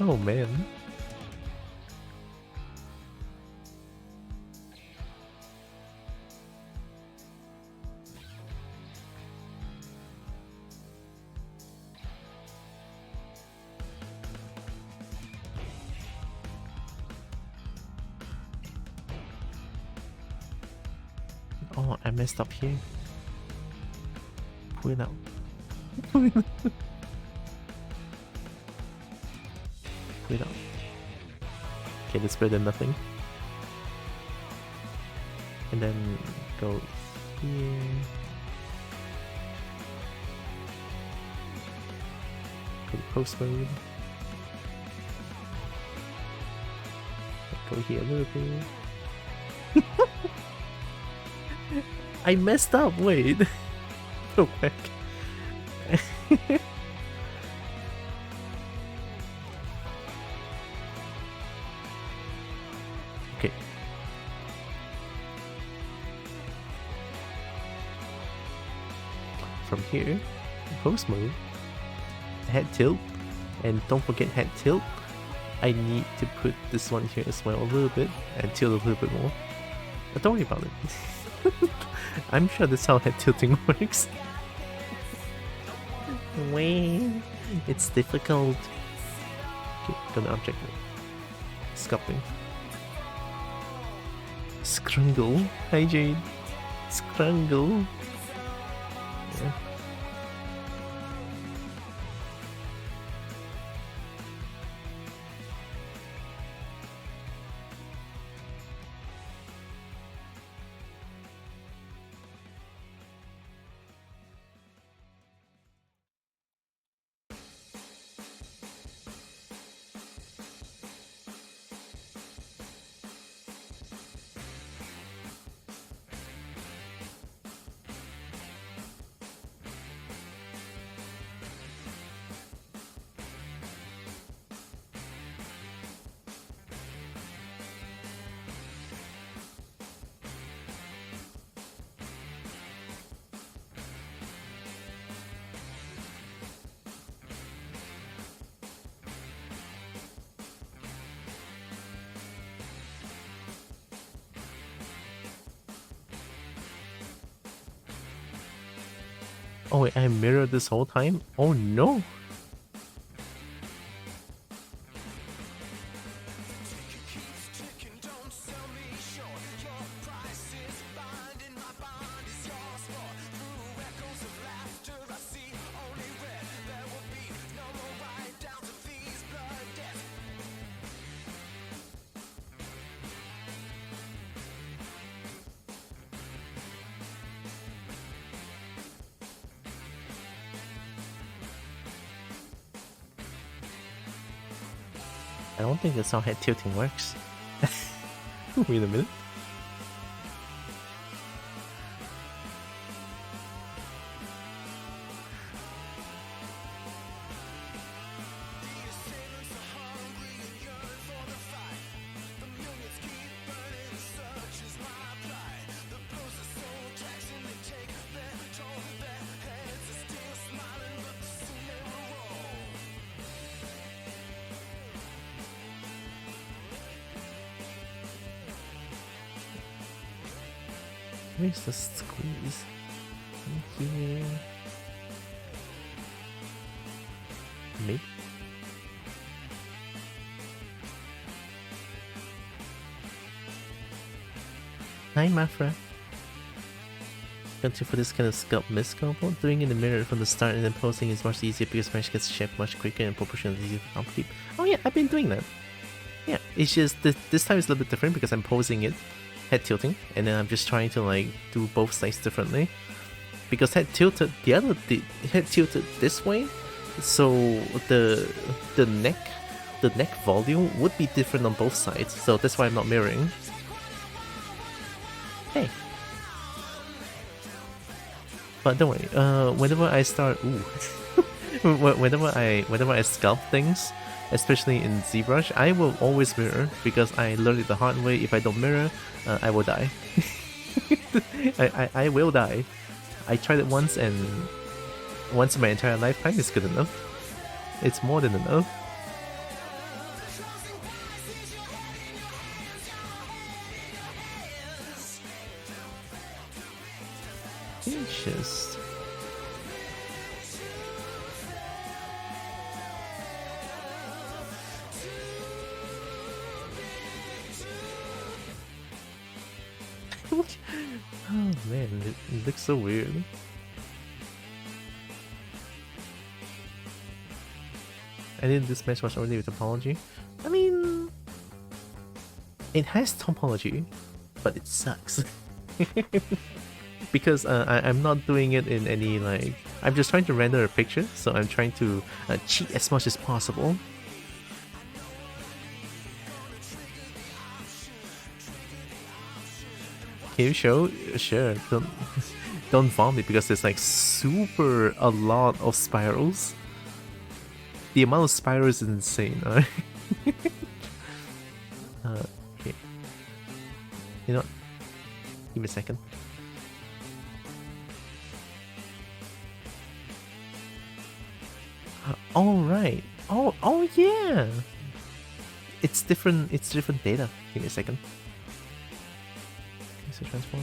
Oh man. Oh, I messed up here. Pull it out. Pull it out. Pull it out. Okay, that's better than nothing. And then go here. Go to post mode. Go here a little bit. I messed up, wait. Go back. Okay. From here, post mode, head tilt, and don't forget head tilt. I need to put this one here as well a little bit and tilt a little bit more. But don't worry about it. I'm sure that's how head tilting works. Wait, it's difficult. Okay, go to object mode. Sculpting. Scrungle. Hi Jade. Scrungle. Yeah. Oh wait, I mirrored this whole time? Oh no! I don't think that's how head tilting works. Wait a minute. Where's the squeeze? In here. Maybe. Hi, Mafra. Got you for this kind of sculpt miss combo. Doing it in the mirror from the start and then posing is much easier because Smash gets checked much quicker and proportionally easier to complete. Oh yeah, I've been doing that. Yeah, it's just this time is a little bit different because I'm posing it head tilting, and then I'm just trying to like do both sides differently because head tilted head tilted this way, so the neck volume would be different on both sides, so that's why I'm not mirroring. Hey, but don't worry. Whenever I start, whenever I sculpt things, especially in ZBrush, I will always mirror because I learned it the hard way. If I don't mirror, I will die. I will die. I tried it once, and once in my entire lifetime is good enough. It's more than enough. It's just... Oh man, it looks so weird. I did this match was already with topology. I mean, it has topology, but it sucks. Because I'm not doing it in any like... I'm just trying to render a picture, so I'm trying to cheat as much as possible. Can you show? Sure. Don't vomit because there's like a lot of spirals. The amount of spirals is insane, right? Okay. You know what? Give me a second. All right. Oh yeah. It's different data. Give me a second. Okay, so transform.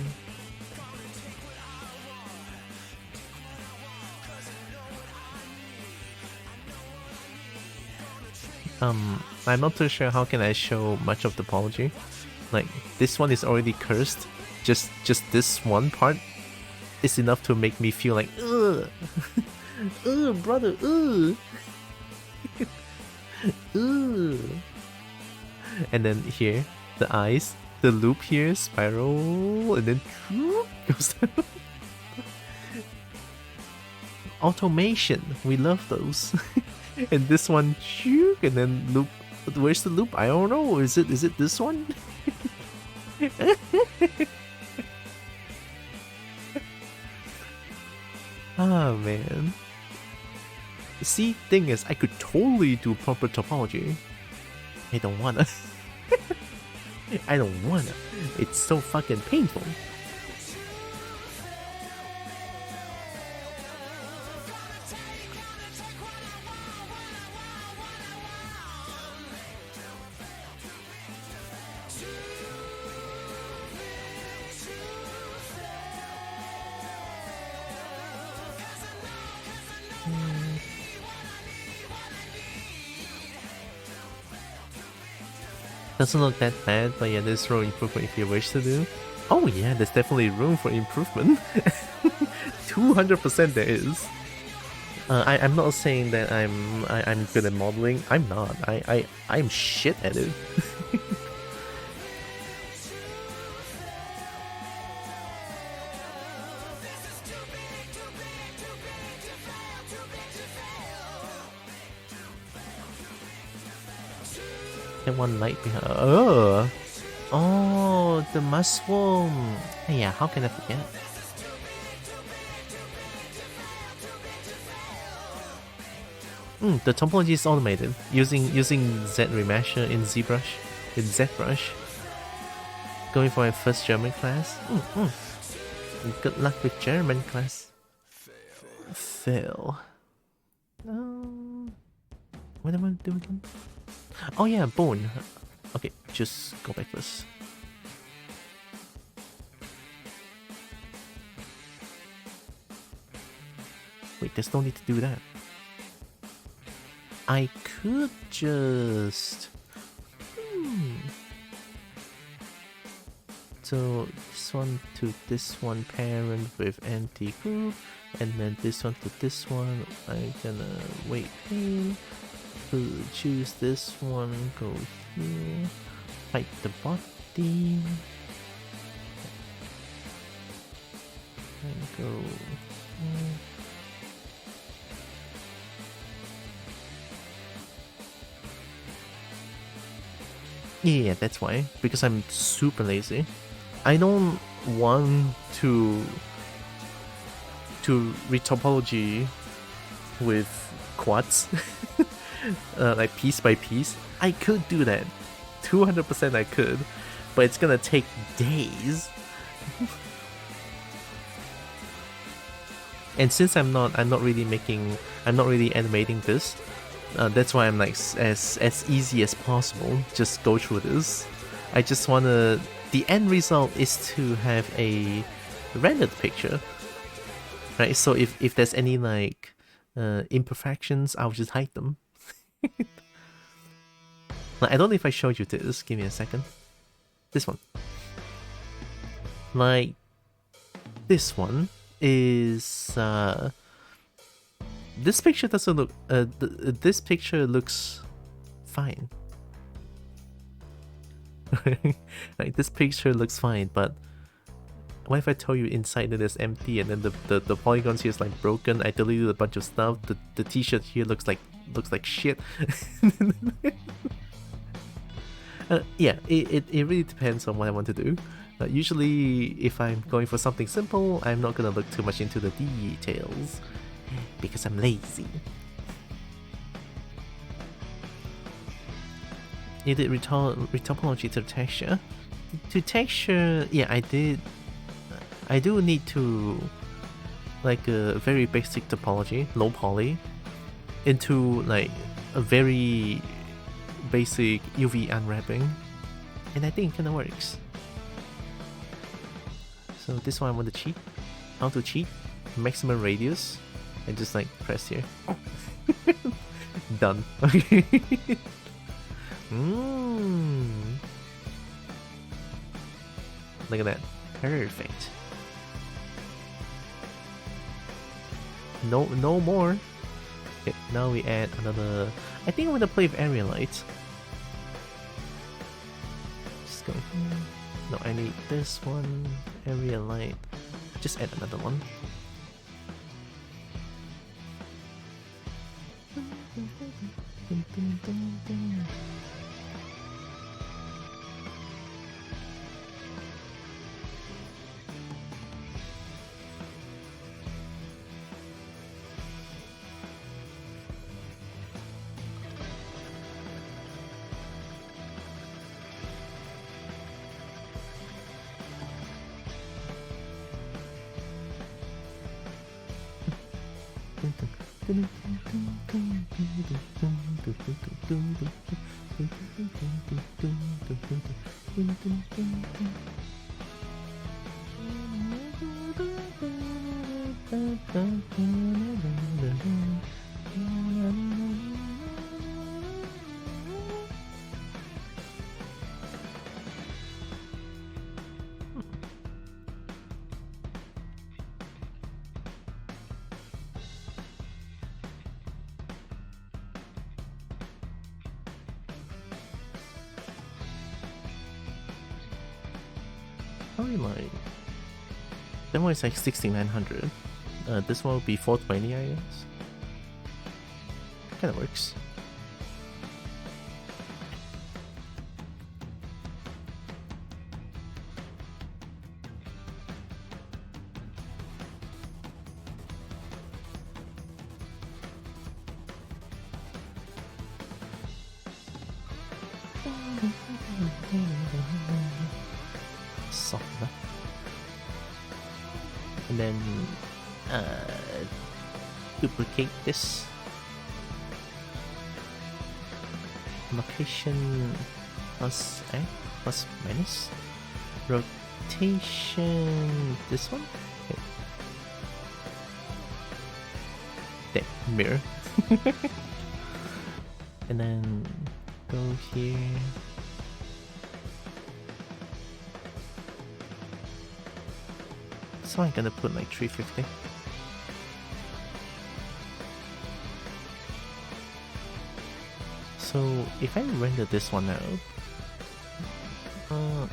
I'm not too sure how can I show much of topology. Like this one is already cursed. Just this one part is enough to make me feel like ugh. Ugh, brother, ugh. Ugh. And then here, the eyes, the loop here, spiral, and then goes down. Automation, we love those. And this one, and then loop. Where's the loop? I don't know. Is it this one? Oh man. See, thing is, I could totally do proper topology. I don't wanna. I don't wanna. It's so fucking painful. Doesn't look that bad, but yeah, there's room improvement if you wish to do. Oh yeah, there's definitely room for improvement. 200% there is. I'm not saying that I'm good at modeling. I'm not. I'm shit at it. And one light behind. Oh, the mushroom. Yeah, how can I forget? The topology is automated using Z Remasher in ZBrush, in ZBrush. Going for my first German class. Good luck with German class. Fail. What am I doing? Oh yeah, bone. Okay, just go back first. Wait, there's no need to do that. I could just... So this one to this one parent with anti-group, and then this one to this one. I'm gonna wait here. Choose this one, go here, hide the body, and go here. Yeah, that's why, because I'm super lazy. I don't want to read topology with quads. Like piece by piece. I could do that. 200% I could, but it's gonna take days. And since I'm not really animating this, that's why I'm like as easy as possible. Just go through this. I just wanna. The end result is to have a rendered picture, right? So if there's any like imperfections, I'll just hide them. I don't know if I showed you this. Give me a second. This one. Like this one is this picture doesn't look this picture looks fine. Like this picture looks fine, but what if I tell you inside it is empty and then the polygons here is like broken? I deleted a bunch of stuff. The t-shirt here looks like shit. Yeah, it really depends on what I want to do. Usually, if I'm going for something simple, I'm not gonna look too much into the details because I'm lazy. You did retopology to texture. To texture, yeah, I did. I do need to like a very basic topology, low poly, into like a very basic UV unwrapping, and I think it kinda works. So this one I want to cheat. How to cheat? Maximum radius, and just like press here. Done. Okay. Look at that. Perfect. No more. Okay, now we add another. I think I'm gonna play with area light. Just go here. No, I need this one. Area light. Just add another one. Probably like that one is like 6900. This one will be 420, I guess. Kinda works. Softer. And then duplicate this. Location plus plus minus. Rotation this one. Okay. There, mirror. And then go here. So I'm gonna put like 350. So if I render this one out,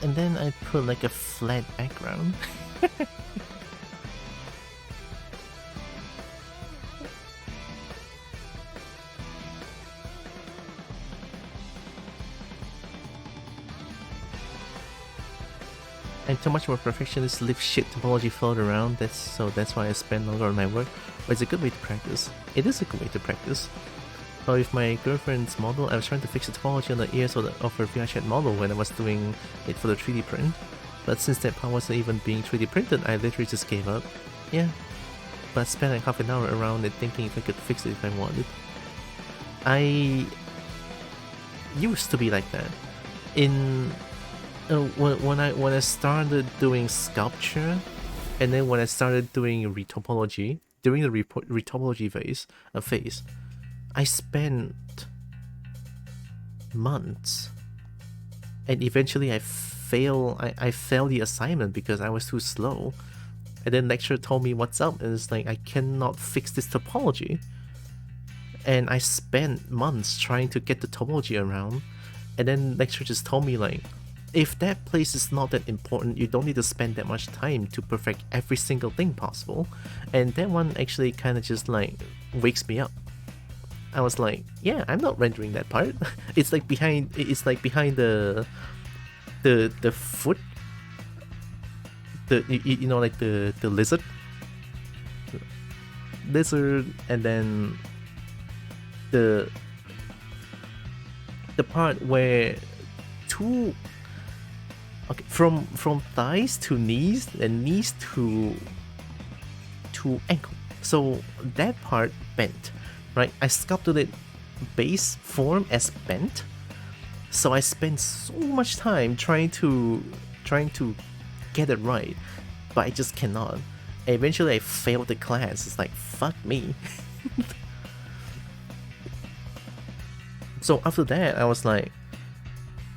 and then I put like a flat background. And too much more perfectionist leave shit topology float around. That's why I spend longer on my work. But it's a good way to practice. It is a good way to practice. But with my girlfriend's model, I was trying to fix the topology on the ears of her VRChat model when I was doing it for the 3D print. But since that part wasn't even being 3D printed, I literally just gave up. Yeah. But I spent like half an hour around it thinking if I could fix it if I wanted. I used to be like that. When I started doing sculpture, and then when I started doing retopology, during the retopology phase, I spent months and eventually I fail the assignment because I was too slow. And then lecturer told me what's up, and it's like I cannot fix this topology. And I spent months trying to get the topology around, and then lecturer just told me like, if that place is not that important, you don't need to spend that much time to perfect every single thing possible. And that one actually kind of just like wakes me up. I was like, yeah, I'm not rendering that part. It's like behind the foot, you know, like the lizard, and then the part where from thighs to knees and knees to ankle. So that part bent, right? I sculpted it base form as bent. So I spent so much time trying to get it right, but I just cannot. Eventually I failed the class. It's like, fuck me. So after that, I was like,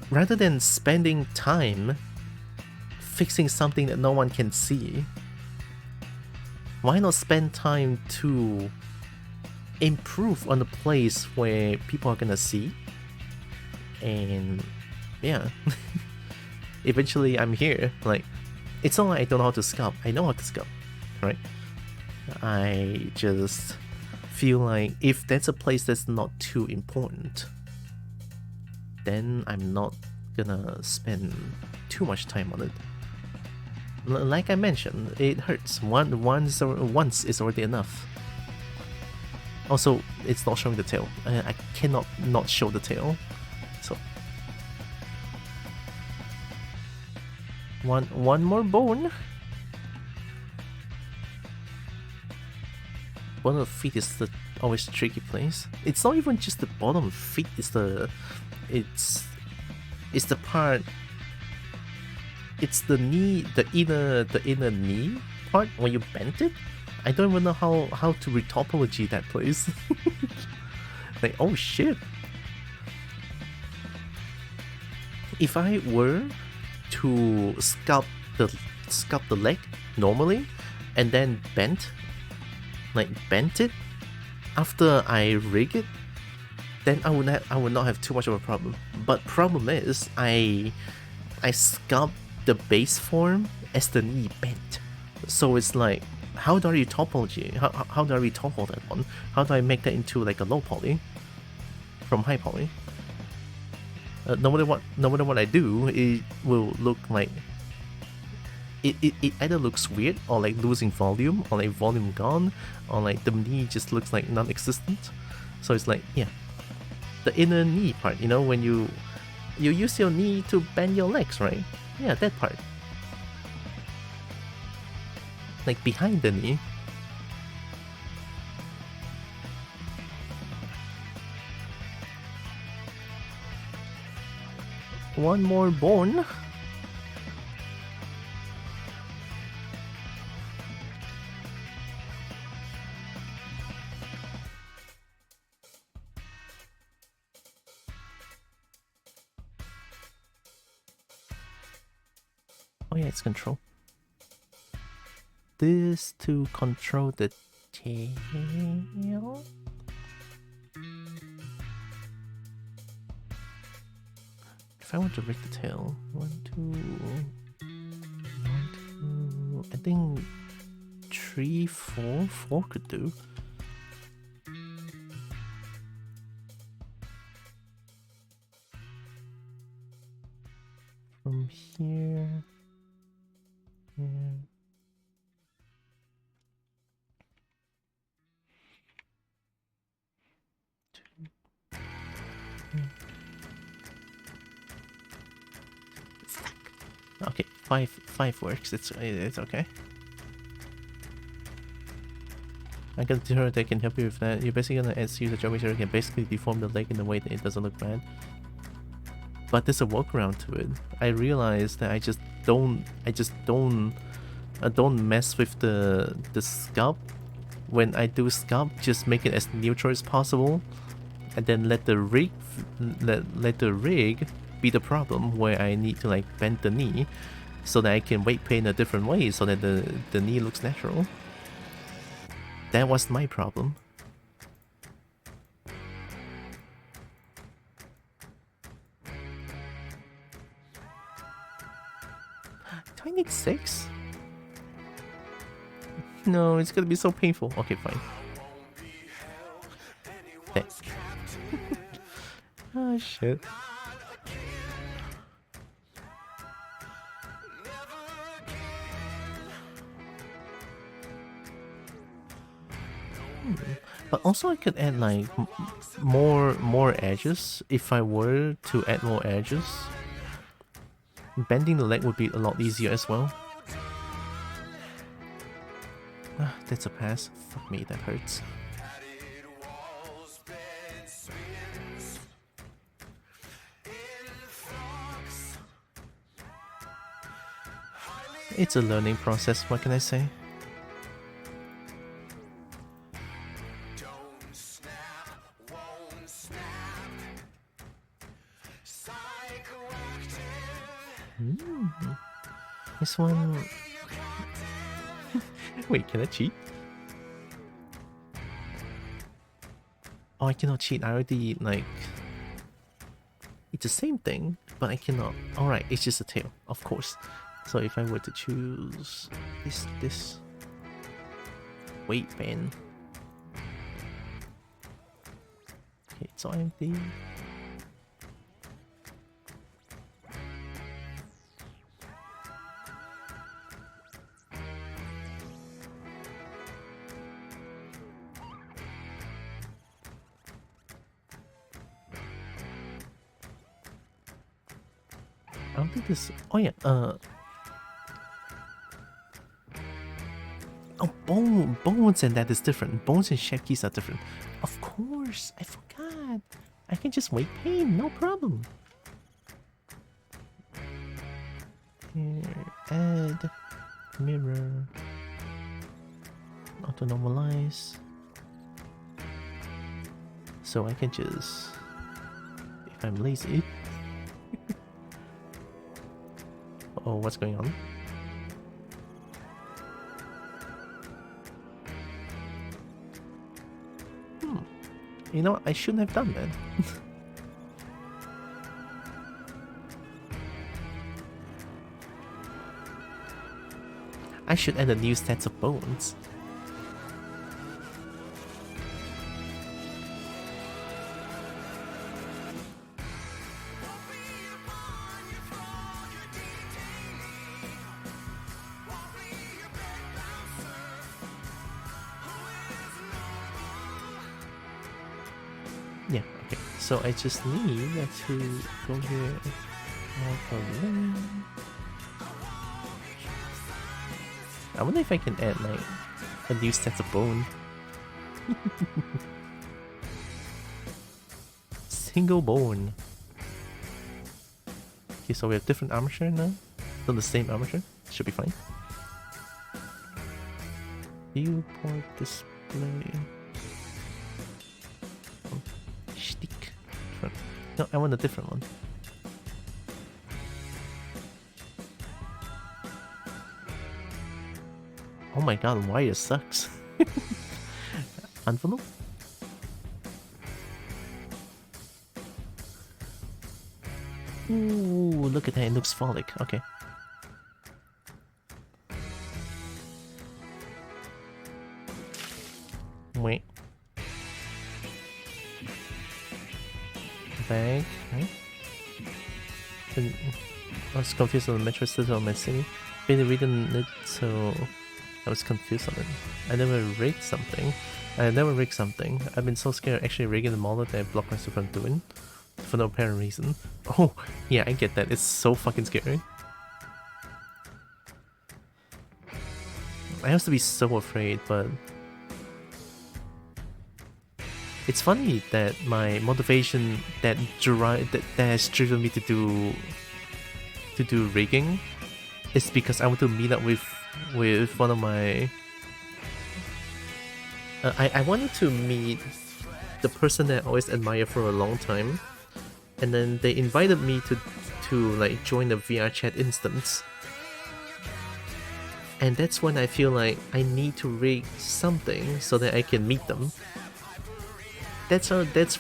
rather than spending time fixing something that no one can see, why not spend time to improve on the place where people are gonna see? And yeah, eventually I'm here. Like, it's not like I don't know how to sculpt. I know how to sculpt, right? I just feel like if that's a place that's not too important, then I'm not gonna spend too much time on it. Like I mentioned, it hurts. Once is already enough. Also, it's not showing the tail. I cannot not show the tail. So one more bone. Bottom of feet is the always tricky place. It's not even just the bottom of feet. It's the part. It's the knee, the inner knee part when you bend it. I don't even know how to retopology that place. Like, oh shit. If I were to sculpt the leg normally and then bent it after I rig it, then I would not have too much of a problem. But problem is I sculpt the base form as the knee bent. So it's like, how do I retopology? How do I retopol that one? How do I make that into like a low poly from high poly? No matter what I do, it will look like it either looks weird or like losing volume, or like volume gone, or like the knee just looks like non-existent. So it's like, yeah, the inner knee part, you know, when you use your knee to bend your legs, right? Yeah, that part. Like behind the knee. One more bone. Oh yeah, it's control. This to control the tail. If I want to rig the tail, 1, 2, I think 3, 4 could do. From here. Okay, five works. It's okay. I can tell they can help you with that. You're basically gonna use the geometry that can basically deform the leg in a way that it doesn't look bad. But there's a workaround to it. I realized that I don't mess with the sculpt. When I do sculpt, just make it as neutral as possible, and then let the rig be the problem where I need to like bend the knee so that I can weight pay in a different way so that the knee looks natural. That was my problem. Do I need 6? No, it's gonna be so painful. Okay, fine. There. Oh shit. But also I could add like more edges if I were to add more edges. Bending the leg would be a lot easier as well. Ah, that's a pass. Fuck me, that hurts. It's a learning process, what can I say? This one... Wait, can I cheat? Oh, I cannot cheat. I already, like... It's the same thing, but I cannot. Alright, it's just a tail, of course. So if I were to choose this weight band. Okay, it's all empty. I don't think this... Oh yeah, oh, bones and that is different. Bones and shed keys are different. Of course, I forgot. I can just weight pain, no problem. Here, add, mirror, auto normalize. So I can just, if I'm lazy. Oh, what's going on? You know what? I shouldn't have done that. I should add a new set of bones. Yeah, okay. So I just need to go here. I wonder if I can add like a new set of bone. Single bone. Okay, so we have different armature now. Still the same armature. Should be fine. Viewport display. Stick. No, I want a different one. Oh my god, wire sucks. Envelope? Ooh, look at that, it looks phallic. Okay. Wait. Bag, right? I was confused on the metro system of my city. Been reading it, so I was confused on it. I never rigged something. I've been so scared actually rigging the model that I blocked myself from doing. For no apparent reason. Oh, yeah, I get that. It's so fucking scary. I used to be so afraid, but... It's funny that my motivation that has driven me to do rigging is because I want to meet up with one of my... I wanted to meet the person that I always admired for a long time, and then they invited me to like join the VR chat instance. And that's when I feel like I need to rig something so that I can meet them. That's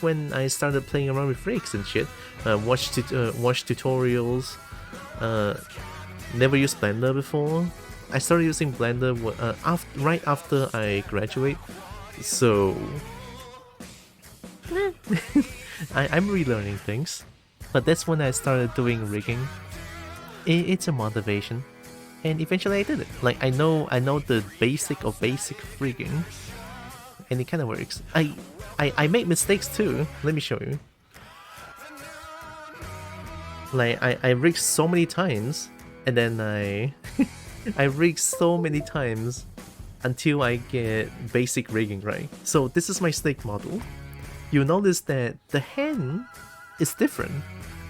when I started playing around with rigs and shit. Watch tutorials. Never used Blender before. I started using Blender right after I graduate. So I'm relearning things. But that's when I started doing rigging. It's a motivation. And eventually I did it. Like I know the basic of basic rigging, and it kind of works. I made mistakes too. Let me show you. Like I rigged so many times, and then I I rigged so many times until I get basic rigging right. So this is my snake model. You notice that the hand is different.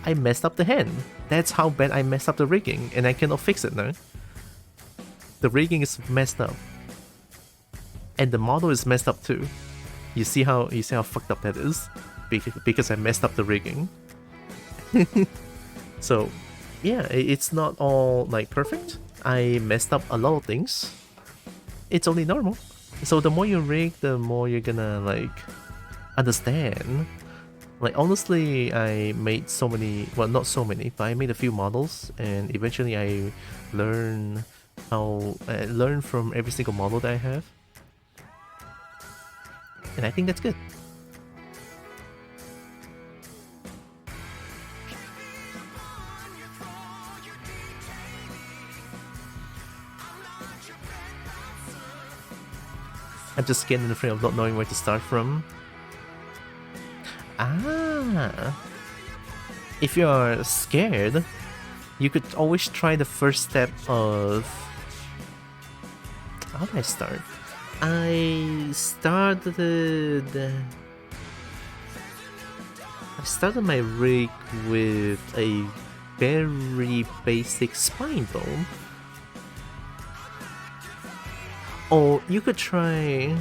I messed up the hand. That's how bad I messed up the rigging, and I cannot fix it now. The rigging is messed up, and the model is messed up too. You see how fucked up that is, because I messed up the rigging. So, yeah, it's not all like perfect. I messed up a lot of things. It's only normal. So the more you rig, the more you're gonna like understand. Like honestly, I made so many. Well, not so many, but I made a few models, and eventually I learn from every single model that I have, and I think that's good. I'm just getting in the frame of not knowing where to start from. If you're scared, you could always try the first step of... How did I start? I started my rig with a very basic spine bone. Or you could try...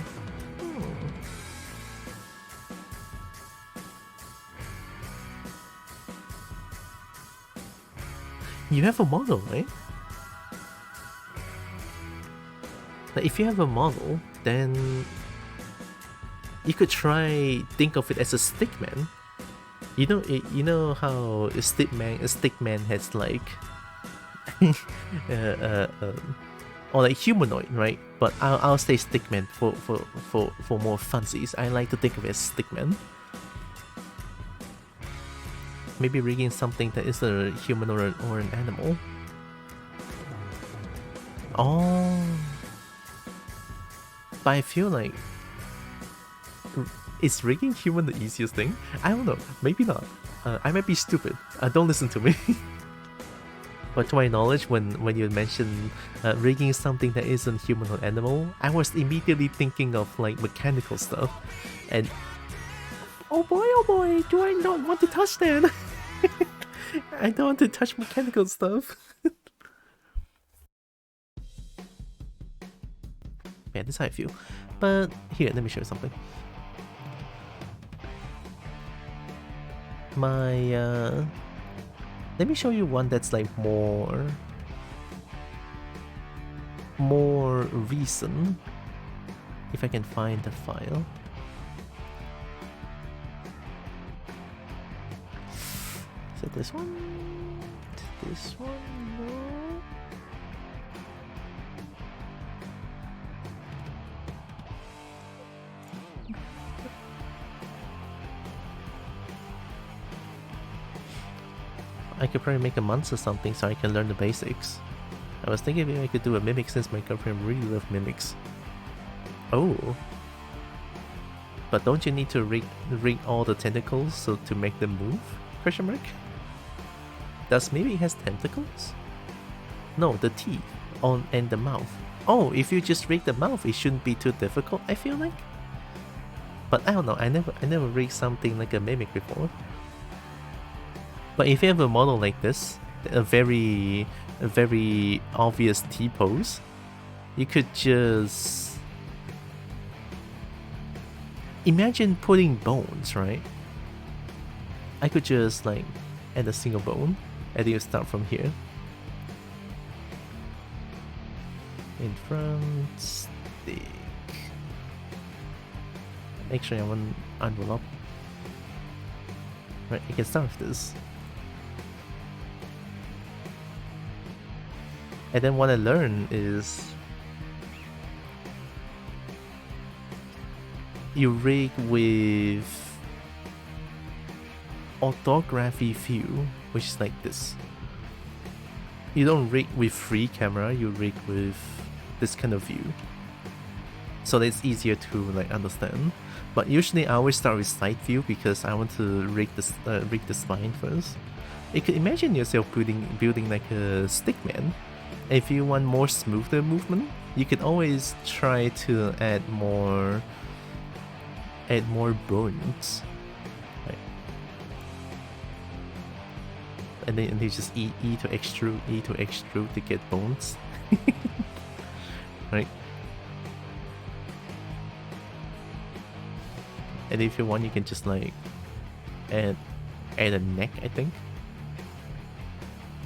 You have a model, right? Like if you have a model, then you could think of it as a stickman. You know how a stickman has like or like humanoid, right? But I'll say stickman for more funsies. I like to think of it as stickman. Maybe rigging something that is a human or an animal. Oh, but I feel like, is rigging human the easiest thing? I don't know. Maybe not. I might be stupid. Don't listen to me. But to my knowledge, when you mentioned rigging something that isn't human or animal, I was immediately thinking of like mechanical stuff, and oh boy, do I not want to touch that? I don't want to touch mechanical stuff. Yeah, that's how I feel. But here, let me show you something. Let me show you one that's like more recent. If I can find the file. Is it this one? This one? No. I could probably make a month or something so I can learn the basics. I was thinking maybe I could do a mimic since my girlfriend really loves mimics. Oh. But don't you need to rig all the tentacles so to make them move? Question mark? Does Mimic has tentacles? No, the teeth and the mouth. Oh, if you just rig the mouth, it shouldn't be too difficult, I feel like. But I don't know, I never rigged something like a Mimic before. But if you have a model like this, a very obvious T-pose, you could just imagine putting bones, right? I could just like add a single bone and you start from here. In front, stick. Actually, I want envelope. Right, I can start with this. And then what I learned is you rig with orthography view, which is like this. You don't rig with free camera, you rig with this kind of view. So that it's easier to like understand. But usually I always start with side view because I want to rig the spine first. You can imagine yourself building like a stickman. If you want more smoother movement, you can always try to add more bones. Right. And then you just E to extrude to get bones. Right. And if you want, you can just like add a neck, I think.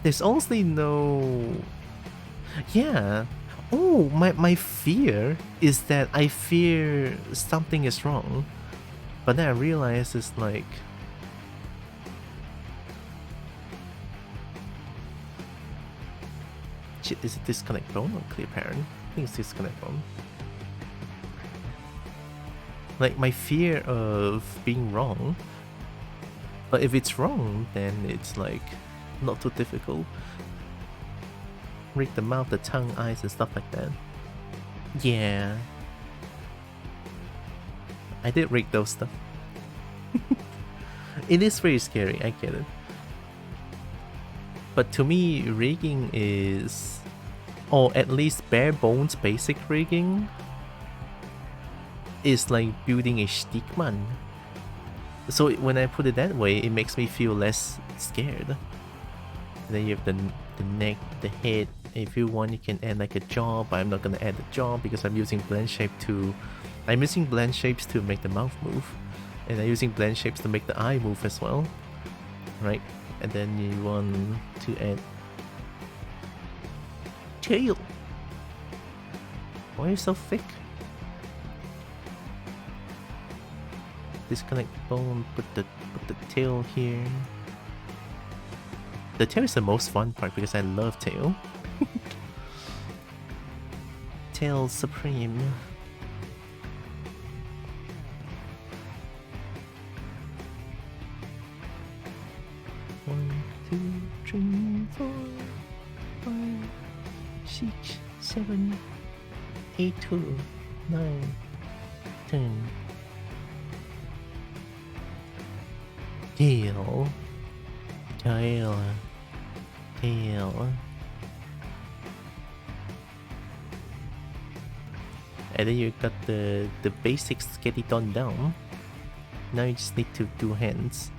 There's honestly no... Yeah. Oh, my fear is that I fear something is wrong. But then I realize it's like... Shit, is it disconnect bone or clear parent? I think it's disconnect bone. Like, my fear of being wrong. But if it's wrong, then it's like not too difficult. Rig the mouth, the tongue, eyes, and stuff like that. Yeah. I did rig those stuff. It is very scary, I get it. But to me, rigging is... or at least bare bones basic rigging is like building a stickman. So when I put it that way, it makes me feel less scared. And then you have the neck, the head. If you want, you can add like a jaw, but I'm not gonna add the jaw because I'm using blend shape to... I'm using blend shapes to make the mouth move. And I'm using blend shapes to make the eye move as well. Right? And then you want to add... tail! Why are you so thick? Disconnect bone, put the tail here. The tail is the most fun part because I love tail. Tail supreme. One, two, three, 4, 5, 6, 7, 8, 2, 9, 10. Tail. Tail. Tail. And then you got the basics skeleton down. Now you just need to do hands.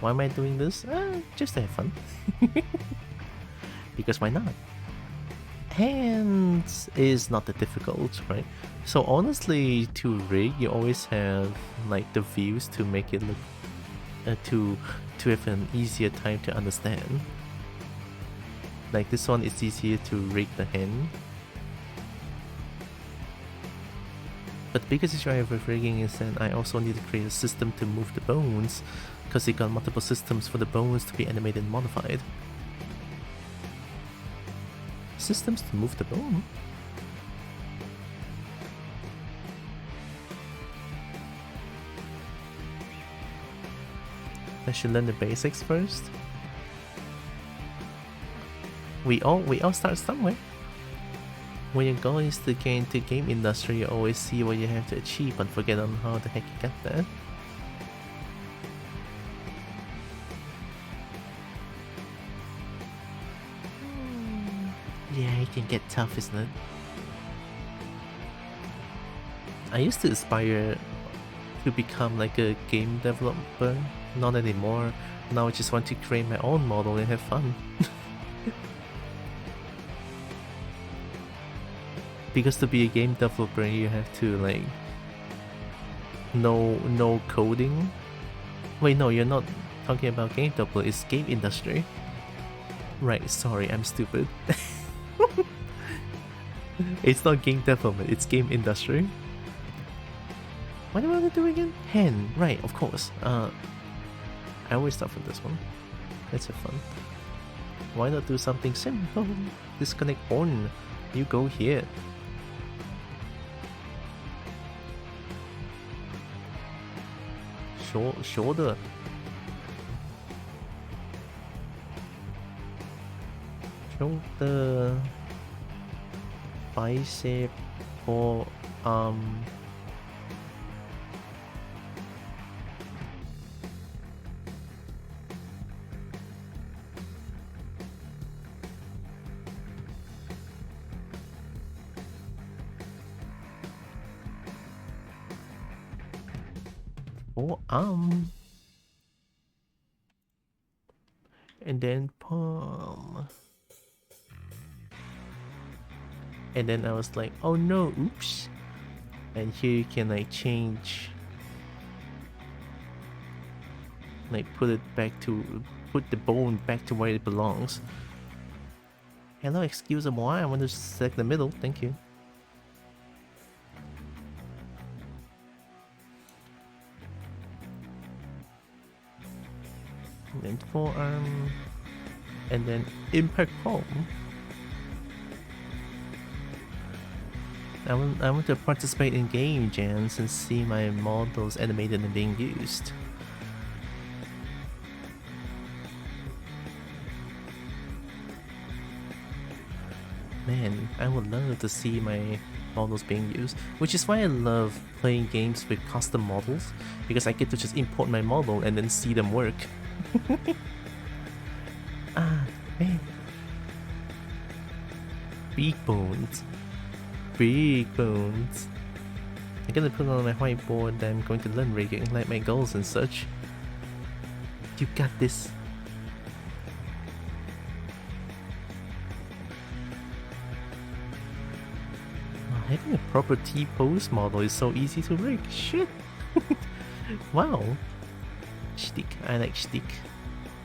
Why am I doing this? Just to have fun. Because why not? Hands is not that difficult, right? So honestly, to rig, you always have like the views to make it look to have an easier time to understand. Like this one, it's easier to rig the hand. But the biggest issue I have with rigging is that I also need to create a system to move the bones, because you got multiple systems for the bones to be animated and modified. Systems to move the bone? I should learn the basics first. We all start somewhere. When your goal is to get into game industry, you always see what you have to achieve but forget on how the heck you got there. Yeah, it can get tough, isn't it? I used to aspire to become like a game developer. Not anymore. Now I just want to create my own model and have fun. Because to be a game developer, you have to like no coding. Wait, no, you're not talking about game development. It's game industry. Right, sorry, I'm stupid. It's not game development, it's game industry. What do I want to do again? Hen, right, of course. I always start from this one. Let's have fun. Why not do something simple? Disconnect on. You go here. Shoulder. Shoulder. Bicep. Forearm. Forearm. And then palm. And then I was like, oh no, oops. And here you can like change, like put the bone back to where it belongs. Hello, excuse me, I want to select the middle, thank you. And then forearm, and then impact palm. I want to participate in game jams and see my models animated and being used. Man, I would love to see my models being used, which is why I love playing games with custom models, because I get to just import my model and then see them work. Ah, man. Big bones. Big bones. I'm gonna put on my whiteboard that I'm going to learn rigging, like my goals and such. You got this. Oh, having a proper T-pose model is so easy to rig. Shit. Wow. Stick. I like stick.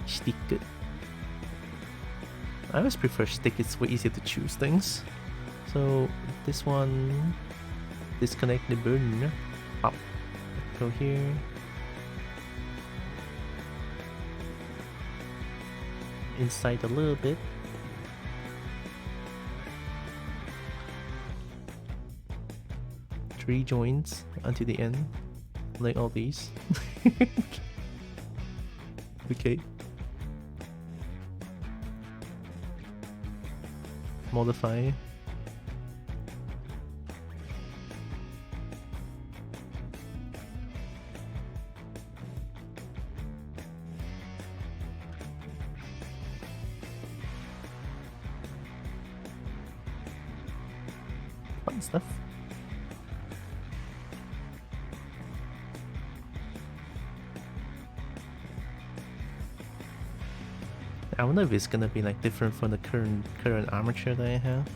Stick good. I always prefer stick, it's way easier to choose things. So this one, disconnect the burn. Up. Go here. Inside a little bit. Three joints until the end. Like all these. Okay. Modify. Fun stuff. I wonder if it's gonna be like different from the current armature that I have.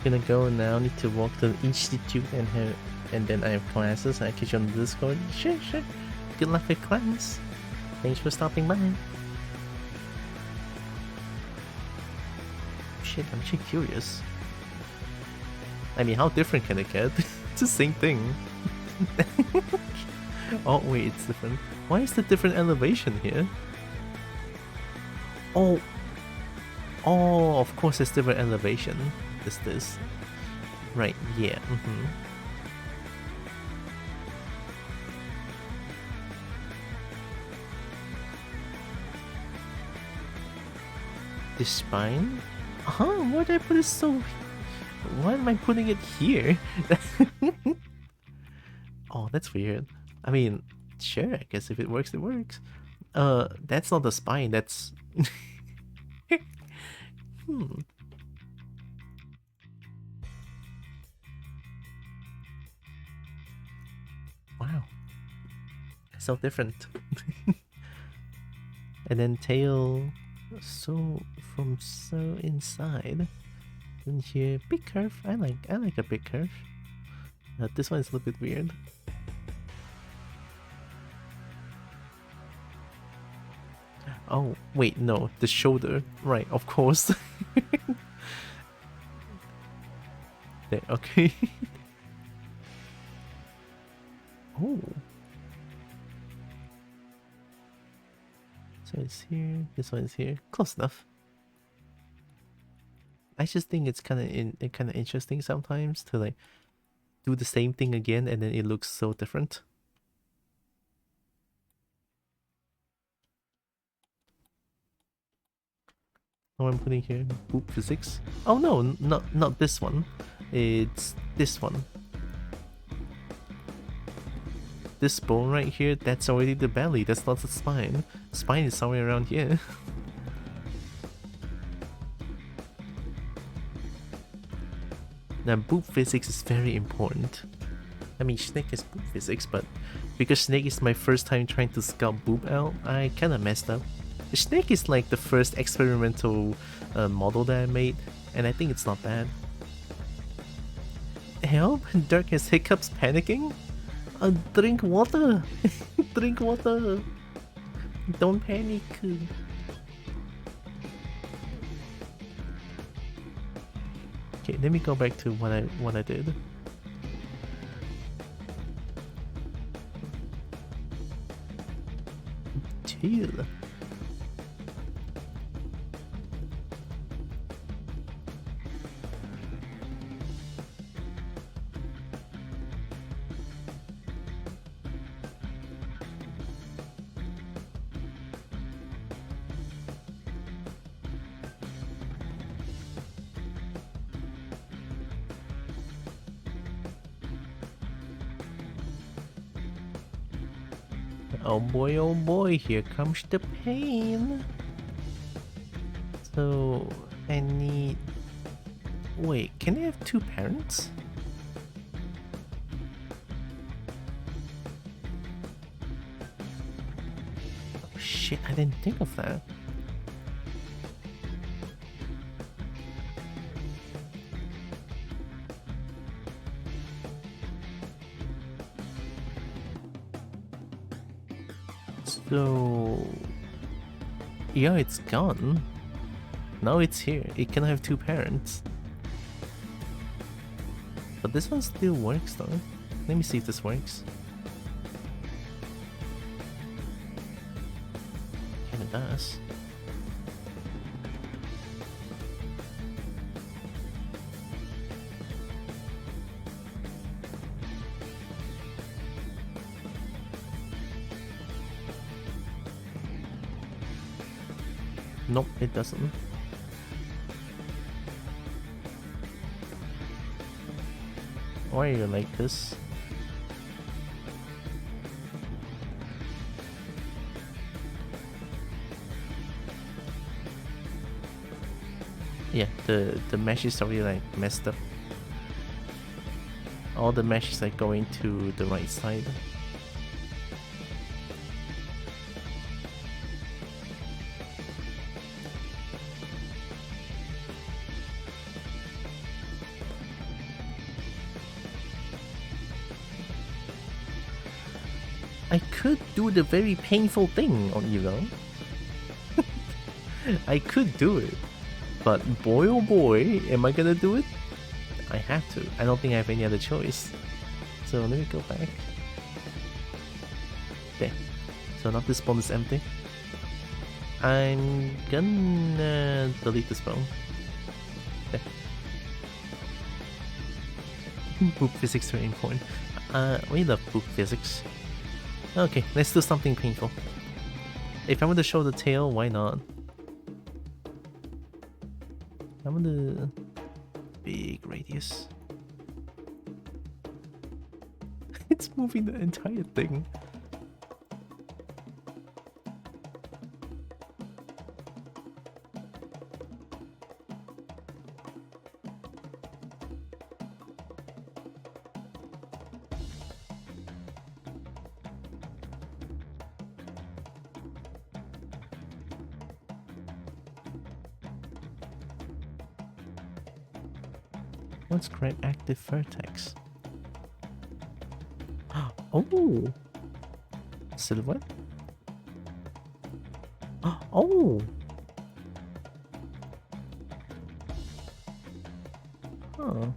Gonna go now, need to walk to the institute and then I have classes. I catch you on the Discord. Sure. Good luck with class. Thanks for stopping by. Shit, I'm actually curious. I mean, how different can it get? It's the same thing. Oh wait, it's different. Why is the different elevation here? Oh, of course it's different elevation. Is this right? Yeah. This spine? Why did I put it so? Why am I putting it here? Oh, that's weird. I mean, Sure, I guess if it works, it works. That's not the spine, that's... Wow. So different. And then tail... So, from so inside... And here, big curve. I like a big curve. This one is a little bit weird. Oh, wait, no, the shoulder. Right, of course. There, okay. Oh. So it's here, this one is here. Close enough. I just think it's kind of interesting sometimes to like do the same thing again and then it looks so different. Oh, I'm putting here boop physics. Oh no, not this one. It's this one. This bone right here, that's already the belly. That's not the spine. Spine is somewhere around here. Now, boob physics is very important. I mean, Snek is boob physics, but because Snek is my first time trying to sculpt boob out, I kinda messed up. Snek is like the first experimental model that I made, and I think it's not bad. Help? Dirk has hiccups panicking? Drink water! Drink water! Don't panic! Okay, let me go back to what I did. Tail. Oh boy, here comes the pain. So, I need... Wait, can I have two parents? Oh, shit, I didn't think of that. So... Yeah, it's gone. Now it's here. It can have two parents. But this one still works though. Let me see if this works. And it does. Nope, it doesn't. Why are you like this? Yeah, the mesh is already like messed up. All the mesh is like going to the right side. I could do the very painful thing on you though. I could do it. But boy oh boy, am I gonna do it? I have to. I don't think I have any other choice. So let me go back. There. So now this bone is empty. I'm gonna delete this bone. There. Boop physics very important. We love boop physics. Okay, let's do something painful. If I want to show the tail, why not? I want the big radius. It's moving the entire thing. Let's grab active vertex. Oh! Silhouette? Oh! Huh.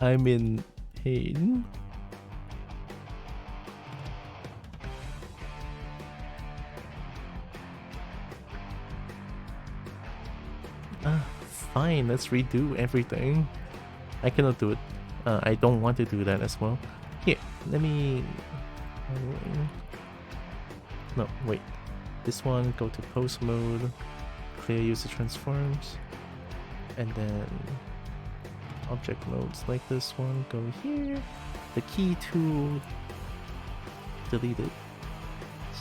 I'm in pain. Fine, let's redo everything. I cannot do it. I don't want to do that as well. Here, let me... No, wait. This one, go to post mode, clear user transforms, and then object modes like this one, go here. The key to delete it.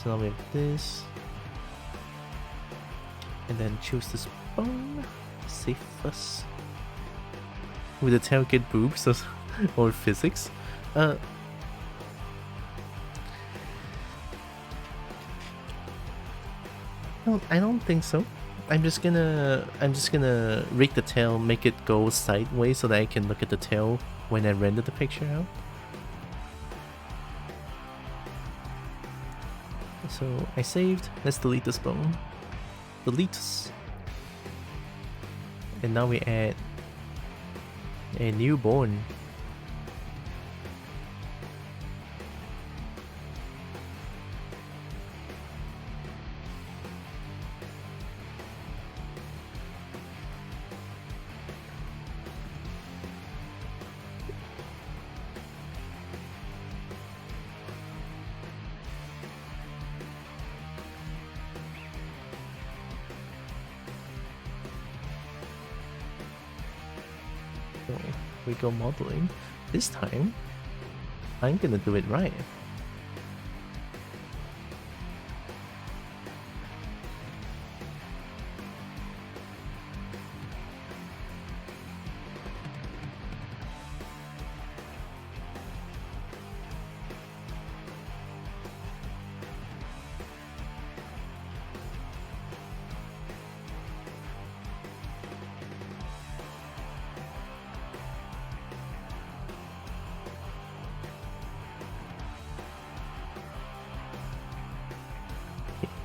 So now we have this. And then choose this bone. Save us. With the tailgate boobs or physics. No, I don't think so. I'm just gonna rig the tail, make it go sideways so that I can look at the tail when I render the picture out. So I saved. Let's delete this bone. Delete. And now we add a newborn. We go modeling. This time, I'm gonna do it right.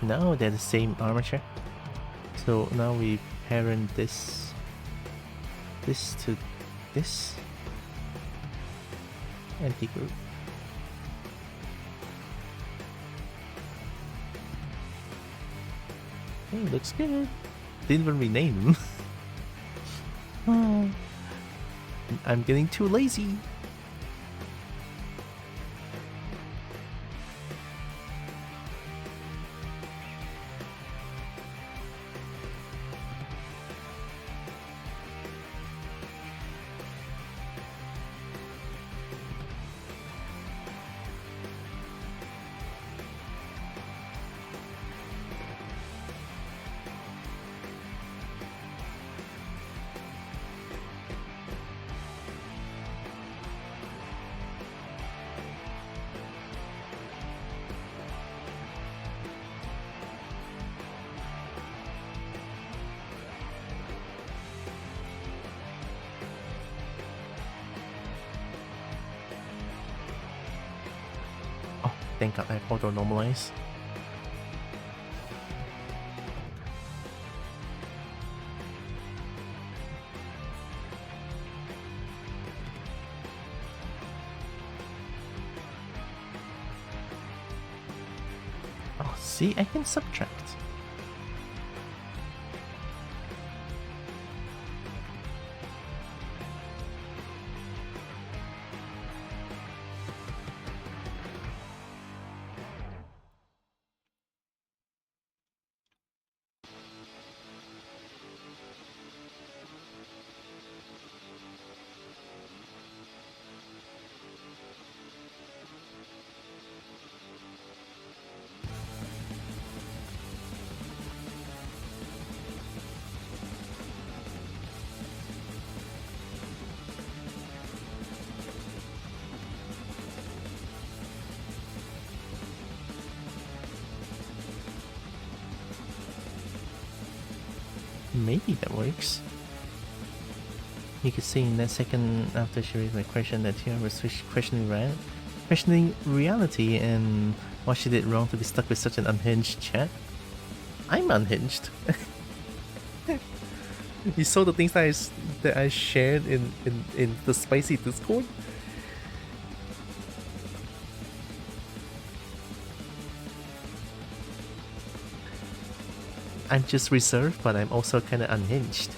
Now they're the same armature. So now we parent this to this anti-group. Hey, looks good. Didn't even rename them. I'm getting too lazy. Thank God I auto normalize. Oh, see, I can subtract. Maybe that works. You could see in that second after she raised my question that Tia was questioning reality and what she did wrong to be stuck with such an unhinged chat. I'm unhinged. You saw the things that I shared in the spicy Discord? I'm just reserved, but I'm also kinda unhinged.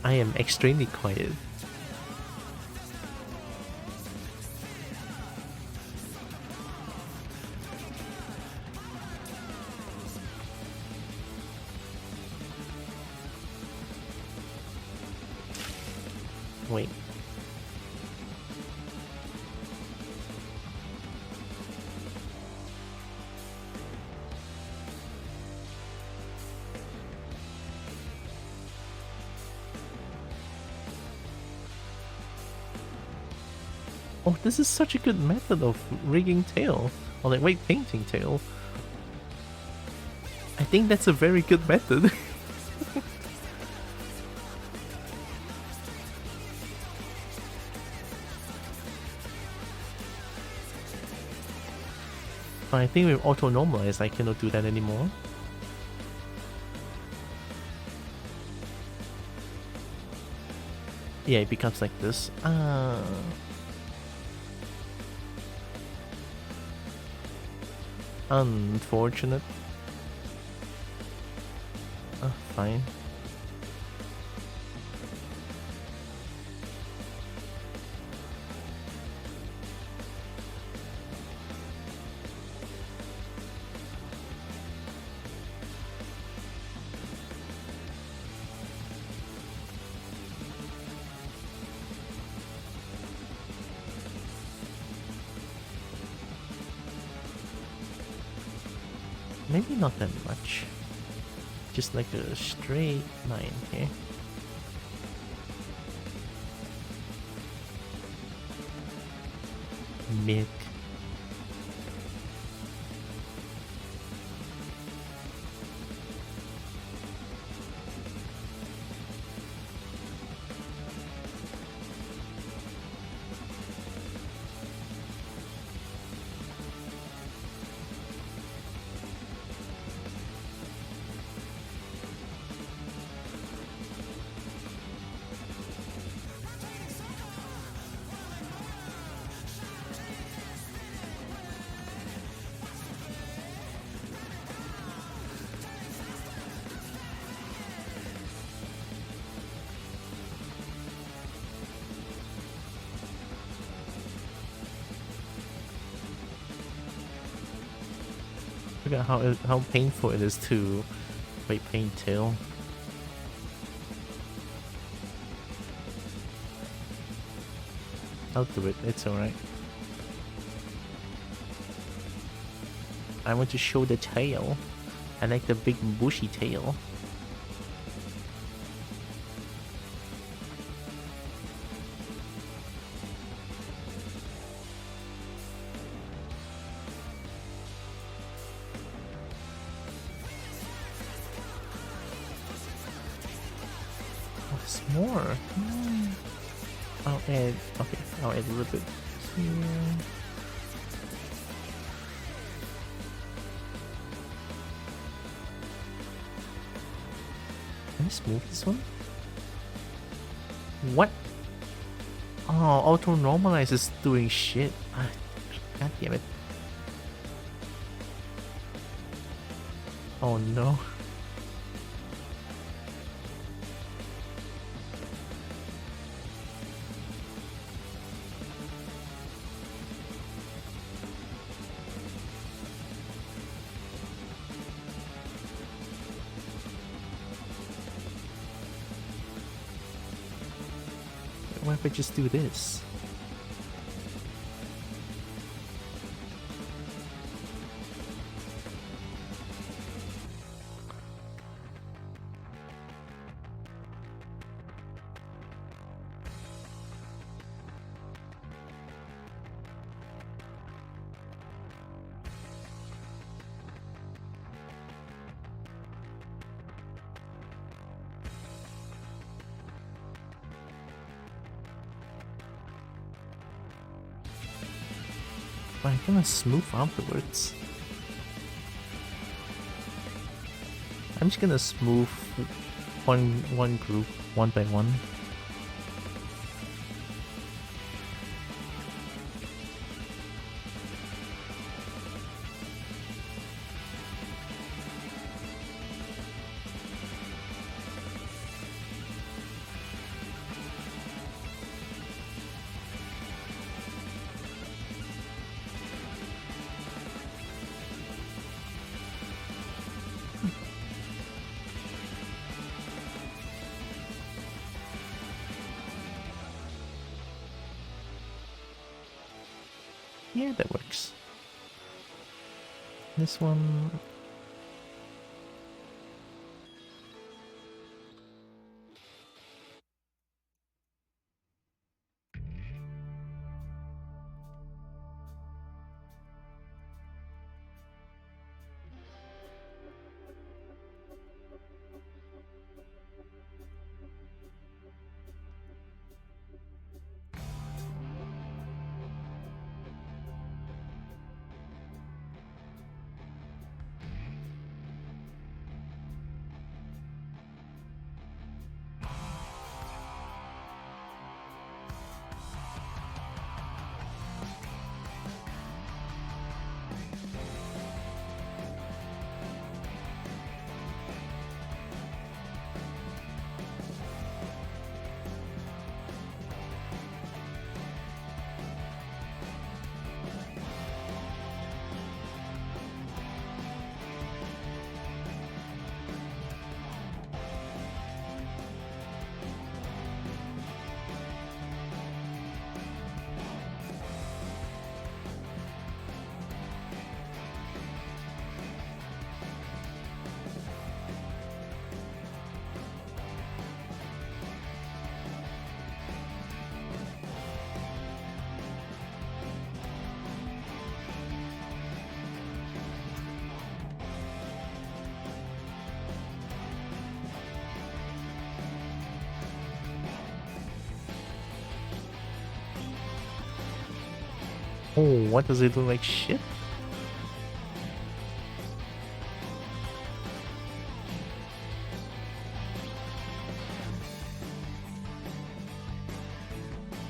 I am extremely quiet. Wait. Oh, this is such a good method of rigging tail. Or like, wait, painting tail. I think that's a very good method. But I think with auto normalize, I cannot do that anymore. Yeah, it becomes like this. Unfortunate. Fine. Maybe not that much. Just like a straight line here. Mid. Look at how painful it is to paint tail. I'll do it, it's alright. I want to show the tail. I like the big bushy tail. Oh, there's more. I'll add, okay, I'll add a little bit here. Can I smooth this one? What? Oh, auto normalize is doing shit. God damn it. Oh no. What if I just do this? but I'm gonna smooth afterwards. I'm just gonna smooth one group one by one. Yeah, that works. This one... Oh, what does it look like? Shit?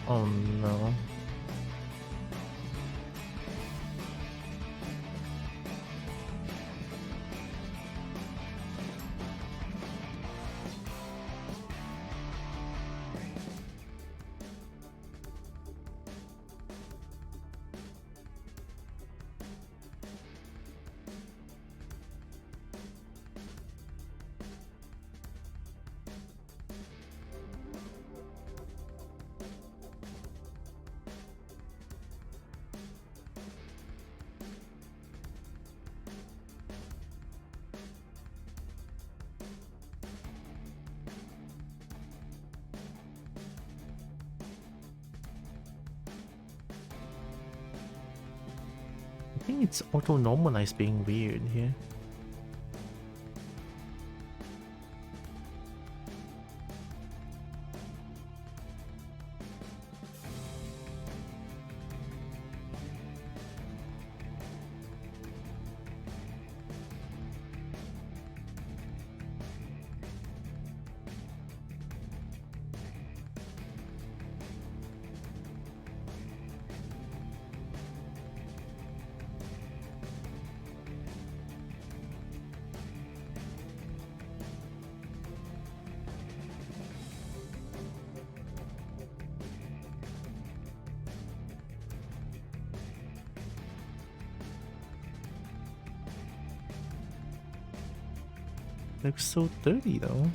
Oh no. I think it's auto-normalized being weird here. Looks so dirty though.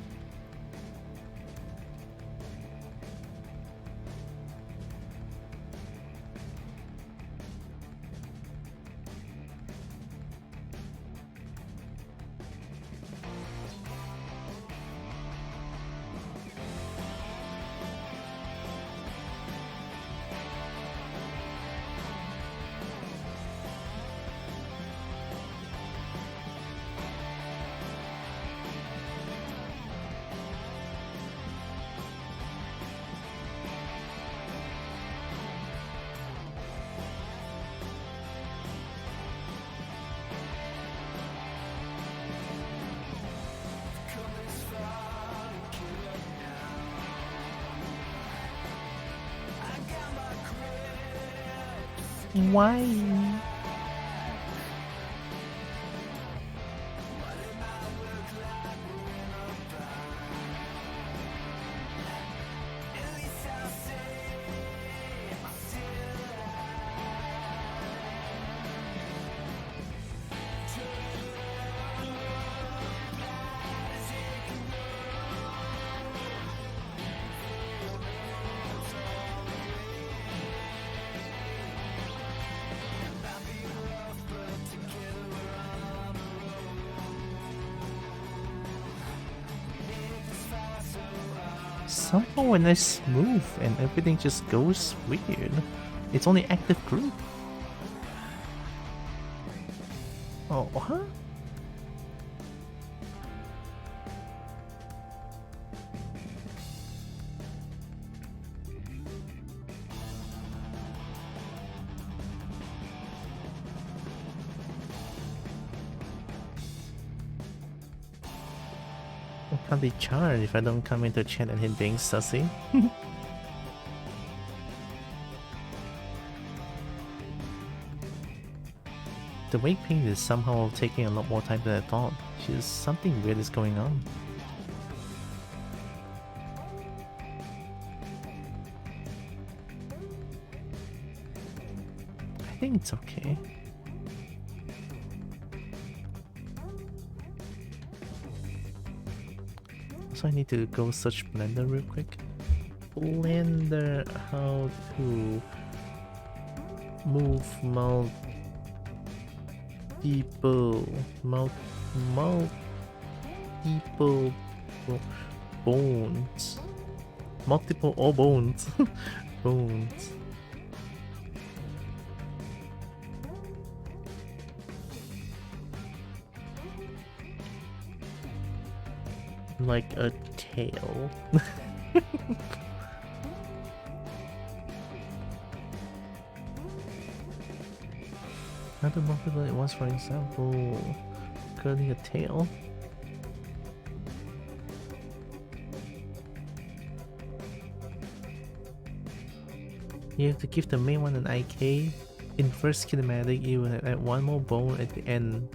Why? Somehow when I smooth and everything just goes weird. It's only active group. Oh, huh? I can't be charged if I don't come into chat and him being sussy. The Wake Ping is somehow taking a lot more time than I thought. Something weird is going on. I think it's okay. So I need to go search Blender real quick. Blender, how to move multiple bones. Multiple bones. Bones. Like a tail. How to multiply it once, for example, curling a tail. You have to give the main one an IK. In first kinematic, you will add one more bone at the end.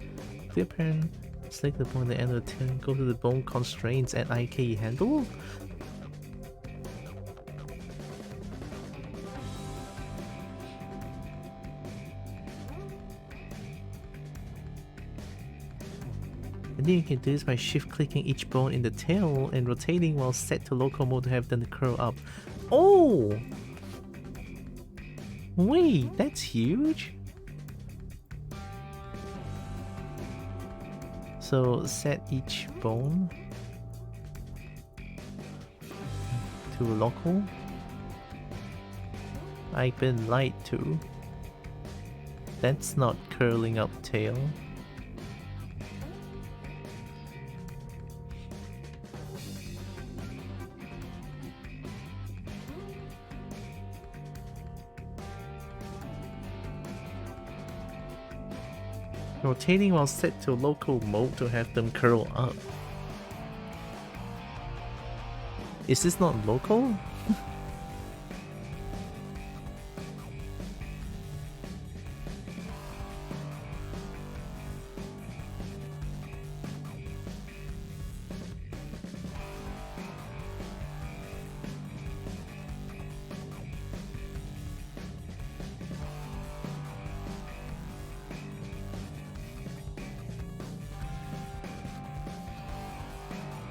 Flip hand, select the bone at the end of the tail, go to the bone constraints and IK handle. And then you can do this by shift clicking each bone in the tail and rotating while set to local mode to have them curl up. Oh! Wait, that's huge! So set each bone to local. I've been lied to. That's not curling up tail. Rotating while set to local mode to have them curl up. Is this not local?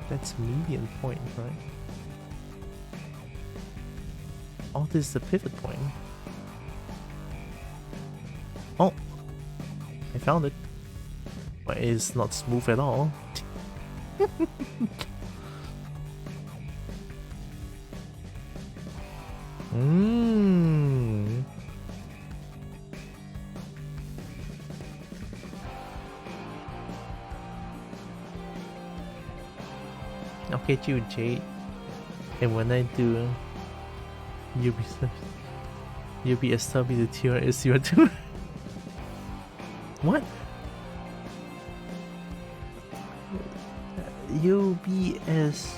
That's median point, right? Oh, this is the pivot point. Oh! I found it. But it's not smooth at all. Mmm. Okay, you Jade. And when I do UBSW the tier is your turn. What? UBS.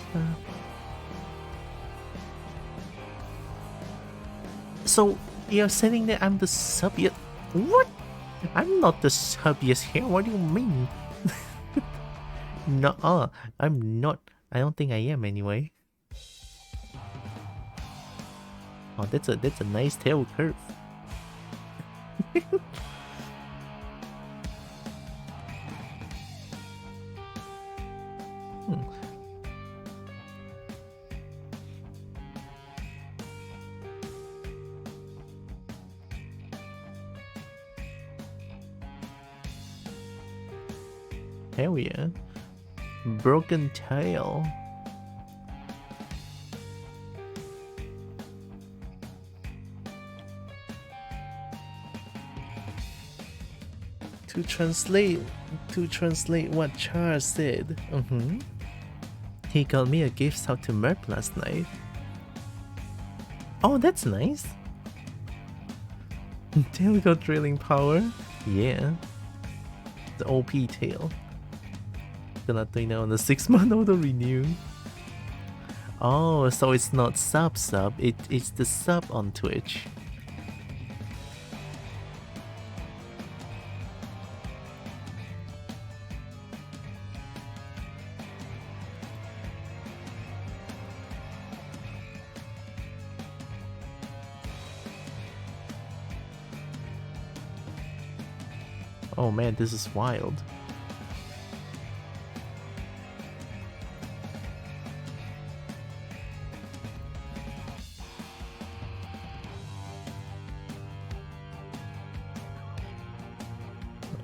So You're saying that I'm the subbiest. What? I'm not the subbiest here. What do you mean? No, I'm not. I don't think I am anyway. Oh, that's a nice tail curve. Hell yeah. Broken tail. To translate what Charles said. He got me a gift out to Merp last night. Oh, that's nice. Tail got drilling power. Yeah. The OP tail. Gonna think now on the 6-month auto renew. Oh, so it's not sub, it's the sub on Twitch. Oh man, this is wild.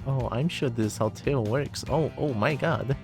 Oh, I'm sure this is how tail works. Oh my god.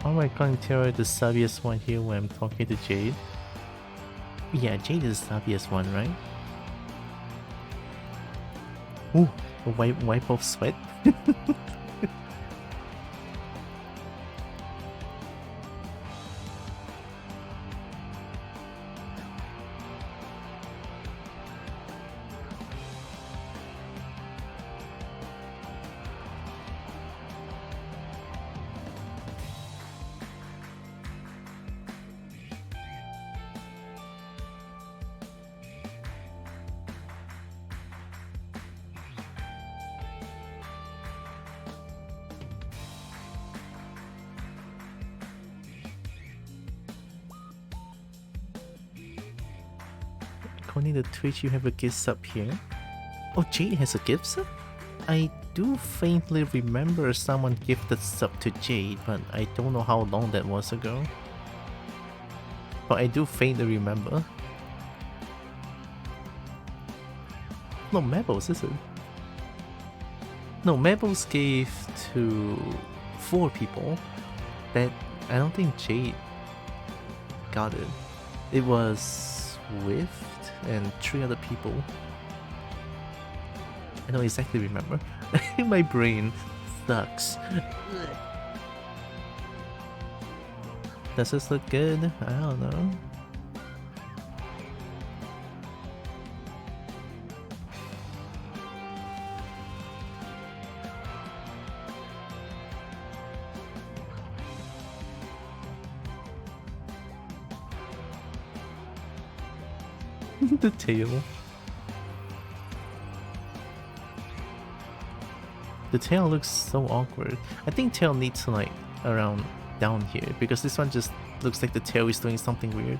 How am I going to tell the subbiest one here when I'm talking to Jade? Yeah, Jade is the subbiest one, right? Ooh, a wipe off sweat. According to Twitch, you have a gift sub here. Oh, Jade has a gift sub? I do faintly remember someone gifted sub to Jade, but I don't know how long that was ago. But I do faintly remember. No, Mabels, is it? No, Mabels gave to 4 people. That I don't think Jade got it. It was Swift and 3 other people. I don't exactly remember. My brain sucks. Does this look good? I don't know. The tail. The tail looks so awkward. I think tail needs to like around down here because this one just looks like the tail is doing something weird.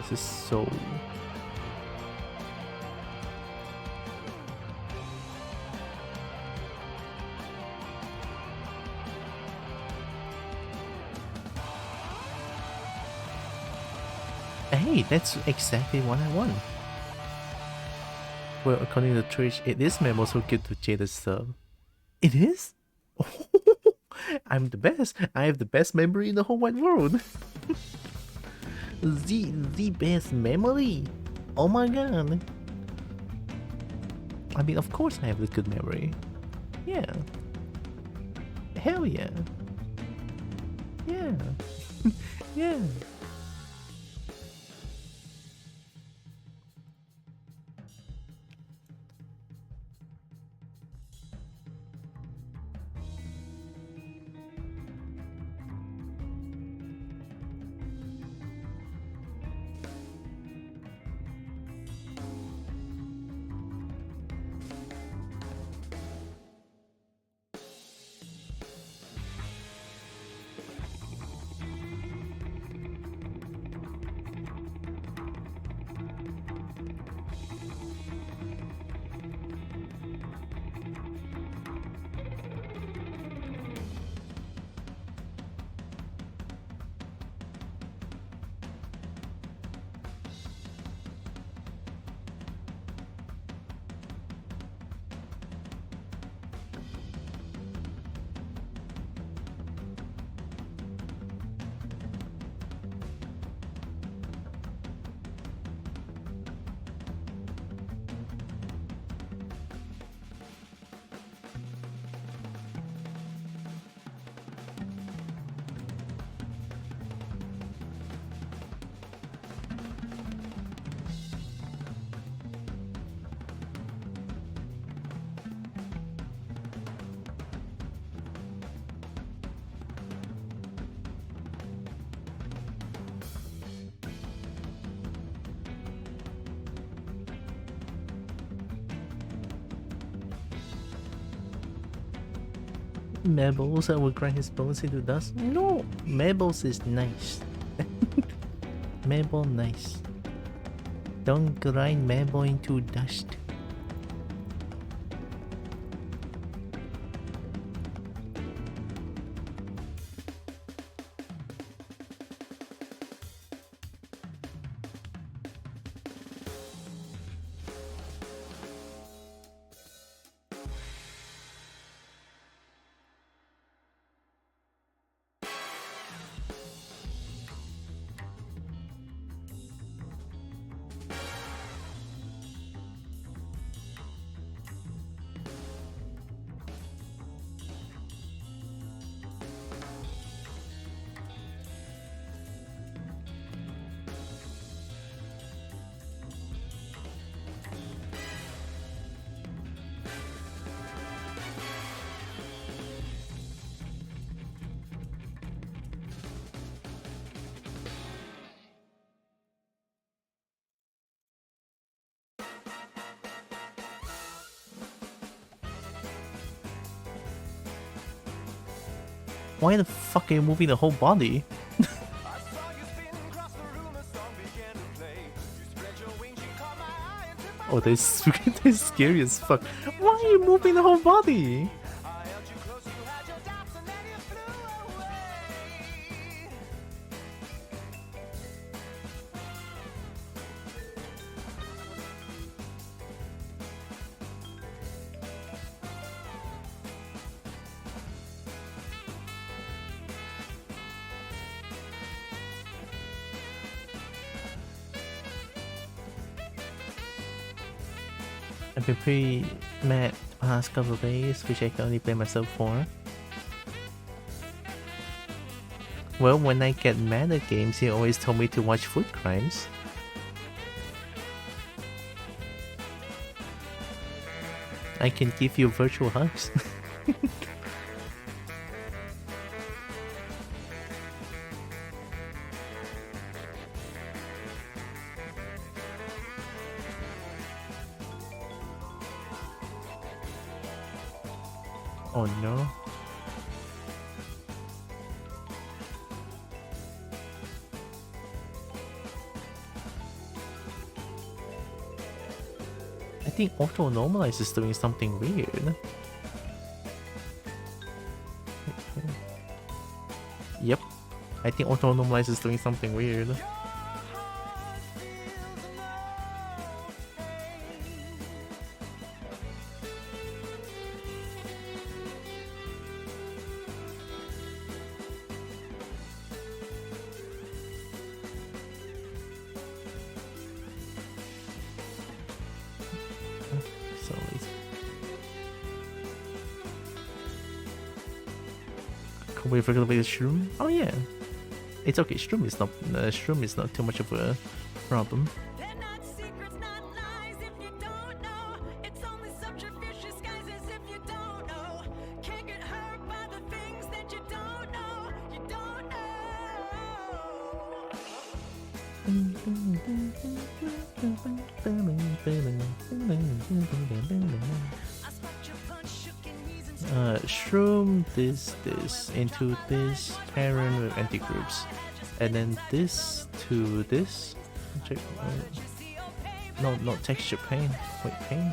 This is so... Hey, that's exactly what I want. Well, according to Trish, it is memo so good to Jada's sub. It is? I'm the best. I have the best memory in the whole wide world. the best memory. Oh my god. I mean, of course I have a good memory. Yeah. Hell yeah. Yeah. Yeah. Mabels, I will grind his bones into dust. No, Mabels is nice. Mabel nice. Don't grind Mabel into dust. Why the fuck are you moving the whole body? I saw you spin across the room, a song began to play. You spread your wings, you caught my eye and took my Oh, that's scary as fuck. Why are you moving the whole body? I held you close, you had your doubts, and then you flew away. I've been pretty mad the past couple of days, which I can only blame myself for. Well, when I get mad at games, he always told me to watch Food Crimes. I can give you virtual hugs. Oh no. I think auto normalize is doing something weird. Yep. I think auto normalize is doing something weird. So lazy. Can we forget about the shroom? Oh yeah. It's okay, shroom is not too much of a problem. They're not secrets, not lies if you don't know. It's only subterfuge disguises if you don't know. Can't get hurt by the things that you don't know. You don't know. I spot your punch, shook and he's in Shroom this into this parent with anti-groups, and then this to this. Check, no, not texture pane. Wait, pane.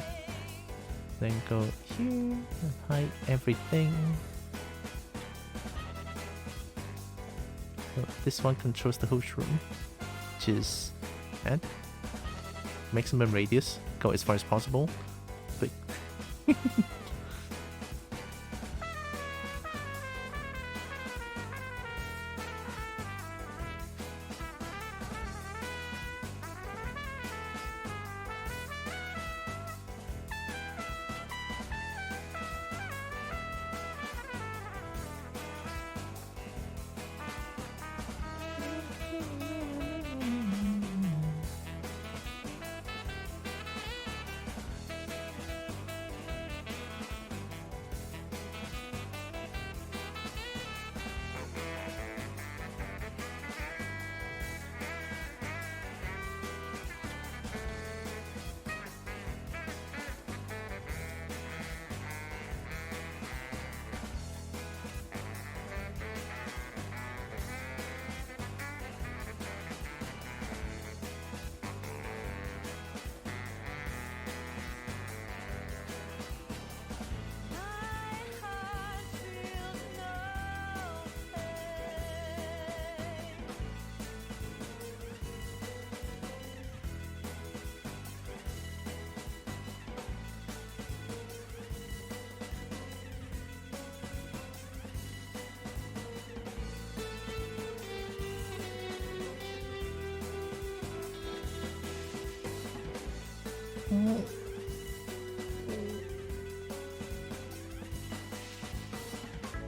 Then go here and hide everything. So this one controls the whole shroom, which is add maximum radius. Go as far as possible. But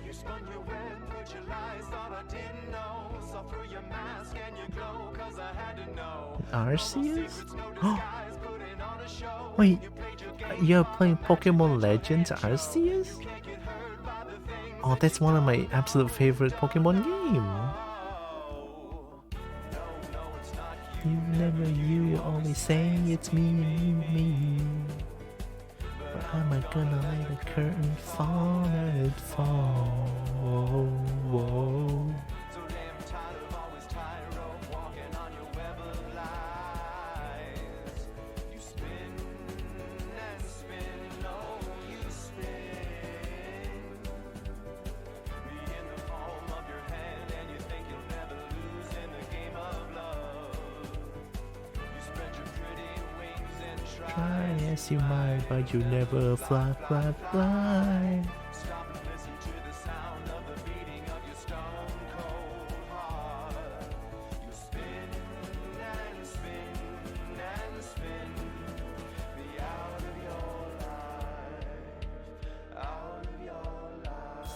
You spun your web, put your lies, thought I didn't know. Saw through your mask and your glow, cause I had to know. Arceus? Secrets, no disguise, putting on a show. Wait, You played your game, you're playing Pokemon Legends Arceus? can't get hurt by the things. Oh, that's one of my absolute favorite Pokemon game. You never you always say it's me, me. But am I gonna let the curtain fall, let it fall? Whoa. So damn tired of always tightrope walking on your web of lies. You spin and spin, oh, you spin. Me in the palm of your hand, and you think you'll never lose in the game of love. You spread your pretty wings and Try as you might, but you never fly, fly, fly. stop and listen to the sound of the beating of your stone cold heart. You spin and spin and spin me out of your life, out of your life.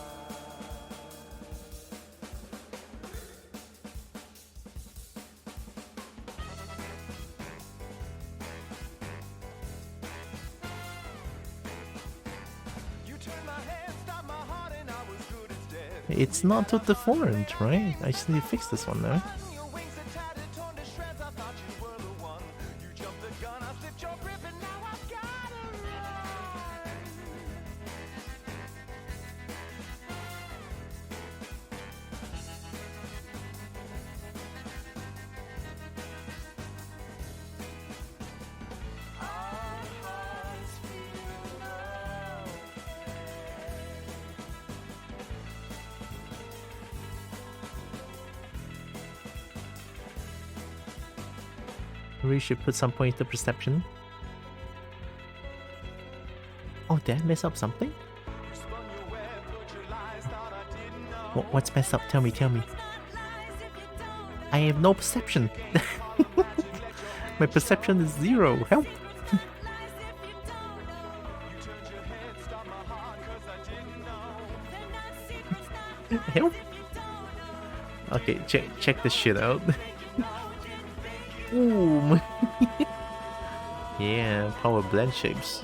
It's not too deformed, right? I just need to fix this one now. We should put some pointer perception. Oh, did I mess up something? What's messed up? Tell me, tell me. I have no perception. My perception is 0. Help! Help! Okay, check this shit out. Boom! Yeah, power blend shapes.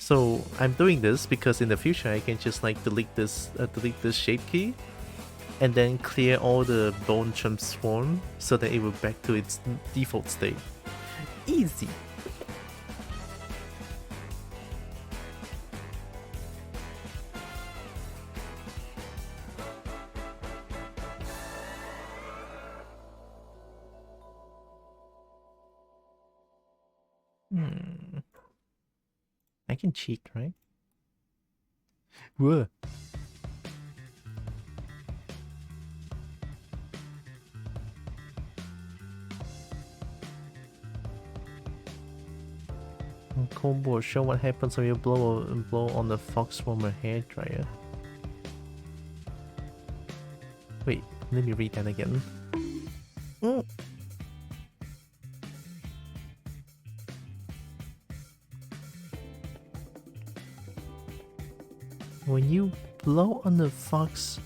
So I'm doing this because in the future I can just like delete this shape key, and then clear all the bone transform so that it will back to its default state. Easy. I can cheat, right? Whoa. Combo, show what happens when you blow on the Foxwarmer hairdryer. Wait, let me read that again. When you blow on the fox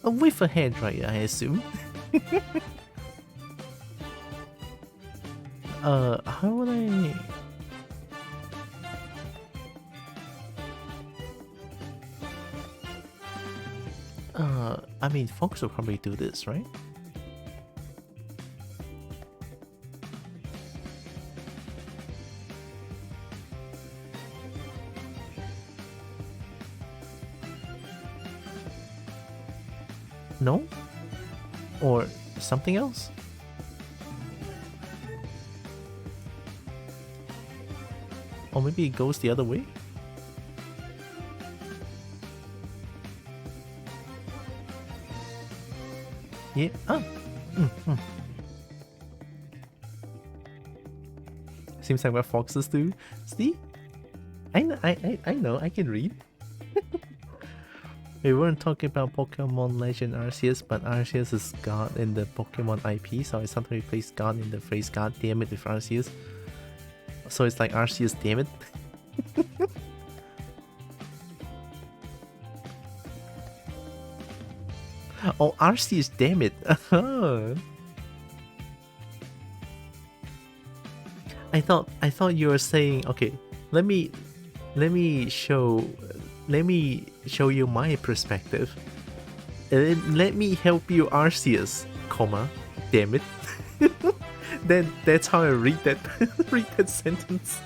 with a hairdryer, I assume. How would I? I mean, fox will probably do this, right? No? Or something else? Or maybe it goes the other way? Yeah. Seems like what foxes do. See? I know, I can read. We weren't talking about Pokemon Legend Arceus, but Arceus is God in the Pokemon IP, so I sometimes replace God in the phrase God damn it with Arceus. So it's like Arceus damn it. Oh, Arceus damn it. I thought you were saying, okay, let me show you my perspective. Let me help you, Arceus, comma, damn it. Then that's how I read that read that sentence.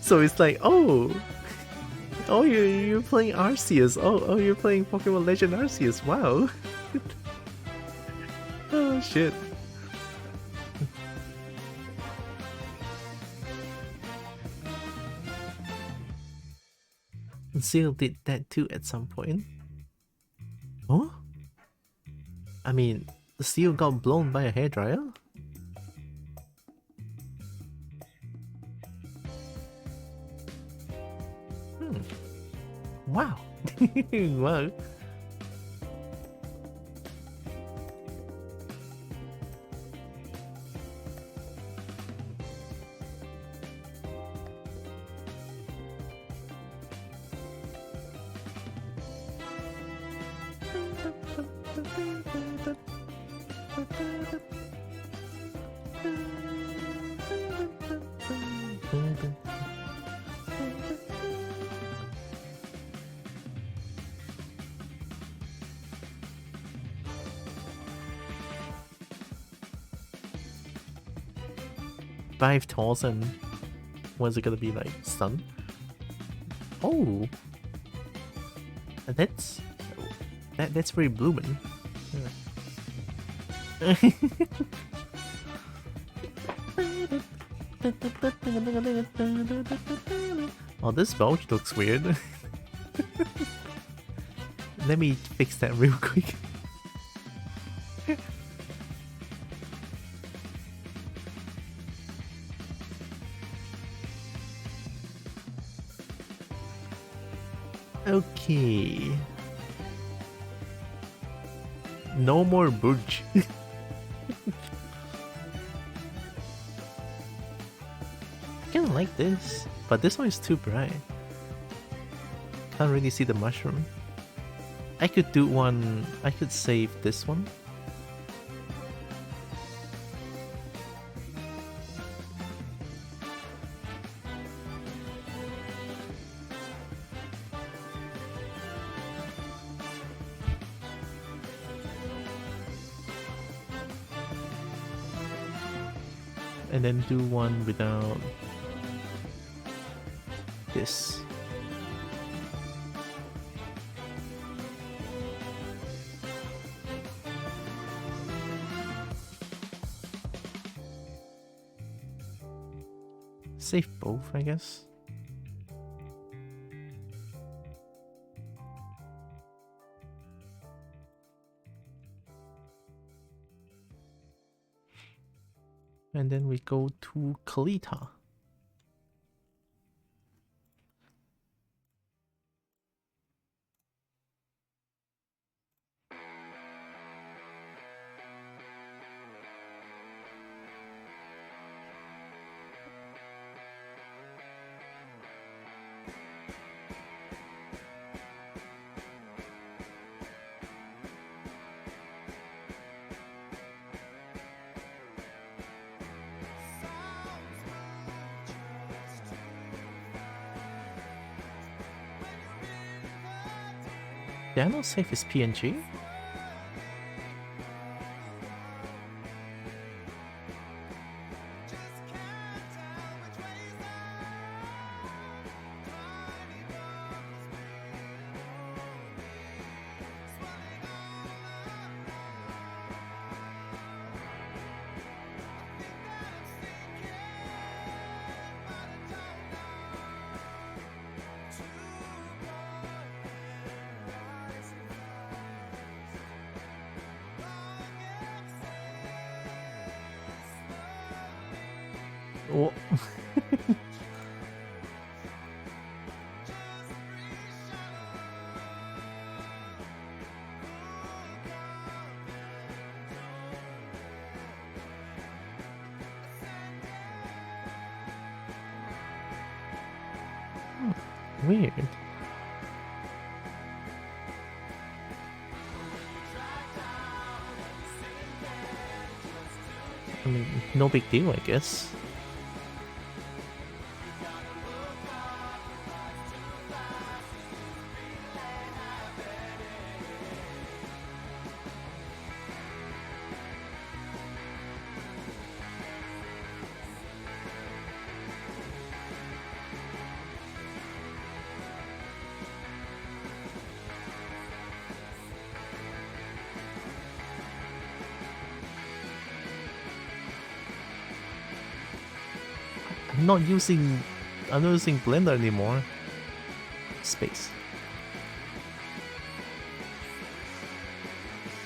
So it's like, oh, you're playing Arceus. Oh, you're playing Pokemon Legend Arceus. Wow. Oh shit. Seal did that too at some point. Huh? I mean, Seal got blown by a hairdryer? Wow. Wow. 5,000. What's it gonna be like? Sun? Oh, that's very blooming. Yeah. Oh, this bulge looks weird. Let me fix that real quick. Okay. No more Burj. I kinda like this, but this one is too bright. Can't really see the mushroom. I could do one. I could save this one. And then do one without this. Save both, I guess. And then we go to Kalita. Did I not save his PNG? Oh. Weird. I mean, no big deal, I guess. I'm not using Blender anymore. Space.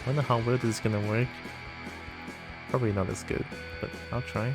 Wonder how well this is gonna work. Probably not as good, but I'll try.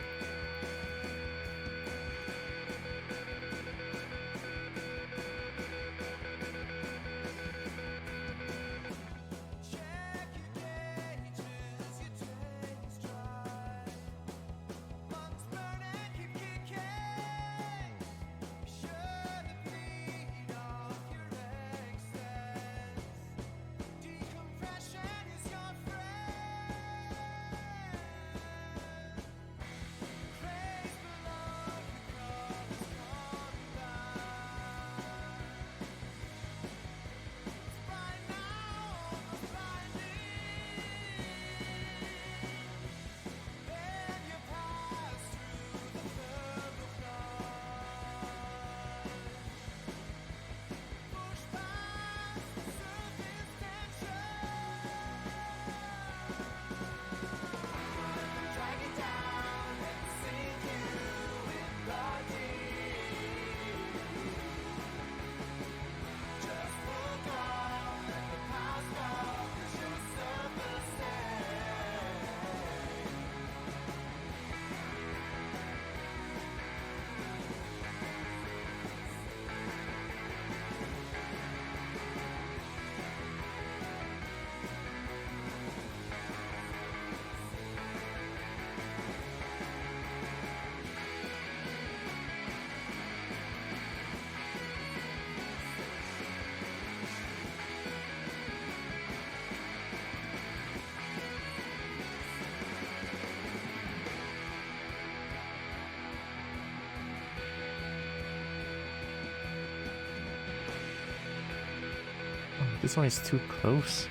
This one is too close.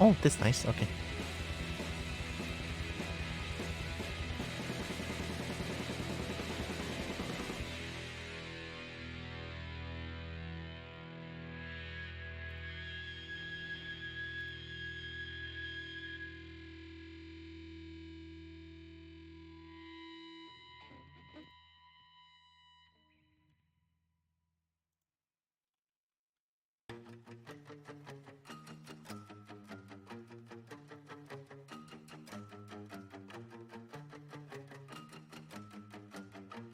Oh, that's nice. Okay.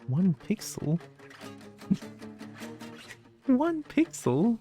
One pixel? One pixel?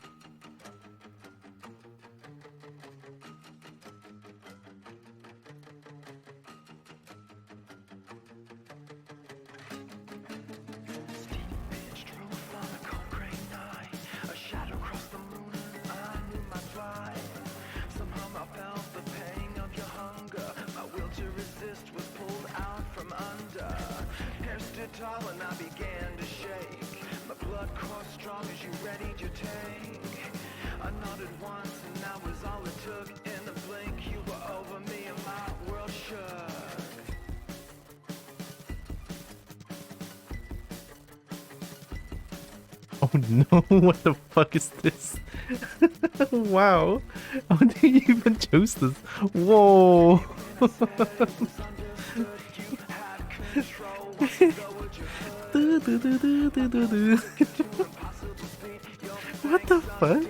Tall and I began to shake. My blood coursed strong as you readied your tank. I nodded once and that was all it took. In a blink you were over me and my world shook. Oh no, what the fuck is this? Wow, how did you even choose this? Whoa! What the fuck?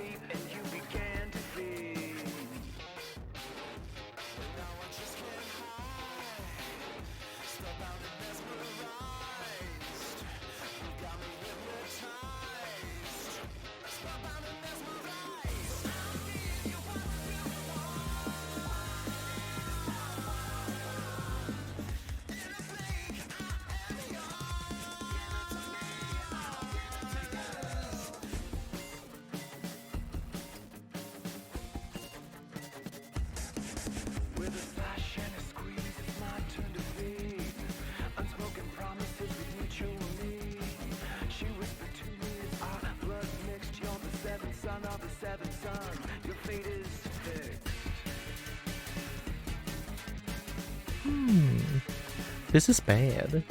This is bad.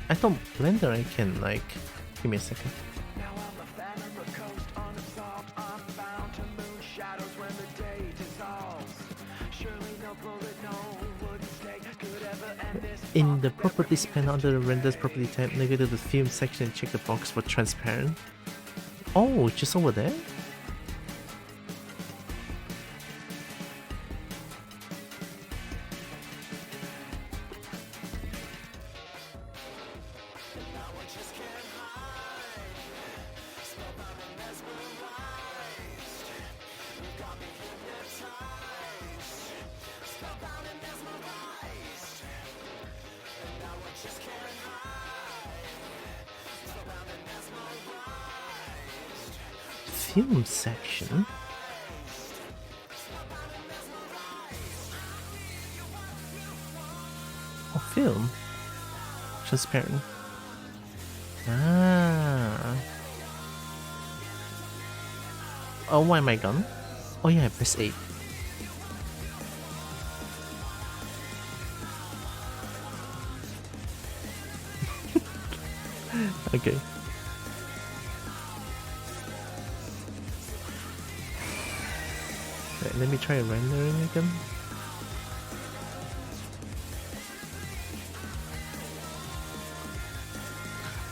I thought Blender I can like... Give me a second. Now I'm a phantom, a coast unabsorbed, unbound to moon shadows when the day dissolves. Surely no bullet, no wooden stake could ever end this. In the properties panel under the renders property tab, navigate to the film section and check the box for transparent. Oh, just over there? Film section? Oh, film? Transparent. Ah. Oh, why am I gone? Oh yeah, press 8. Okay. Right, let me try rendering again.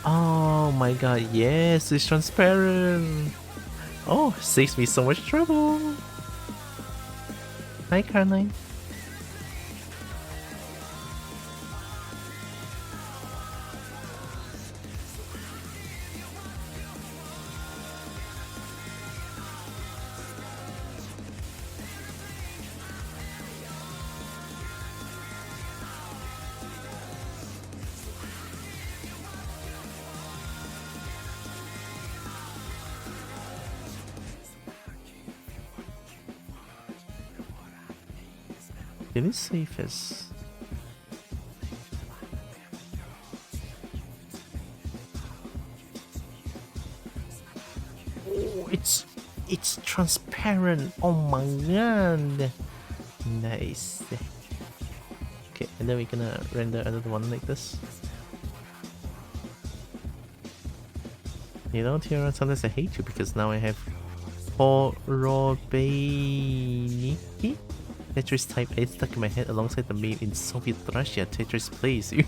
Oh my god, yes, it's transparent. Oh, saves me so much trouble. Hi, Carnine. Did it save as? Oh, it's transparent. Oh my god. Nice. Okay, and then we're gonna render another one like this. You know, Tiara, sometimes I hate you because now I have Horobeniki Tetris Type A stuck in my head alongside the meme in Soviet Russia. Tetris plays you.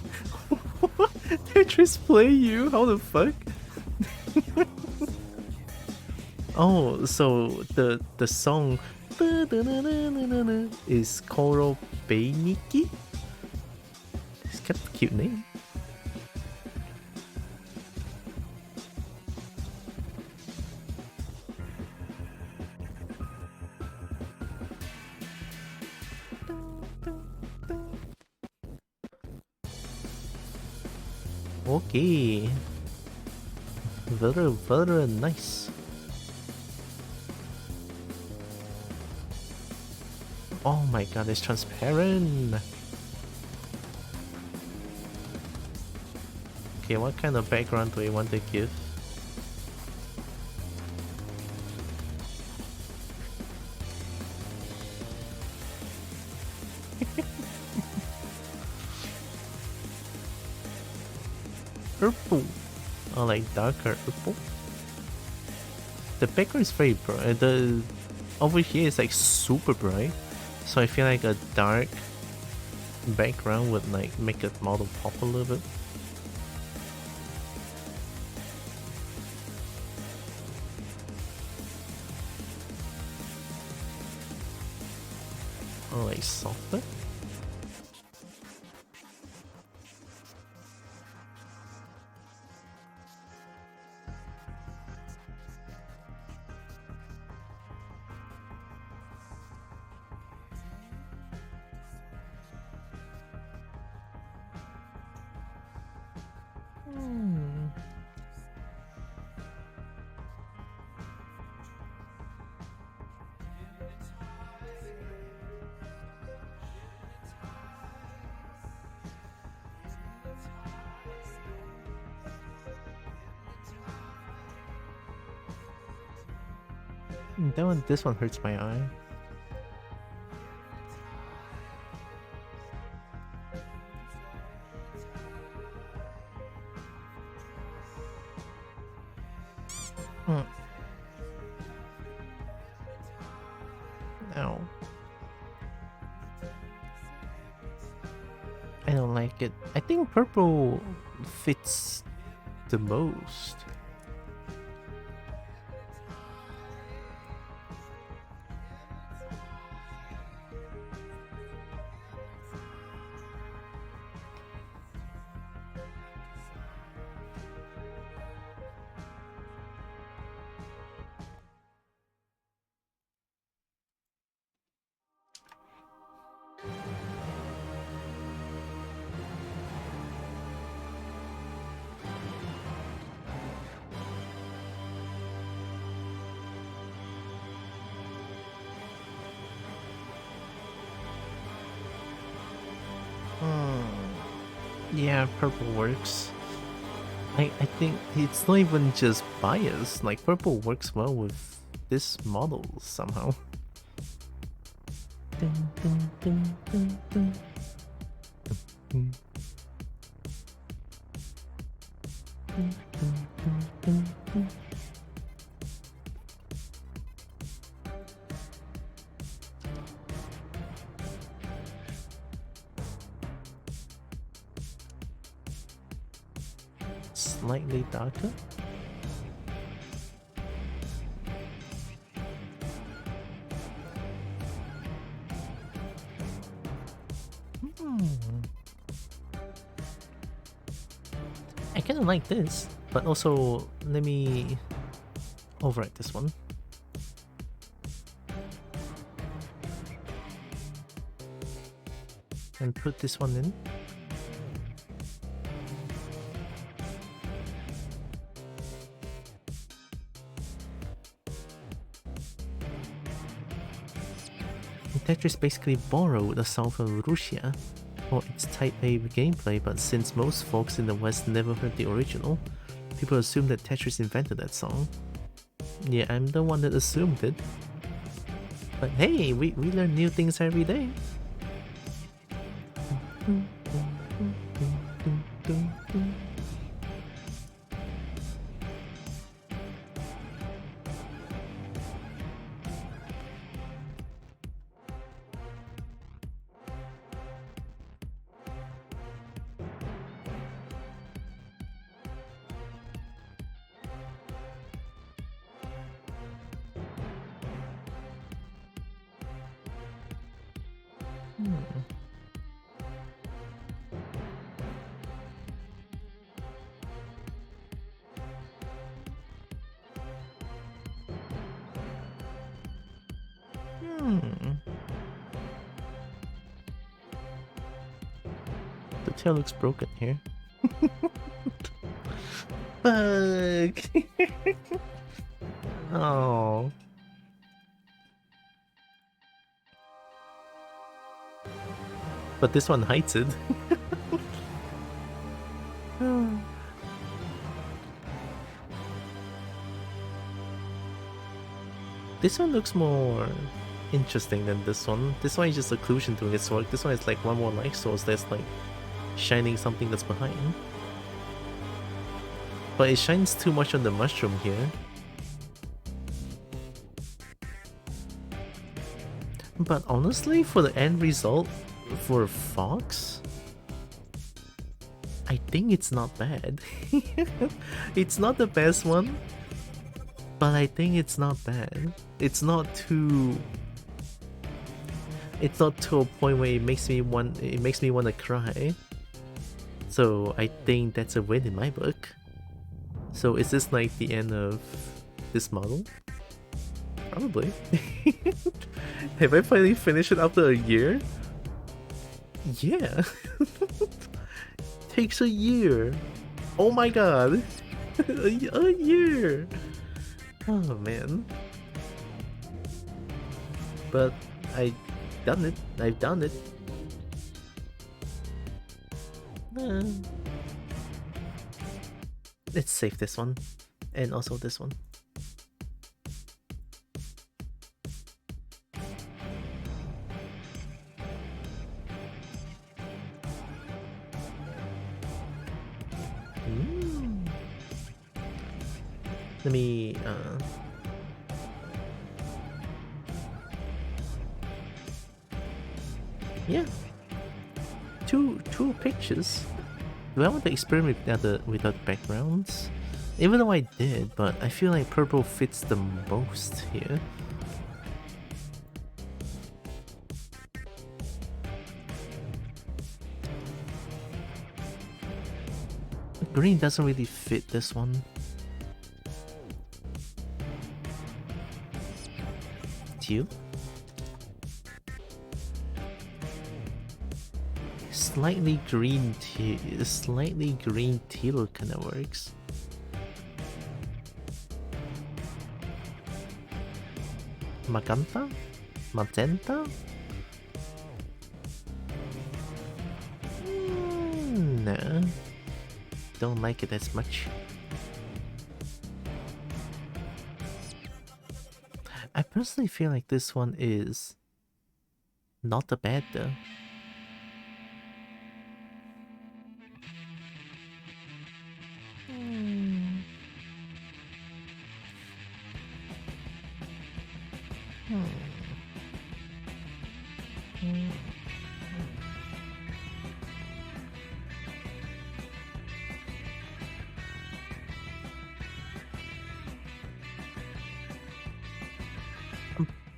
Tetris play you? How the fuck? Oh, so the song is Horobeniki? It's kind of a cute name. Okay. Very, very nice. Oh my god, it's transparent. Okay, what kind of background do we want to give? Purple. I like darker purple. The background is very bright. The over here is like super bright, so I feel like a dark background would like make the model pop a little bit. Or like softer. This one hurts my eye. Ow. I don't like it. I think purple fits the most. Yeah, purple works. I think it's not even just bias, like purple works well with this model somehow. Dun, dun, dun, dun, dun. Dun, dun, dun, dun, dun, dun. Slightly darker. I kind of like this, but also let me overwrite this one. And put this one in. Tetris basically borrowed a song from Russia for its Type A gameplay, but since most folks in the West never heard the original, people assume that Tetris invented that song. Yeah, I'm the one that assumed it. But hey, we learn new things every day. The tail looks broken here. Fuck! Oh. But this one hides it. This one looks more interesting than this one. This one is just occlusion doing its work. This one is like one more light source that's like shining something that's behind. But it shines too much on the mushroom here. But honestly, for the end result, for Fox, I think it's not bad. It's not the best one, but I think it's not bad. It's not to a point where it makes me want to cry. So I think that's a win in my book. So is this like the end of this model? Probably. Have I finally finished it after a year? Yeah. Takes a year. Oh my god. A year. Oh man. But I've done it. Let's save this one. And also this one. Let me yeah, two pictures. Do I want to experiment without backgrounds? Even though I did, but I feel like purple fits the most here. Green doesn't really fit this one. Teal? Slightly green teal kind of works. Magenta? No. Don't like it as much. I personally feel like this one is not that bad though.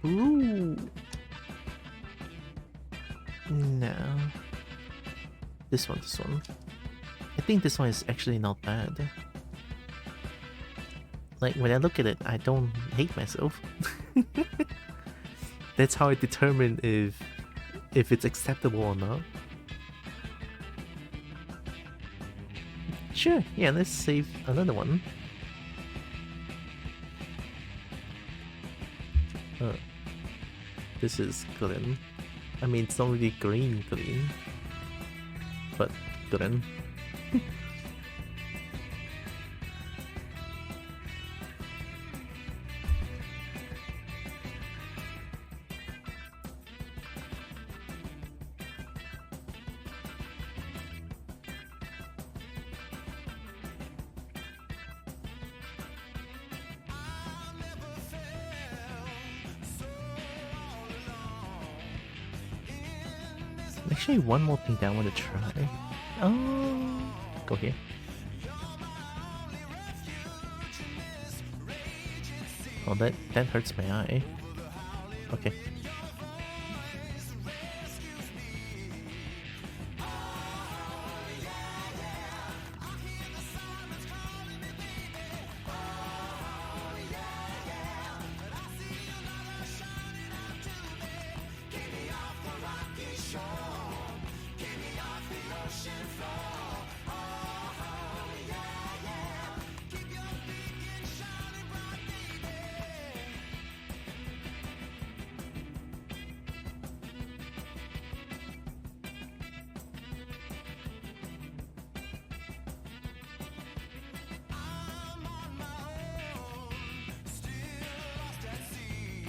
Ooh. No. This one. I think this one is actually not bad. Like, when I look at it, I don't hate myself. That's how I determine if it's acceptable or not. Sure, yeah, let's save another one. This is green. I mean, it's not really green, but green. Actually, one more thing that I want to try. Oh, go here. Oh, that hurts my eye. Okay.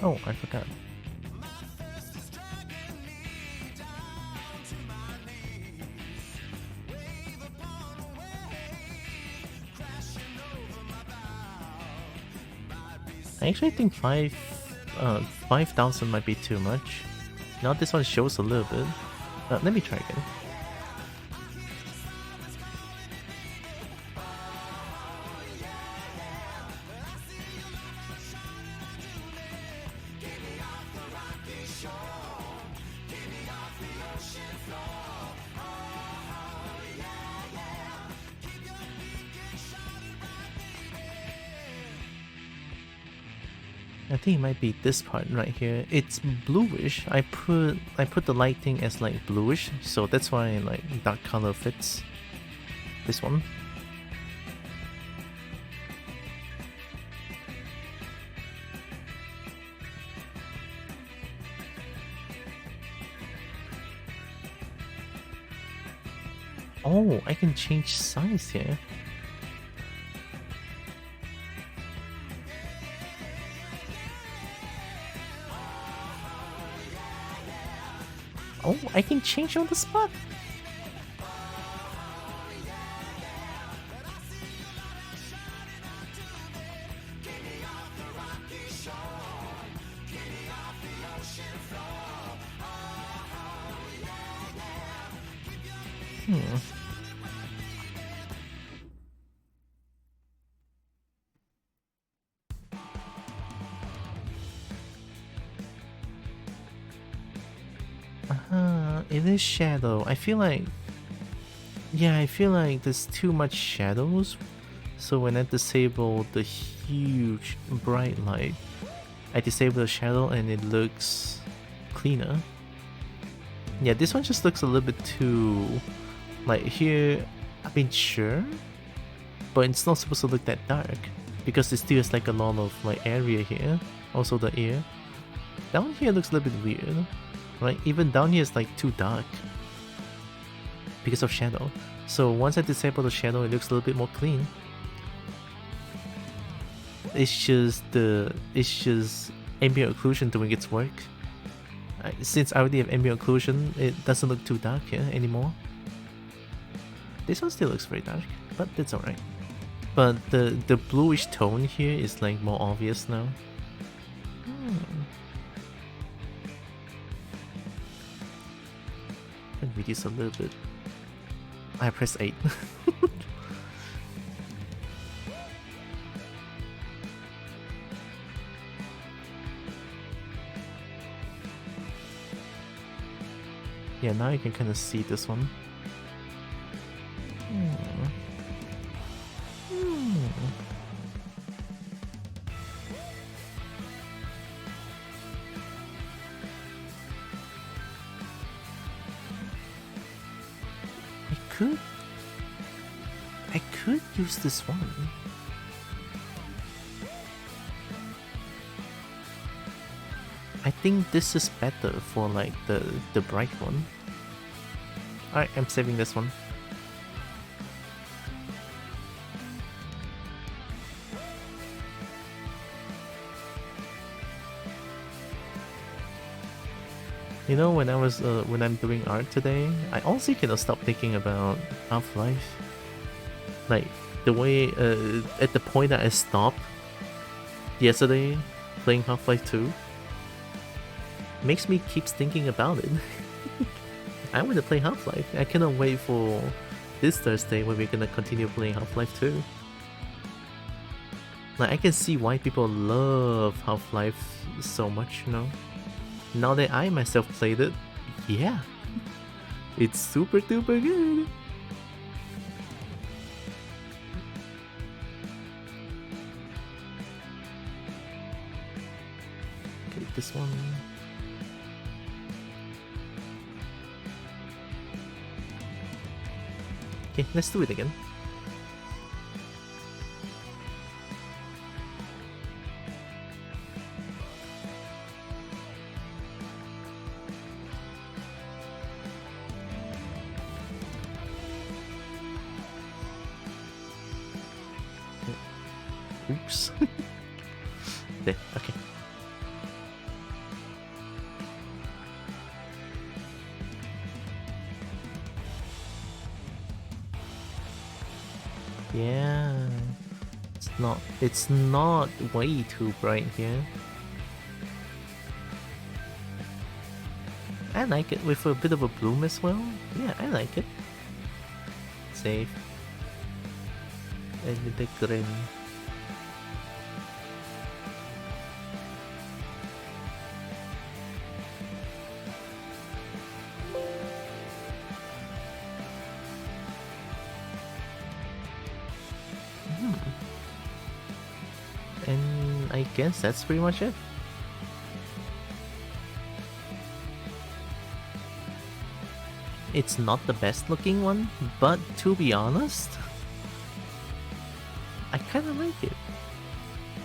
Oh, I forgot. I actually think 5,000 might be too much. Now this one shows a little bit. Let me try again. I think it might be this part right here. It's bluish. I put the lighting as like bluish, so that's why like dark color fits. This one. Oh, I can change size here. Oh, I can change on the spot. It is shadow. I feel like there's too much shadows. So when I disable the huge bright light, I disable the shadow and it looks cleaner. Yeah, this one just looks a little bit too, like here, I mean sure, but it's not supposed to look that dark because it still has like a lot of like area here. Also the ear. Down here looks a little bit weird. Right, even down here is like too dark because of shadow. So once I disable the shadow, it looks a little bit more clean. It's just ambient occlusion doing its work. Since I already have ambient occlusion, it doesn't look too dark here anymore. This one still looks very dark, but that's alright. But the bluish tone here is like more obvious now. Can reduce a little bit. I press 8. Yeah, now you can kind of see this one. I could use this one. I I think this is better for like the bright one. Alright, I'm saving this one. You know, when I'm doing art today, I honestly cannot stop thinking about Half-Life. Like the way at the point that I stopped yesterday playing Half-Life 2 makes me keep thinking about it. I want to play Half-Life. I cannot wait for this Thursday when we're gonna continue playing Half-Life 2. Like I can see why people love Half-Life so much, you know. Now that I myself played it, yeah, it's super duper good. Okay, this one. Okay, let's do it again. Oops. There, okay. Yeah. It's not way too bright here. I like it with a bit of a bloom as well. Yeah, I like it. Save. And the green. And I guess that's pretty much it. It's not the best looking one, but to be honest, I kinda like it.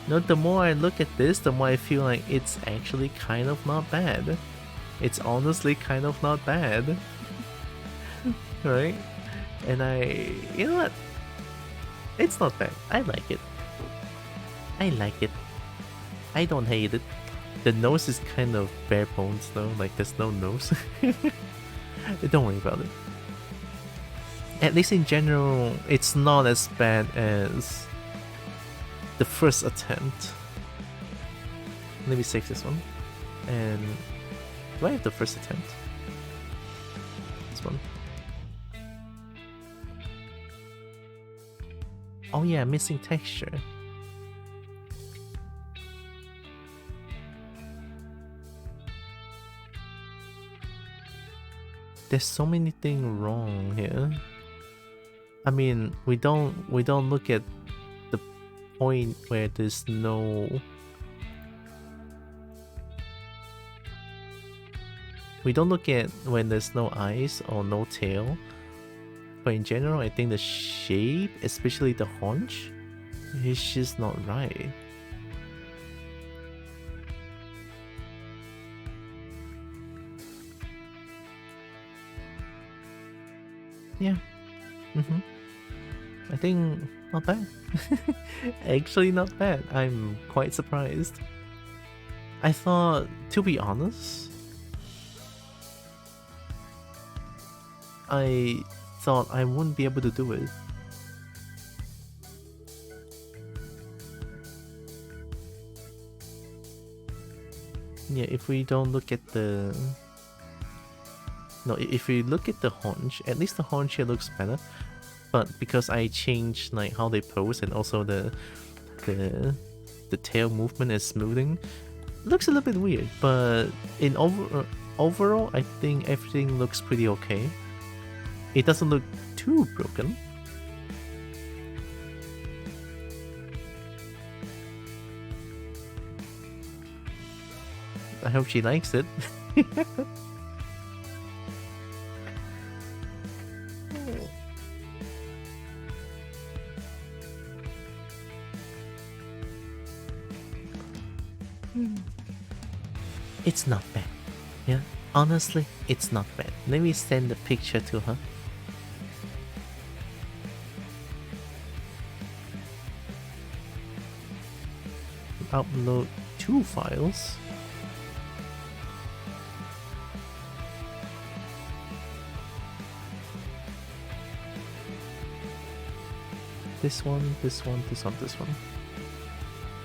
You know, the more I look at this, the more I feel like it's actually kind of not bad. It's honestly kind of not bad. Right? And you know what? It's not bad. I like it. I like it. I don't hate it. The nose is kind of bare bones though, like there's no nose. Don't worry about it. At least in general, it's not as bad as the first attempt. Let me save this one. And do I have the first attempt? This one. Oh yeah, missing texture. There's so many things wrong here. I mean, we don't look at the point where there's no. We don't look at when there's no eyes or no tail. But in general, I think the shape, especially the haunch, is just not right. Yeah. I think not bad. Actually not bad. I'm quite surprised. I thought, to be honest, I thought I wouldn't be able to do it. Yeah, if we don't look at the... No, if we look at the haunch, at least the haunch here looks better. But because I changed like how they pose and also the tail movement and smoothing, looks a little bit weird. But in overall, I think everything looks pretty okay. It doesn't look too broken. I hope she likes it. It's not bad. Yeah, honestly, it's not bad. Let me send the picture to her. Upload 2 files. This one, this one, this one, this one.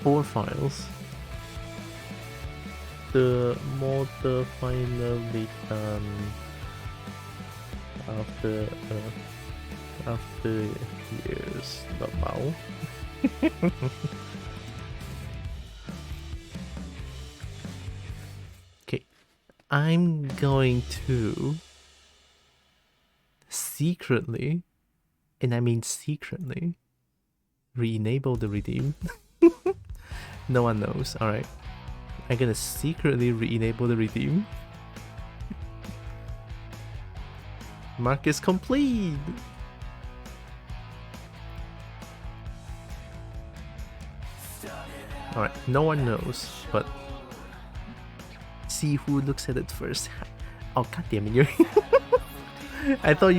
4 files. The model finally done after years. Wow. Okay, I'm going to secretly, and I mean secretly, re-enable the redeem. No one knows. Alright. I'm gonna secretly re-enable the redeem. Mark is complete! Alright, no one knows, but see who looks at it first. Oh god damn it, you're I thought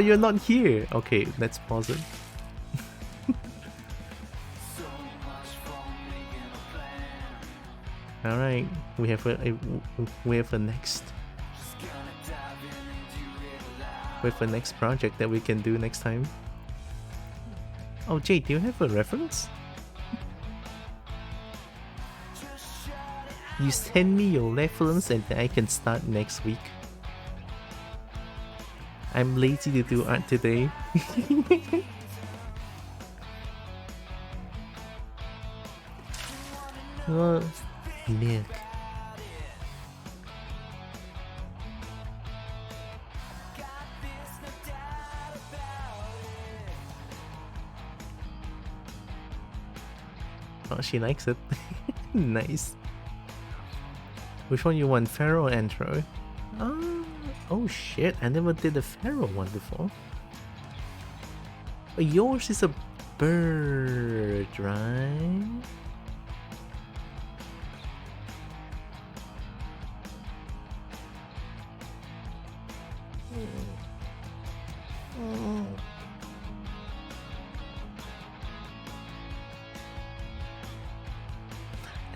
you're not here. Okay, let's pause it. Alright, we have a next project that we can do next time. Oh Jade, do you have a reference? You send me your reference and then I can start next week. I'm lazy to do art today. Milk. Oh, she likes it. Nice. Which one you want, Pharaoh or Android? Oh shit, I never did the Pharaoh one before. But yours is a bird, right?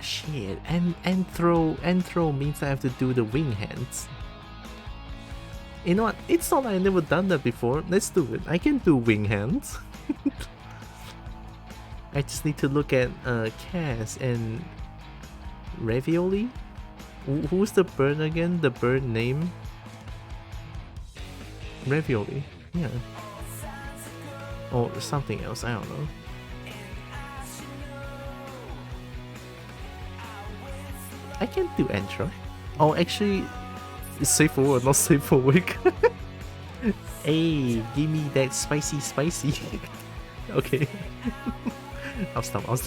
Shit, and throw means I have to do the wing hands. You know what? It's not like I never done that before. Let's do it. I can do wing hands. I just need to look at Cass and Ravioli. Who's the bird again? The bird name? Ravioli. Yeah. Or something else. I don't know. I can do intro. Oh, actually, it's safe for work, not safe for work. Hey, give me that spicy. Okay. I'll stop. Oh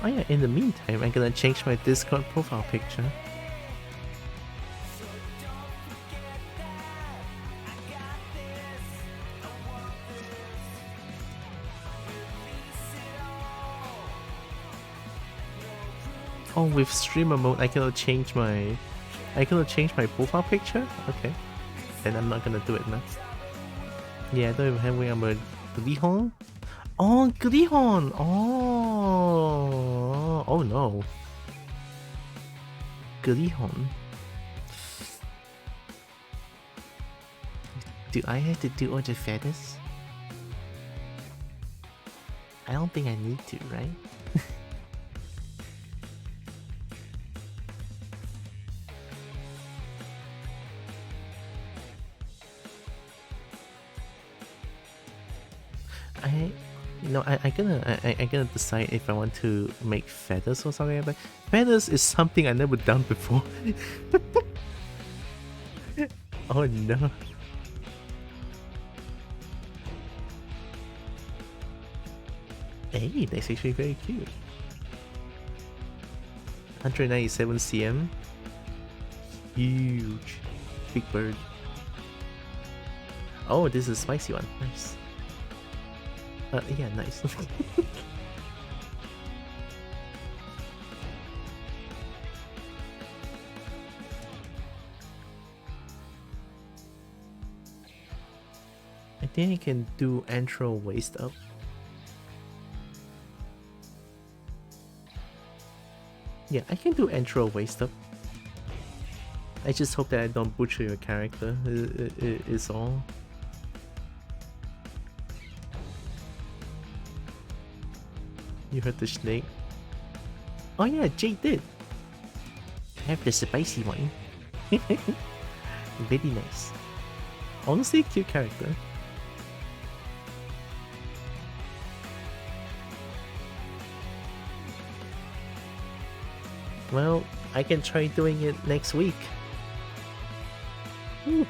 yeah, in the meantime, I'm gonna change my Discord profile picture. Oh, with streamer mode, I cannot change my profile picture? Okay. Then I'm not gonna do it now. Yeah, I don't even have where I'm a Gryphon. Oh, Gryphon! Oh no. Gryphon. Do I have to do all the feathers? I don't think I need to, right? I'm gonna decide if I want to make feathers or something like that. Feathers is something I never done before. Oh no. Hey, that's actually very cute. 197 cm. Huge. Big bird. Oh, this is a spicy one. Nice. Yeah, nice. I think I can do intro waist up. Yeah, I can do intro waist up. I just hope that I don't butcher your character, is all. You heard the snake? Oh yeah, Jade did. I have the spicy one. Very nice. Honestly, cute character. Well, I can try doing it next week. Woo.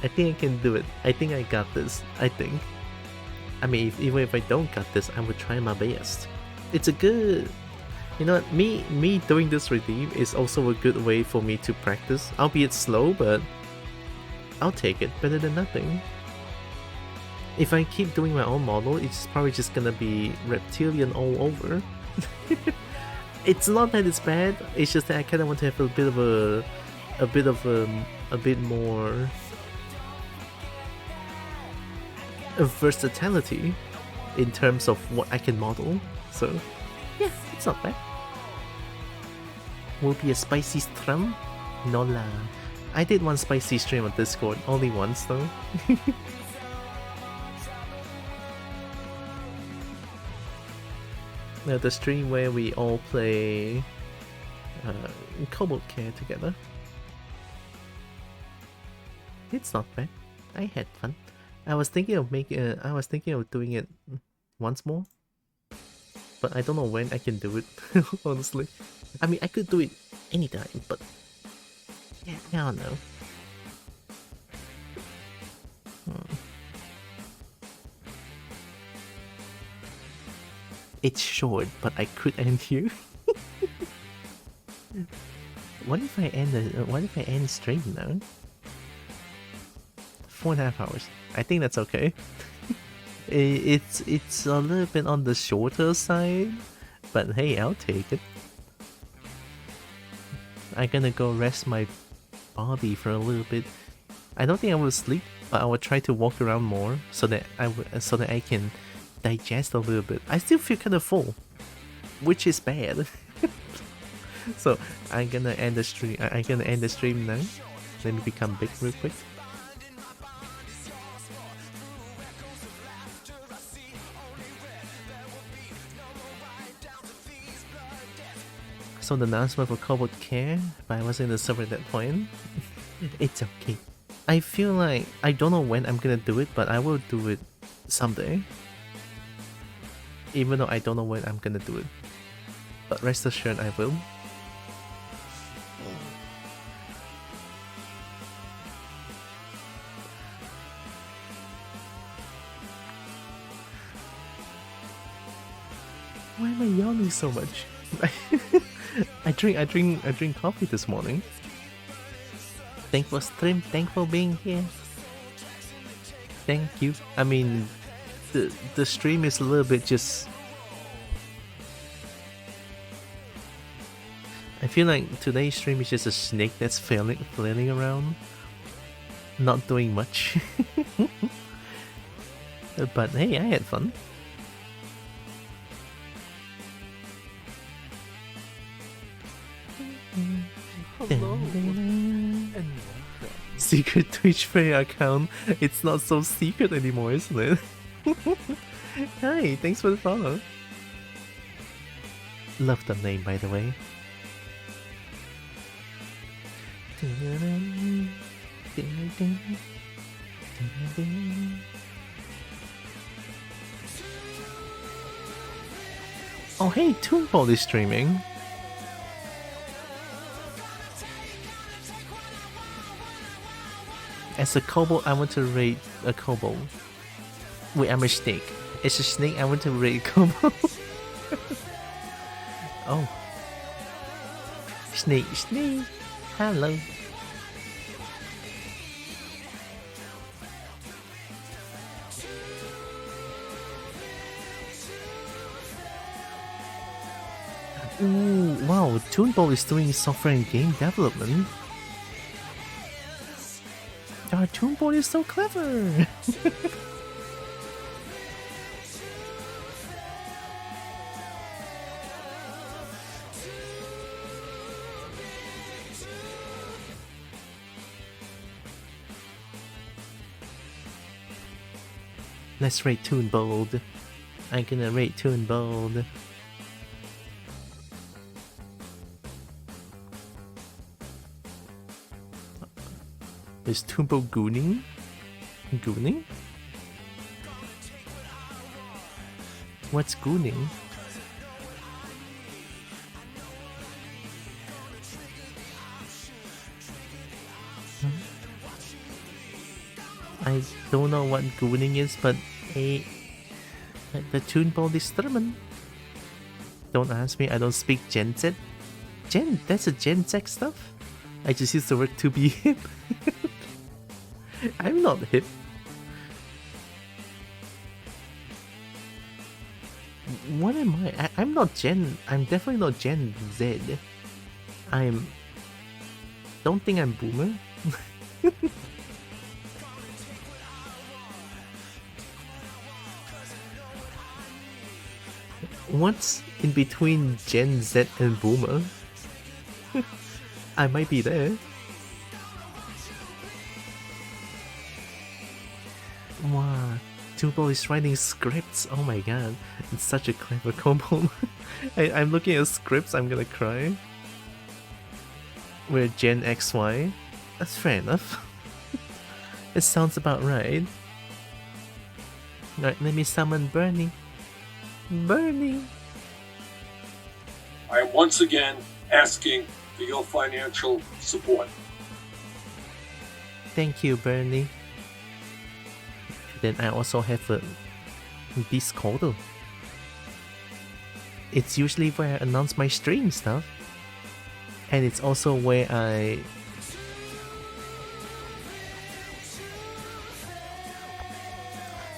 I think I can do it. I think I got this. I think. I mean, even if I don't got this, I would try my best. It's a good... You know what? Me doing this redeem is also a good way for me to practice. Albeit slow, but I'll take it. Better than nothing. If I keep doing my own model, it's probably just gonna be reptilian all over. It's not that it's bad, it's just that I kinda want to have a bit more versatility in terms of what I can model. So yeah, it's not bad. Will be a spicy stream? No la. I did one spicy stream on Discord, only once though. The stream where we all play Cobalt Care together. It's not bad. I had fun. I was thinking of doing it once more, but I don't know when I can do it. Honestly, I mean I could do it anytime, but yeah, I don't know. It's short, but I could end here. What if I end stream now? 4.5 hours. I think that's okay. It's a little bit on the shorter side, but hey, I'll take it. I'm gonna go rest my body for a little bit. I don't think I will sleep, but I will try to walk around more so that I can digest a little bit. I still feel kind of full, which is bad. So I'm gonna end the stream. I'm gonna end the stream now. Let me become big real quick. So the announcement for Cobalt Care, but I wasn't in the server at that point. It's okay. I feel like I don't know when I'm gonna do it, but I will do it someday. Even though I don't know when I'm gonna do it. But rest assured I will. Why am I yawning so much? I drink coffee this morning. Thanks for stream, thanks for being here. Thank you. I mean, the stream is a little bit just... I feel like today's stream is just a snake that's flailing around, not doing much. But hey, I had fun. Hello and welcome. Secret Twitch Player account. It's not so secret anymore, isn't it? Hi, thanks for the follow. Love the name, by the way. Oh hey, Toonball is streaming. As a kobold, I want to raid a kobold. Wait, I'm a snake. As a snake, I want to raid a kobold. Oh. Snake. Hello. Ooh, wow, Toonball is doing software and game development. Our Toonball is so clever! Let's rate Toonball. I'm gonna rate Toonball. Is Toonball gooning? Gooning? What's gooning? I don't know what gooning is, but the Toonball is determined. Don't ask me, I don't speak Gen Z. That's a Gen Z stuff? I just use the word to be hip. I'm not hip. What am I? I'm not Gen... I'm definitely not Gen Z. Don't think I'm boomer. What's in between Gen Z and boomer? I might be there. Wow, Toonball is writing scripts. Oh my god, it's such a clever combo. I'm looking at scripts, I'm gonna cry. We're Gen XY. That's fair enough. It sounds about right. Alright, let me summon Bernie. Bernie! I am once again asking for your financial support. Thank you, Bernie. Then I also have a Discord. It's usually where I announce my stream stuff. And it's also where I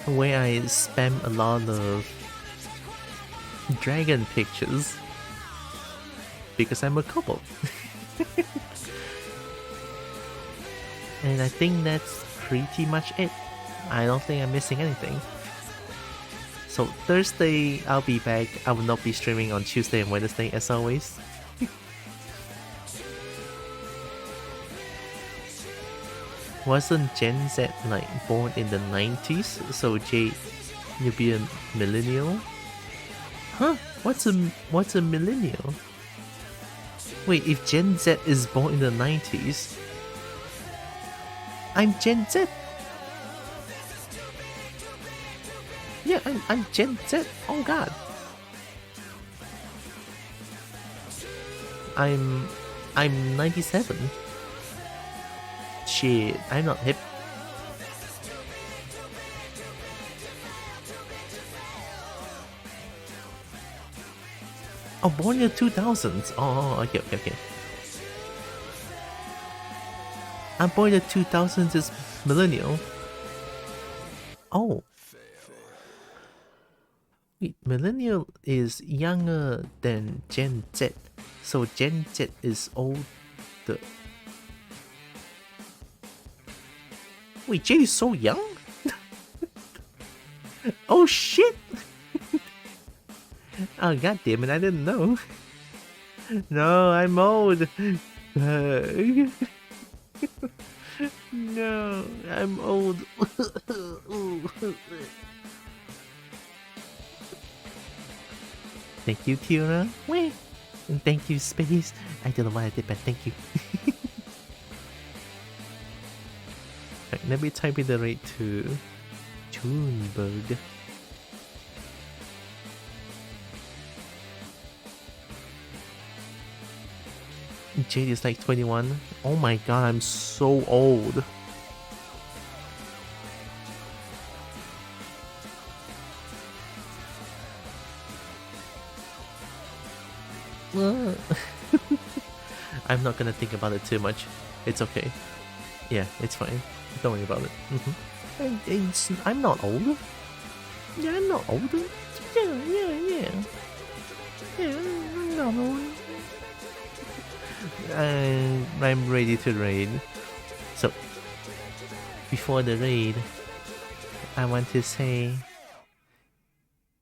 spam a lot of dragon pictures. Because I'm a couple. And I think that's pretty much it. I don't think I'm missing anything. So Thursday I'll be back. I will not be streaming on Tuesday and Wednesday as always. Wasn't Gen Z like born in the 90s? So Jay, you'll be a millennial? Huh? What's a millennial? Wait, if Gen Z is born in the 90s, I'm Gen Z. Yeah, I'm Gen Z. Oh god. I'm 97. Shit, I'm not hip. Oh, born in the 2000s. Oh, okay. I'm born in the 2000s is millennial. Oh. Wait, millennial is younger than Gen Z. So Gen Z is older. Wait, Jay is so young? Oh shit! Oh god damn it, I didn't know. No, I'm old. No, I'm old. Thank you, Kira. Wait. And thank you, Space. I don't know what I did, but thank you. Right, let me type in the rate to Toonbug. Jade is like 21. Oh my god, I'm so old. I'm not gonna think about it too much. It's okay. Yeah, it's fine. Don't worry about it. I'm not old. Yeah, I'm not old. Yeah. Yeah, I'm not I'm ready to raid. So, before the raid, I want to say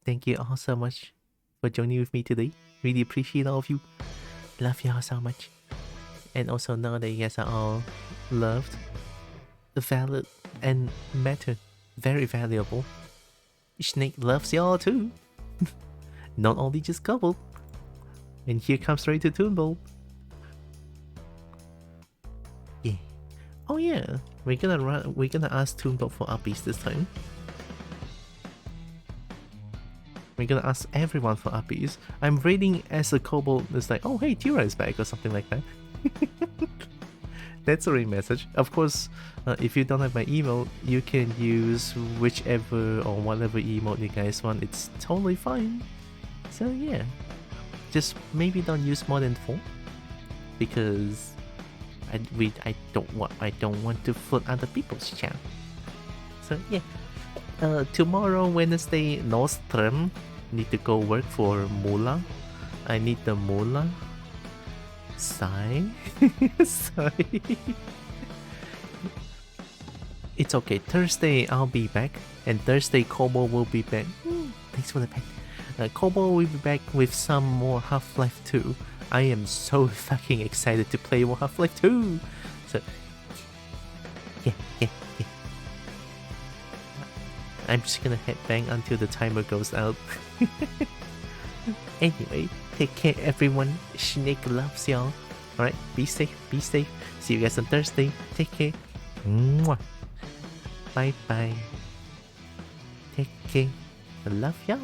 thank you all so much for joining with me today. Really appreciate all of you. Love y'all so much. And also know that you guys are all loved, valid, and matter. Very valuable. Snek loves y'all too. Not only just couple. And here comes Ray to Toonbolt. Yeah. Oh yeah, we're gonna ask Toonbolt for uppies this time. We're gonna ask everyone for uppies. I'm raiding as a kobold. It's like, oh hey, Tira is back or something like that. That's a raid message. Of course, if you don't have my email, you can use whichever or whatever emote you guys want. It's totally fine. So yeah, just maybe don't use more than 4 because I don't want to flood other people's chat. So yeah. Tomorrow, Wednesday, Nostrum. Need to go work for Mula. I need the Mula. Sigh. Sigh. It's okay. Thursday, I'll be back. And Thursday, Kobo will be back. Thanks for the pen. Kobo will be back with some more Half-Life 2. I am so fucking excited to play more Half-Life 2. So, yeah. I'm just gonna headbang until the timer goes out. Anyway, take care everyone. Snek loves y'all. Alright, be safe. See you guys on Thursday. Take care. Mwah. Bye bye. Take care. I love y'all.